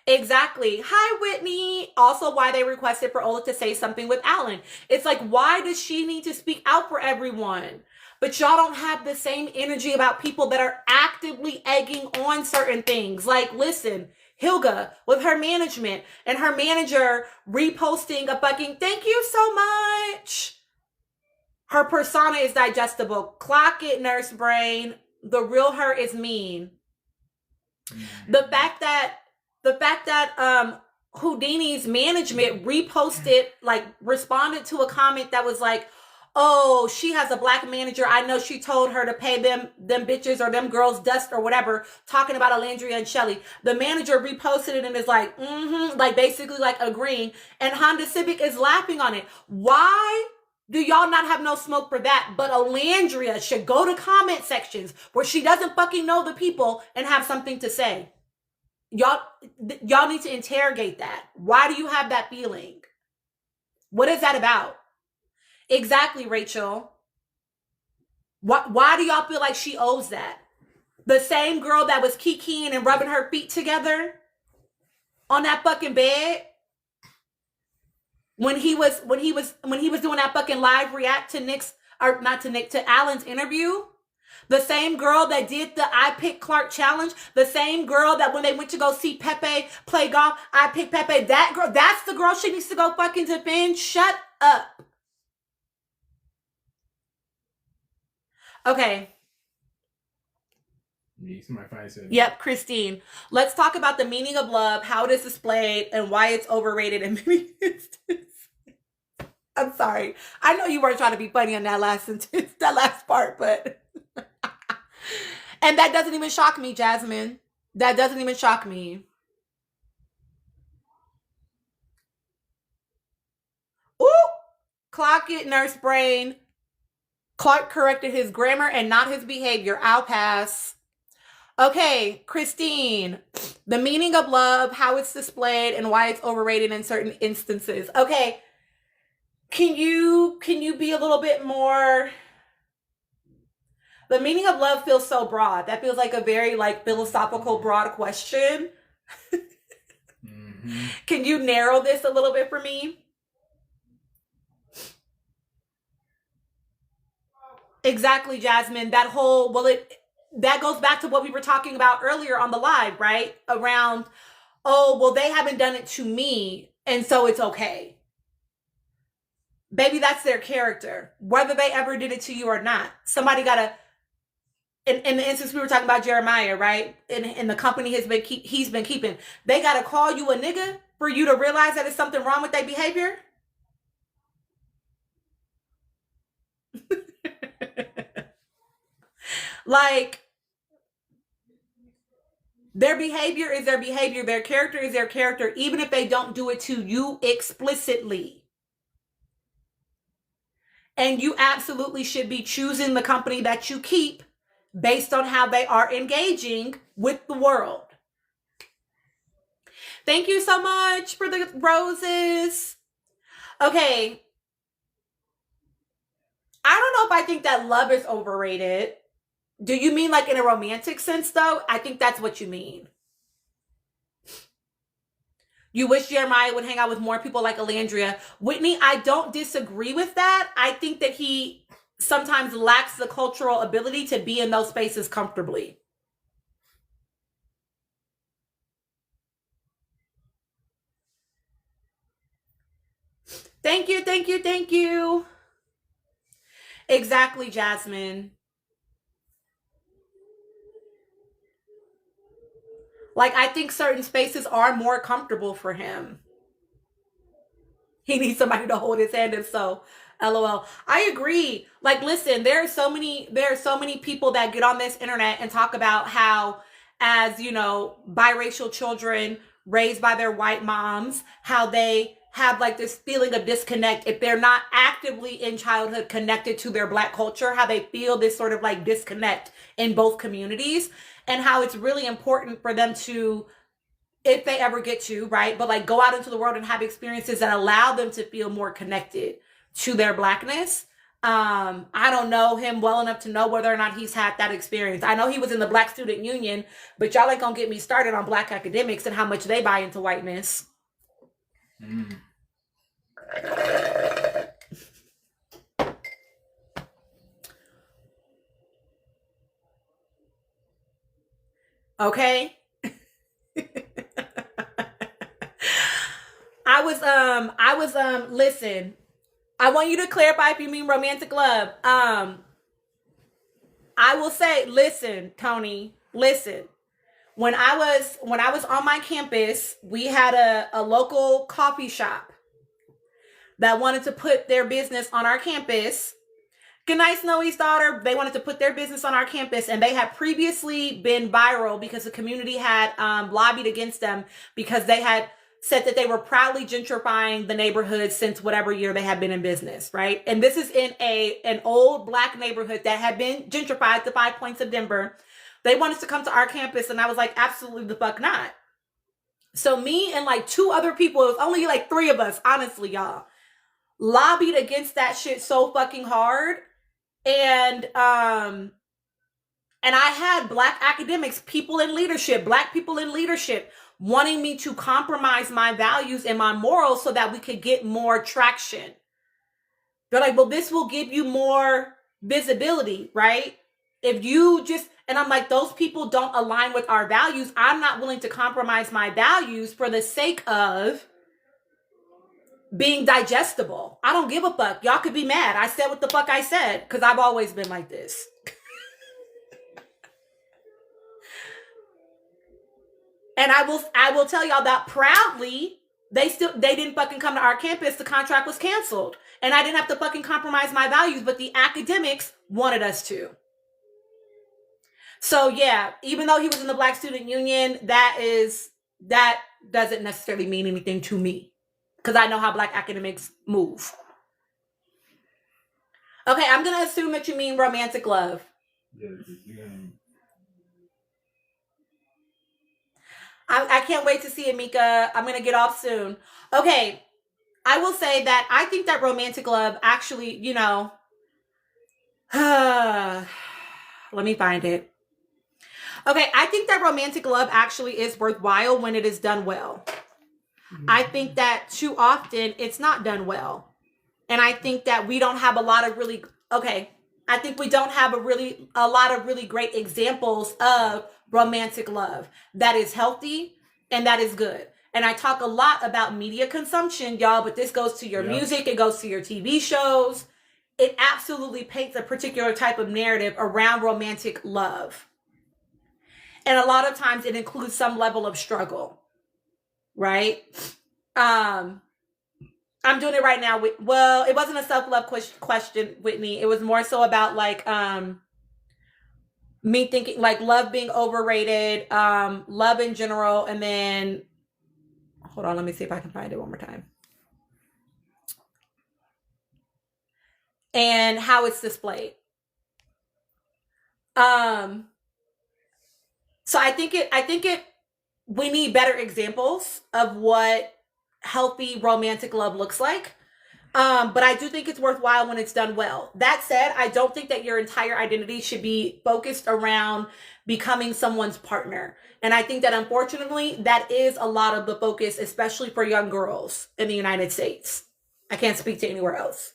Exactly. Hi, Whitney. Also, why they requested for Ola to say something with Alan. It's like, why does she need to speak out for everyone? But y'all don't have the same energy about people that are actively egging on certain things. Like, listen, Hilga with her management and her manager reposting a fucking thank you so much. Her persona is digestible. Clock it, nurse brain. The real her is mean. The fact that Houdini's management reposted, like responded to a comment that was like, oh, she has a black manager. I know she told her to pay them bitches or them girls dust or whatever, talking about Alandria and Shelly. The manager reposted it and is like, like basically like agreeing. And Honda Civic is laughing on it. Why do y'all not have no smoke for that? But Alandria should go to comment sections where she doesn't fucking know the people and have something to say. Y'all need to interrogate that. Why do you have that feeling? What is that about? Exactly, Rachel. Why do y'all feel like she owes that? The same girl that was kikiing and rubbing her feet together on that fucking bed when he was doing that fucking live react to to Alan's interview. The same girl that did the I Pick Clark challenge. The same girl that when they went to go see Pepe play golf, I Pick Pepe. That girl, that's the girl she needs to go fucking defend. Shut up. Okay. Yep, Christine. Let's talk about the meaning of love, how it is displayed, and why it's overrated in many instances. I'm sorry. I know you weren't trying to be funny on that last sentence, that last part, but... And that doesn't even shock me, Jasmine. That doesn't even shock me. Ooh! Clock it, nurse brain. Clark corrected his grammar and not his behavior. I'll pass. Okay, Christine. The meaning of love, how it's displayed, and why it's overrated in certain instances. Okay. Can you be a little bit more... The meaning of love feels so broad. That feels like a very like philosophical broad question. Mm-hmm. Can you narrow this a little bit for me? Exactly, Jasmine. That goes back to what we were talking about earlier on the live, right? Around, oh, well, they haven't done it to me, and so it's okay. Baby, that's their character. Whether they ever did it to you or not. Somebody gotta... In the instance we were talking about Jeremiah, right? In the company he's been keeping, they gotta call you a nigga for you to realize that it's something wrong with their behavior. Like, Their behavior is their behavior. Their character is their character, even if they don't do it to you explicitly. And you absolutely should be choosing the company that you keep based on how they are engaging with the world. Thank you so much for the roses. Okay. I don't know if I think that love is overrated. Do you mean like in a romantic sense though? I think that's what you mean. You wish Jeremiah would hang out with more people like Alandria. Whitney, I don't disagree with that. I think that he sometimes lacks the cultural ability to be in those spaces comfortably. Thank you, thank you, thank you. Exactly, Jasmine. Like, I think certain spaces are more comfortable for him. He needs somebody to hold his hand, and so, LOL. I agree. Like, listen, there are so many people that get on this internet and talk about how, as you know, biracial children raised by their white moms, how they have like this feeling of disconnect if they're not actively in childhood connected to their Black culture, how they feel this sort of like disconnect in both communities, and how it's really important for them to, if they ever get to, right, but like go out into the world and have experiences that allow them to feel more connected to their Blackness. I don't know him well enough to know whether or not he's had that experience. I know he was in the Black Student Union, but y'all ain't gonna get me started on Black academics and how much they buy into whiteness. Okay. Listen, I want you to clarify if you mean romantic love. I will say, listen, Tony, listen. When I was on my campus, we had a local coffee shop that wanted to put their business on our campus. Good night, Snowy's daughter. They wanted to put their business on our campus, and they had previously been viral because the community had lobbied against them because they had said that they were proudly gentrifying the neighborhood since whatever year they had been in business, right? And this is in an old Black neighborhood that had been gentrified to 5 Points of Denver. They wanted to come to our campus, and I was like, absolutely the fuck not. So me and like 2 other people, it was only like 3 of us, honestly, y'all, lobbied against that shit so fucking hard. And I had Black academics, people in leadership, Black people in leadership, wanting me to compromise my values and my morals so that we could get more traction. They're like, well, this will give you more visibility, right? If you just, and I'm like, those people don't align with our values. I'm not willing to compromise my values for the sake of being digestible. I don't give a fuck. Y'all could be mad. I said what the fuck I said because I've always been like this. And I will tell y'all that proudly, they didn't fucking come to our campus. The contract was canceled. And I didn't have to fucking compromise my values, but the academics wanted us to. So yeah, even though he was in the Black Student Union, that doesn't necessarily mean anything to me because I know how Black academics move. Okay, I'm going to assume that you mean romantic love. Yeah. I can't wait to see it, Mika. I'm going to get off soon. Okay, I will say that I think that romantic love actually, you know, let me find it. Okay, I think that romantic love actually is worthwhile when it is done well. I think that too often it's not done well. And I think that we don't have a lot of really great examples of romantic love that is healthy and that is good. And I talk a lot about media consumption, y'all, but this goes to your music, it goes to your TV shows. It absolutely paints a particular type of narrative around romantic love. And a lot of times it includes some level of struggle, right? I'm doing it right now. It wasn't a self-love question, Whitney. It was more so about like, me thinking like love being overrated, love in general, and then hold on, let me see if I can find it one more time. And how it's displayed. So I think we need better examples of what healthy romantic love looks like. But I do think it's worthwhile when it's done well. That said, I don't think that your entire identity should be focused around becoming someone's partner. And I think that unfortunately, that is a lot of the focus, especially for young girls in the United States. I can't speak to anywhere else.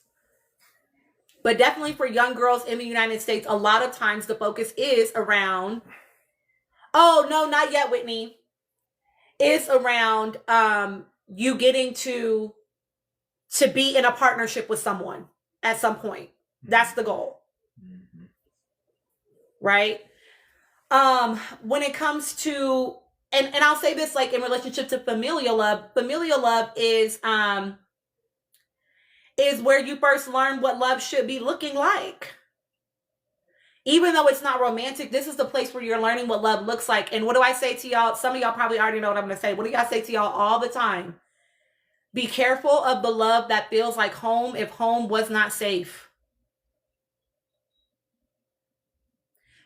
But definitely for young girls in the United States, a lot of times the focus is around, oh, no, not yet, Whitney. Is around you getting to be in a partnership with someone at some point. That's the goal. Mm-hmm. Right? When it comes to, and I'll say this like in relationship to familial love is where you first learn what love should be looking like. Even though it's not romantic, this is the place where you're learning what love looks like. And what do I say to y'all? Some of y'all probably already know what I'm going to say. What do y'all say to y'all all the time? Be careful of the love that feels like home if home was not safe.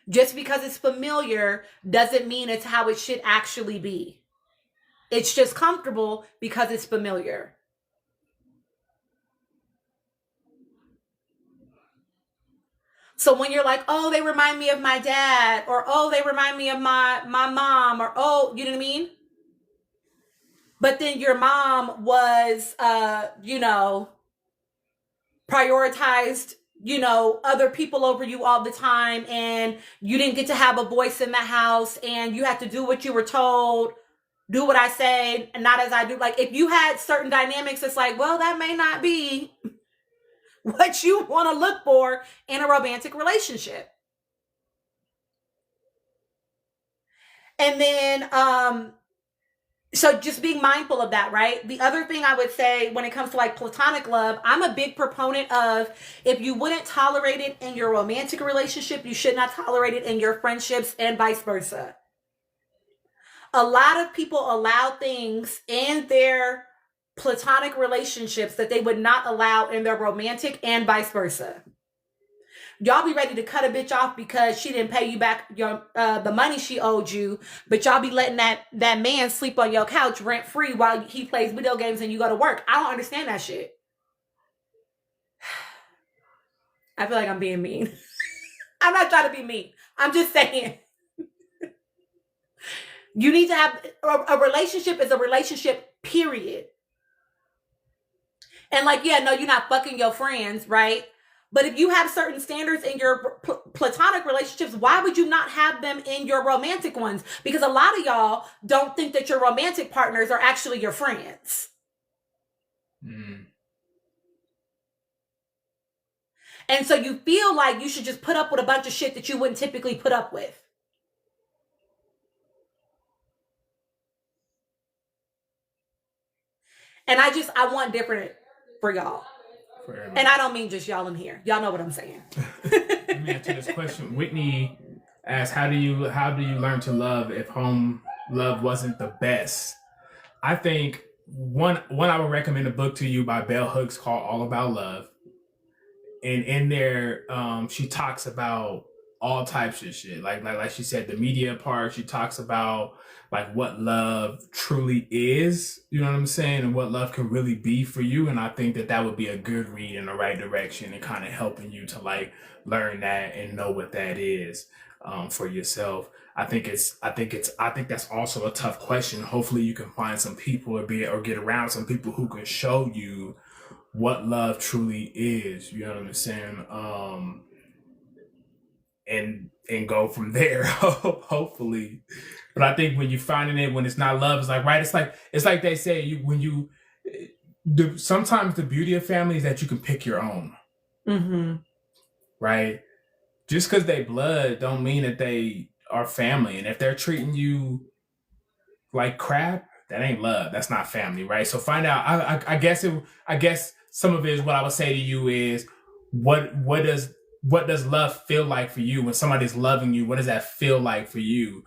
Just because it's familiar doesn't mean it's how it should actually be. It's just comfortable because it's familiar. So when you're like, oh, they remind me of my dad, or oh, they remind me of my mom, or oh, you know what I mean? But then your mom was, prioritized, other people over you all the time, and you didn't get to have a voice in the house, and you had to do what you were told, do what I say, and not as I do. Like, if you had certain dynamics, it's like, well, that may not be what you want to look for in a romantic relationship. And then, so just being mindful of that, right? The other thing I would say when it comes to like platonic love, I'm a big proponent of, if you wouldn't tolerate it in your romantic relationship, you should not tolerate it in your friendships, and vice versa. A lot of people allow things in their platonic relationships that they would not allow in their romantic, and vice versa. Y'all be ready to cut a bitch off because she didn't pay you back your the money she owed you, but y'all be letting that man sleep on your couch rent free while he plays video games and you go to work. I don't understand that shit. I feel like I'm being mean. I'm not trying to be mean. I'm just saying. You need to have a relationship is a relationship, period. And like, yeah, no, you're not fucking your friends, right? But if you have certain standards in your platonic relationships, why would you not have them in your romantic ones? Because a lot of y'all don't think that your romantic partners are actually your friends. Mm. And so you feel like you should just put up with a bunch of shit that you wouldn't typically put up with. And I want different for y'all. And I don't mean just y'all in here. Y'all know what I'm saying. Let me answer this question. Whitney asked, how do you learn to love if home love wasn't the best? I think one I would recommend a book to you by Bell Hooks called All About Love. And in there, she talks about all types of shit. Like she said, the media part, she talks about like what love truly is, you know what I'm saying? And what love can really be for you. And I think that would be a good read in the right direction and kind of helping you to like learn that and know what that is for yourself. I think that's also a tough question. Hopefully you can find some people or get around some people who can show you what love truly is, you know what I'm saying? And go from there, hopefully. But I think when you're finding it, when it's not love, it's like, right? It's like they say, sometimes the beauty of family is that you can pick your own. Mm-hmm. Right? Just because they blood don't mean that they are family. And if they're treating you like crap, that ain't love. That's not family, right? So find out. I guess some of it is what I would say to you is what does what does love feel like for you when somebody's loving you? What does that feel like for you?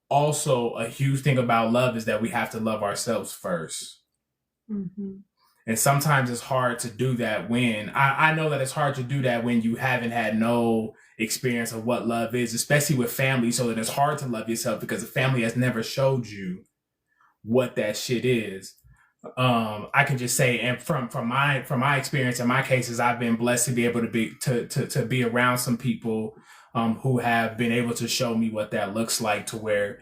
Also, a huge thing about love is that we have to love ourselves first. Mm-hmm. And sometimes it's hard to do that when I know that it's hard to do that when you haven't had no experience of what love is, especially with family. So that it's hard to love yourself because the family has never showed you what that shit is. I can just say, and from my experience in my cases, I've been blessed to be able to be around some people who have been able to show me what that looks like, to where,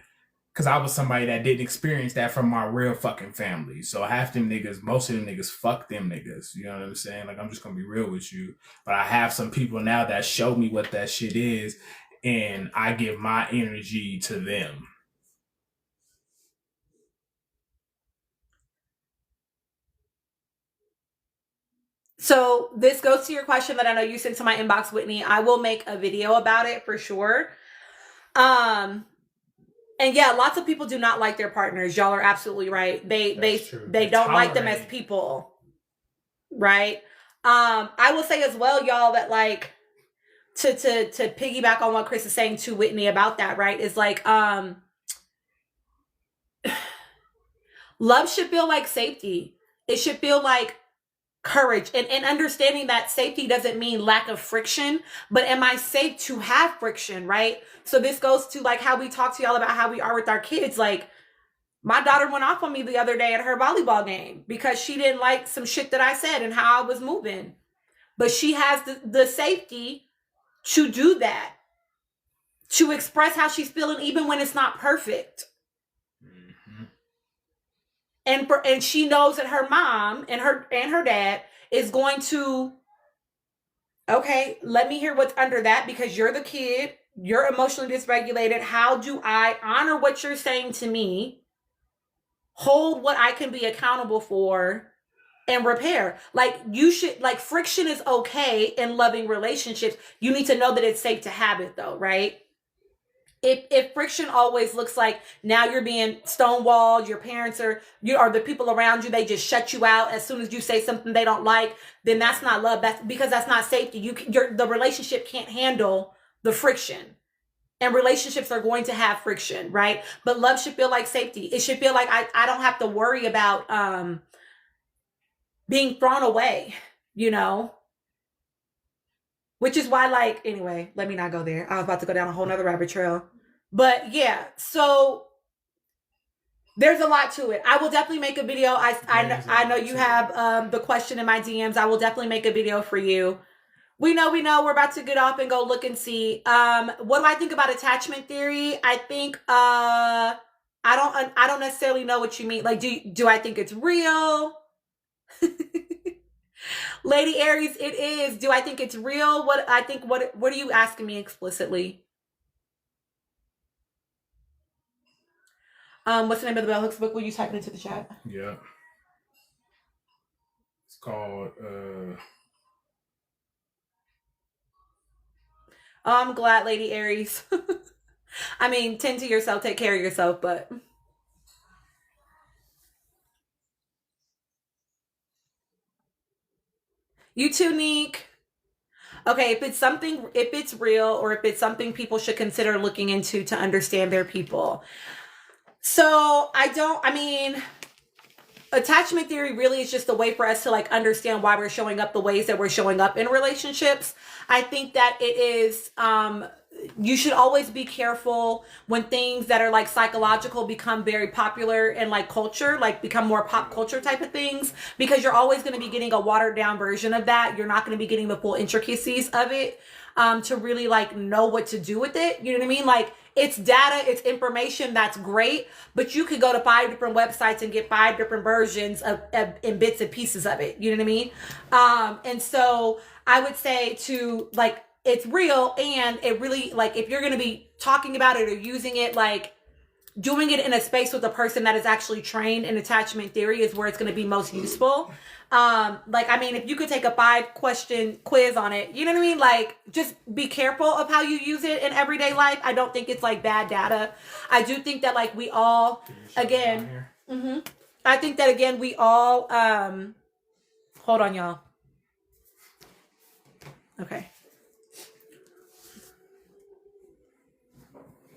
because I was somebody that didn't experience that from my real fucking family. So half them niggas, most of them niggas, fuck them niggas. You know what I'm saying? Like, I'm just gonna be real with you. But I have some people now that show me what that shit is, and I give my energy to them. So this goes to your question that I know you sent to my inbox, Whitney. I will make a video about it for sure. And yeah, lots of people do not like their partners. Y'all are absolutely right. They don't like them as people. Right? I will say as well, y'all, that like to piggyback on what Chris is saying to Whitney about that, right? Is like love should feel like safety. It should feel like courage, and understanding that safety doesn't mean lack of friction, but am I safe to have friction, right? So this goes to like how we talk to y'all about how we are with our kids. Like, my daughter went off on me the other day at her volleyball game because she didn't like some shit that I said and how I was moving. But she has the safety to do that, to express how she's feeling even when it's not perfect. And she knows that her mom and her dad is going to, okay, let me hear what's under that, because you're the kid, you're emotionally dysregulated. How do I honor what you're saying to me, hold what I can be accountable for, and repair? Like, you should, like, friction is okay in loving relationships. You need to know that it's safe to have it though, right? If friction always looks like now you're being stonewalled, your parents or the people around you, they just shut you out as soon as you say something they don't like, then that's not love. That's because that's not safety. The relationship can't handle the friction, and relationships are going to have friction, right? But love should feel like safety. It should feel like I don't have to worry about being thrown away, you know? Which is why, like, anyway, let me not go there. I was about to go down a whole nother rabbit trail. But yeah, so there's a lot to it. I will definitely make a video. I know you have the question in my DMs. I will definitely make a video for you. We know we're about to get off and go look and see. What do I think about attachment theory? I think I don't necessarily know what you mean. Like, do I think it's real? Lady Aries, it is. Do I think it's real? What are you asking me explicitly? What's the name of the Bell Hooks book? Will you type it into the chat? Yeah. It's called I'm glad, Lady Aries. I mean, tend to yourself, take care of yourself, but you too, Neek. Okay, if it's real, or if it's something people should consider looking into to understand their people. So attachment theory really is just a way for us to like understand why we're showing up the ways that we're showing up in relationships. I think that it is, you should always be careful when things that are like psychological become very popular and like culture, like become more pop culture type of things, because you're always going to be getting a watered down version of that. You're not going to be getting the full intricacies of it to really like know what to do with it. You know what I mean? Like, it's data, it's information, that's great, but you could go to 5 different websites and get 5 different versions of in bits and pieces of it. You know what I mean? And so I would say to like, it's real, and it really, like, if you're going to be talking about it or using it, like doing it in a space with a person that is actually trained in attachment theory is where it's going to be most useful. Like, I mean, if you could take a 5-question quiz on it, you know what I mean? Like, just be careful of how you use it in everyday life. I don't think it's like bad data. I do think that like we all, again, I think that again, we all, hold on, y'all. Okay.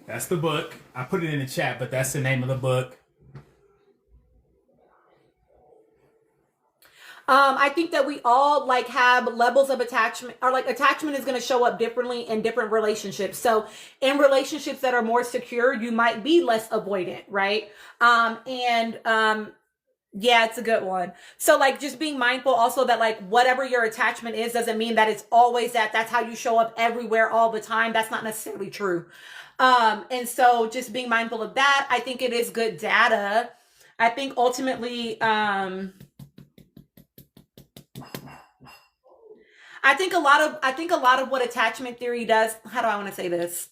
That's the book. I put it in the chat, but that's the name of the book. I think that we all like have levels of attachment, or like attachment is going to show up differently in different relationships. So in relationships that are more secure, you might be less avoidant, right? Yeah, it's a good one. So like just being mindful also that like whatever your attachment is doesn't mean that it's always that's how you show up everywhere all the time. That's not necessarily true. And so just being mindful of that, I think it is good data. I think ultimately, I think a lot of what attachment theory does, how do I want to say this?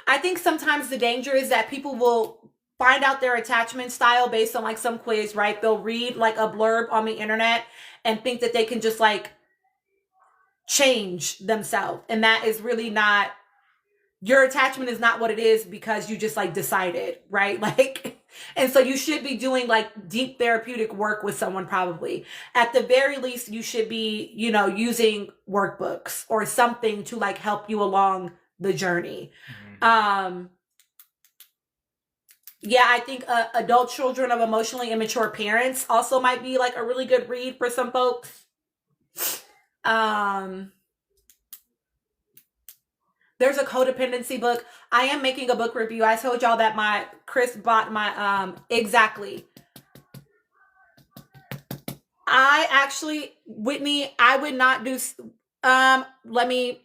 I think sometimes the danger is that people will find out their attachment style based on like some quiz, right? They'll read like a blurb on the internet and think that they can just like change themselves. And that is really not, your attachment is not what it is because you just like decided, right? Like, and so you should be doing like deep therapeutic work with someone probably. At the very least, you should be, you know, using workbooks or something to like help you along the journey. Yeah, I think Adult Children of Emotionally Immature Parents also might be like a really good read for some folks. There's a codependency book. I am making a book review. I told y'all that Chris bought my, exactly. I actually, Whitney, I would not do, let me.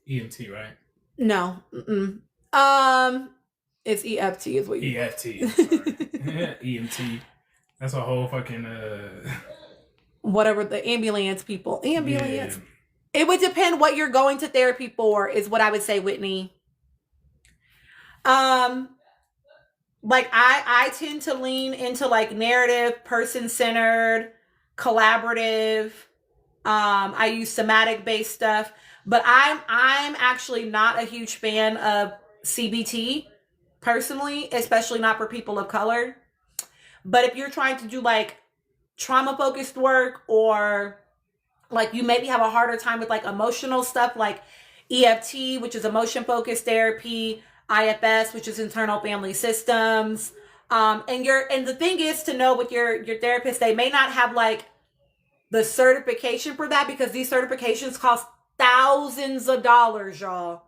EMT, right? No. It's EFT is what you. EFT. EMT. That's a whole fucking, whatever, the ambulance people. Ambulance. Yeah. It would depend what you're going to therapy for, is what I would say, Whitney. Like I tend to lean into like narrative, person-centered, collaborative. I use somatic-based stuff, but I'm actually not a huge fan of CBT personally, especially not for people of color. But if you're trying to do like trauma-focused work, or like you maybe have a harder time with like emotional stuff like EFT, which is emotion focused therapy, IFS, which is internal family systems. And the thing is to know with your therapist, they may not have like the certification for that, because these certifications cost thousands of dollars, y'all.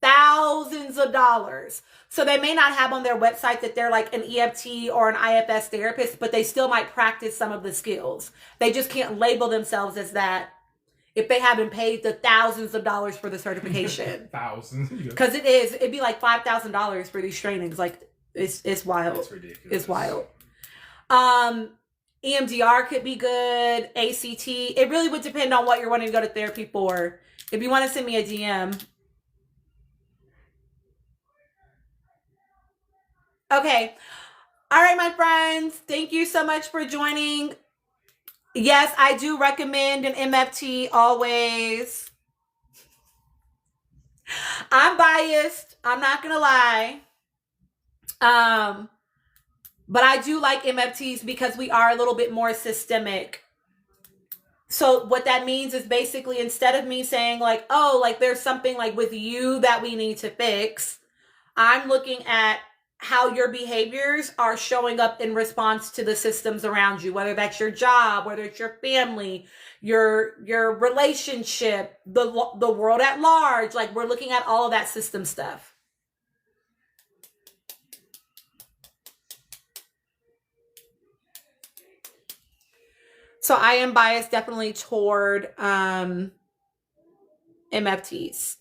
Thousands of dollars. So they may not have on their website that they're like an EFT or an IFS therapist, but they still might practice some of the skills. They just can't label themselves as that if they haven't paid the thousands of dollars for the certification. Thousands. Because it'd be like $5,000 for these trainings. Like it's wild. It's ridiculous. It's wild. EMDR could be good. ACT. It really would depend on what you're wanting to go to therapy for. If you want to send me a DM. Okay. All right, my friends. Thank you so much for joining. Yes, I do recommend an MFT always. I'm biased. I'm not going to lie. But I do like MFTs because we are a little bit more systemic. So what that means is basically, instead of me saying like, oh, like there's something like with you that we need to fix, I'm looking at how your behaviors are showing up in response to the systems around you, whether that's your job, whether it's your family, your relationship, the world at large. Like we're looking at all of that system stuff. So I am biased definitely toward MFTs.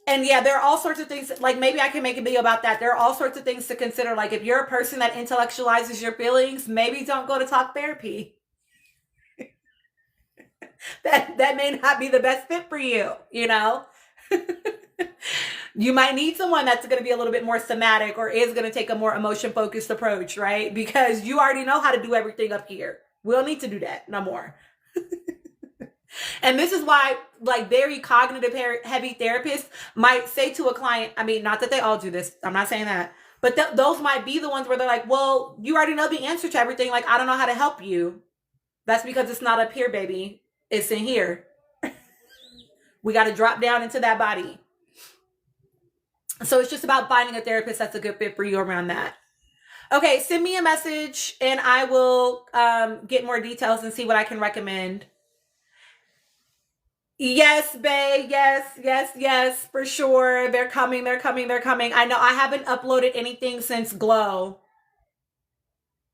And yeah, there are all sorts of things, like maybe I can make a video about that. There are all sorts of things to consider. Like if you're a person that intellectualizes your feelings, maybe don't go to talk therapy. that may not be the best fit for you, you know? You might need someone that's going to be a little bit more somatic, or is going to take a more emotion focused approach, right? Because you already know how to do everything up here. We don't need to do that no more. And this is why like very cognitive heavy therapists might say to a client, I mean, not that they all do this, I'm not saying that, but those might be the ones where they're like, well, you already know the answer to everything. Like, I don't know how to help you. That's because it's not up here, baby. It's in here. We got to drop down into that body. So it's just about finding a therapist that's a good fit for you around that. Okay, send me a message and I will get more details and see what I can recommend. Yes, babe. Yes, for sure. They're coming. I know I haven't uploaded anything since Glow,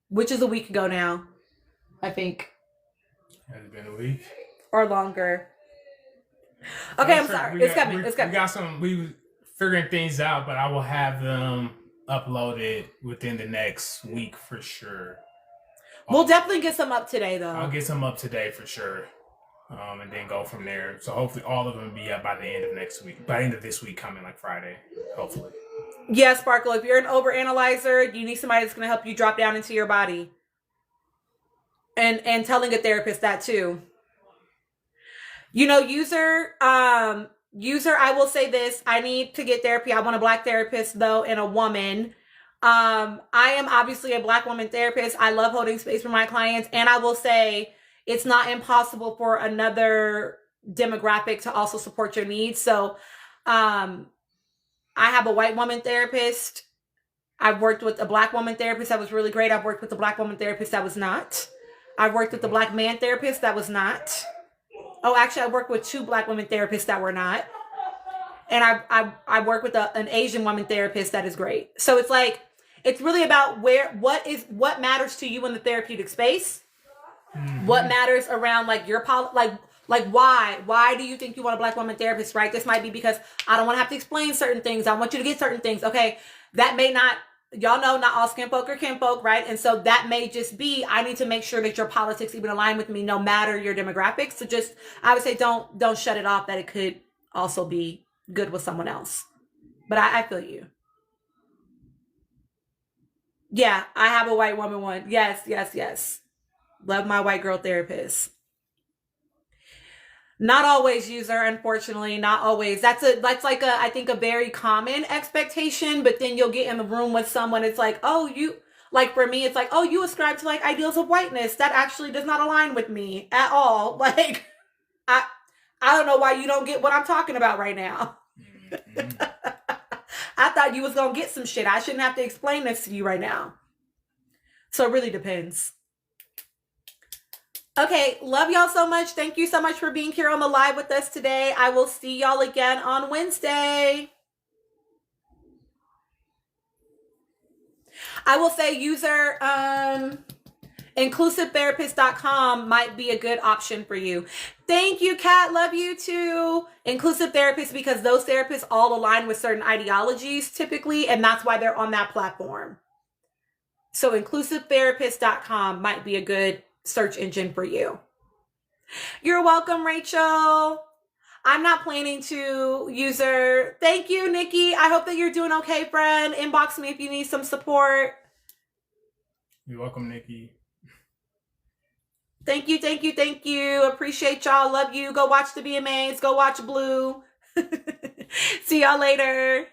which is a week ago now, I think. Has it been a week? Or longer. Okay, I'm sorry. It's coming. We figuring things out, but I will have them uploaded within the next week for sure. We'll definitely get some up today, though. I'll get some up today for sure. And then go from there. So hopefully all of them will be up by the end of next week. By the end of this week coming, like Friday. Hopefully. Yeah, Sparkle, if you're an overanalyzer, you need somebody that's going to help you drop down into your body. And telling a therapist that too. You know, user, I will say this. I need to get therapy. I want a Black therapist, though, and a woman. I am obviously a Black woman therapist. I love holding space for my clients. And I will say, it's not impossible for another demographic to also support your needs. So I have a white woman therapist. I've worked with a Black woman therapist that was really great. I've worked with a Black woman therapist that was not. I've worked with a Black man therapist that was not. Oh, actually, I worked with 2 Black women therapists that were not. And I work with an Asian woman therapist that is great. So it's like, it's really about what matters to you in the therapeutic space. Mm-hmm. What matters around like your why do you think you want a Black woman therapist, right? This might be because I don't want to have to explain certain things. I want you to get certain things. Okay, that may not, y'all know not all skin folk are kinfolk, right? And so that may just be, I need to make sure that your politics even align with me no matter your demographics. So just, I would say don't shut it off that it could also be good with someone else. But I feel you. Yeah, I have a white woman one. Yes. Love my white girl therapist. Not always, user, unfortunately, not always. That's like I think a very common expectation, but then you'll get in the room with someone, it's like, oh, for me, it's like, oh, you ascribe to like ideals of whiteness. That actually does not align with me at all. Like, I don't know why you don't get what I'm talking about right now. Mm-hmm. I thought you was gonna get some shit. I shouldn't have to explain this to you right now. So it really depends. Okay, love y'all so much. Thank you so much for being here on the live with us today. I will see y'all again on Wednesday. I will say user inclusivetherapist.com might be a good option for you. Thank you, Kat. Love you too. Inclusive therapists, because those therapists all align with certain ideologies typically, and that's why they're on that platform. So inclusivetherapist.com might be a good search engine for you. You're welcome, Rachel. I'm not planning to, user. Thank you, Nikki. I hope that you're doing okay, friend. Inbox me if you need some support. You're welcome, Nikki. Thank you. Appreciate y'all. Love you. Go watch the VMAs. Go watch Blue. See y'all later.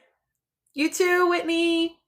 You too, Whitney.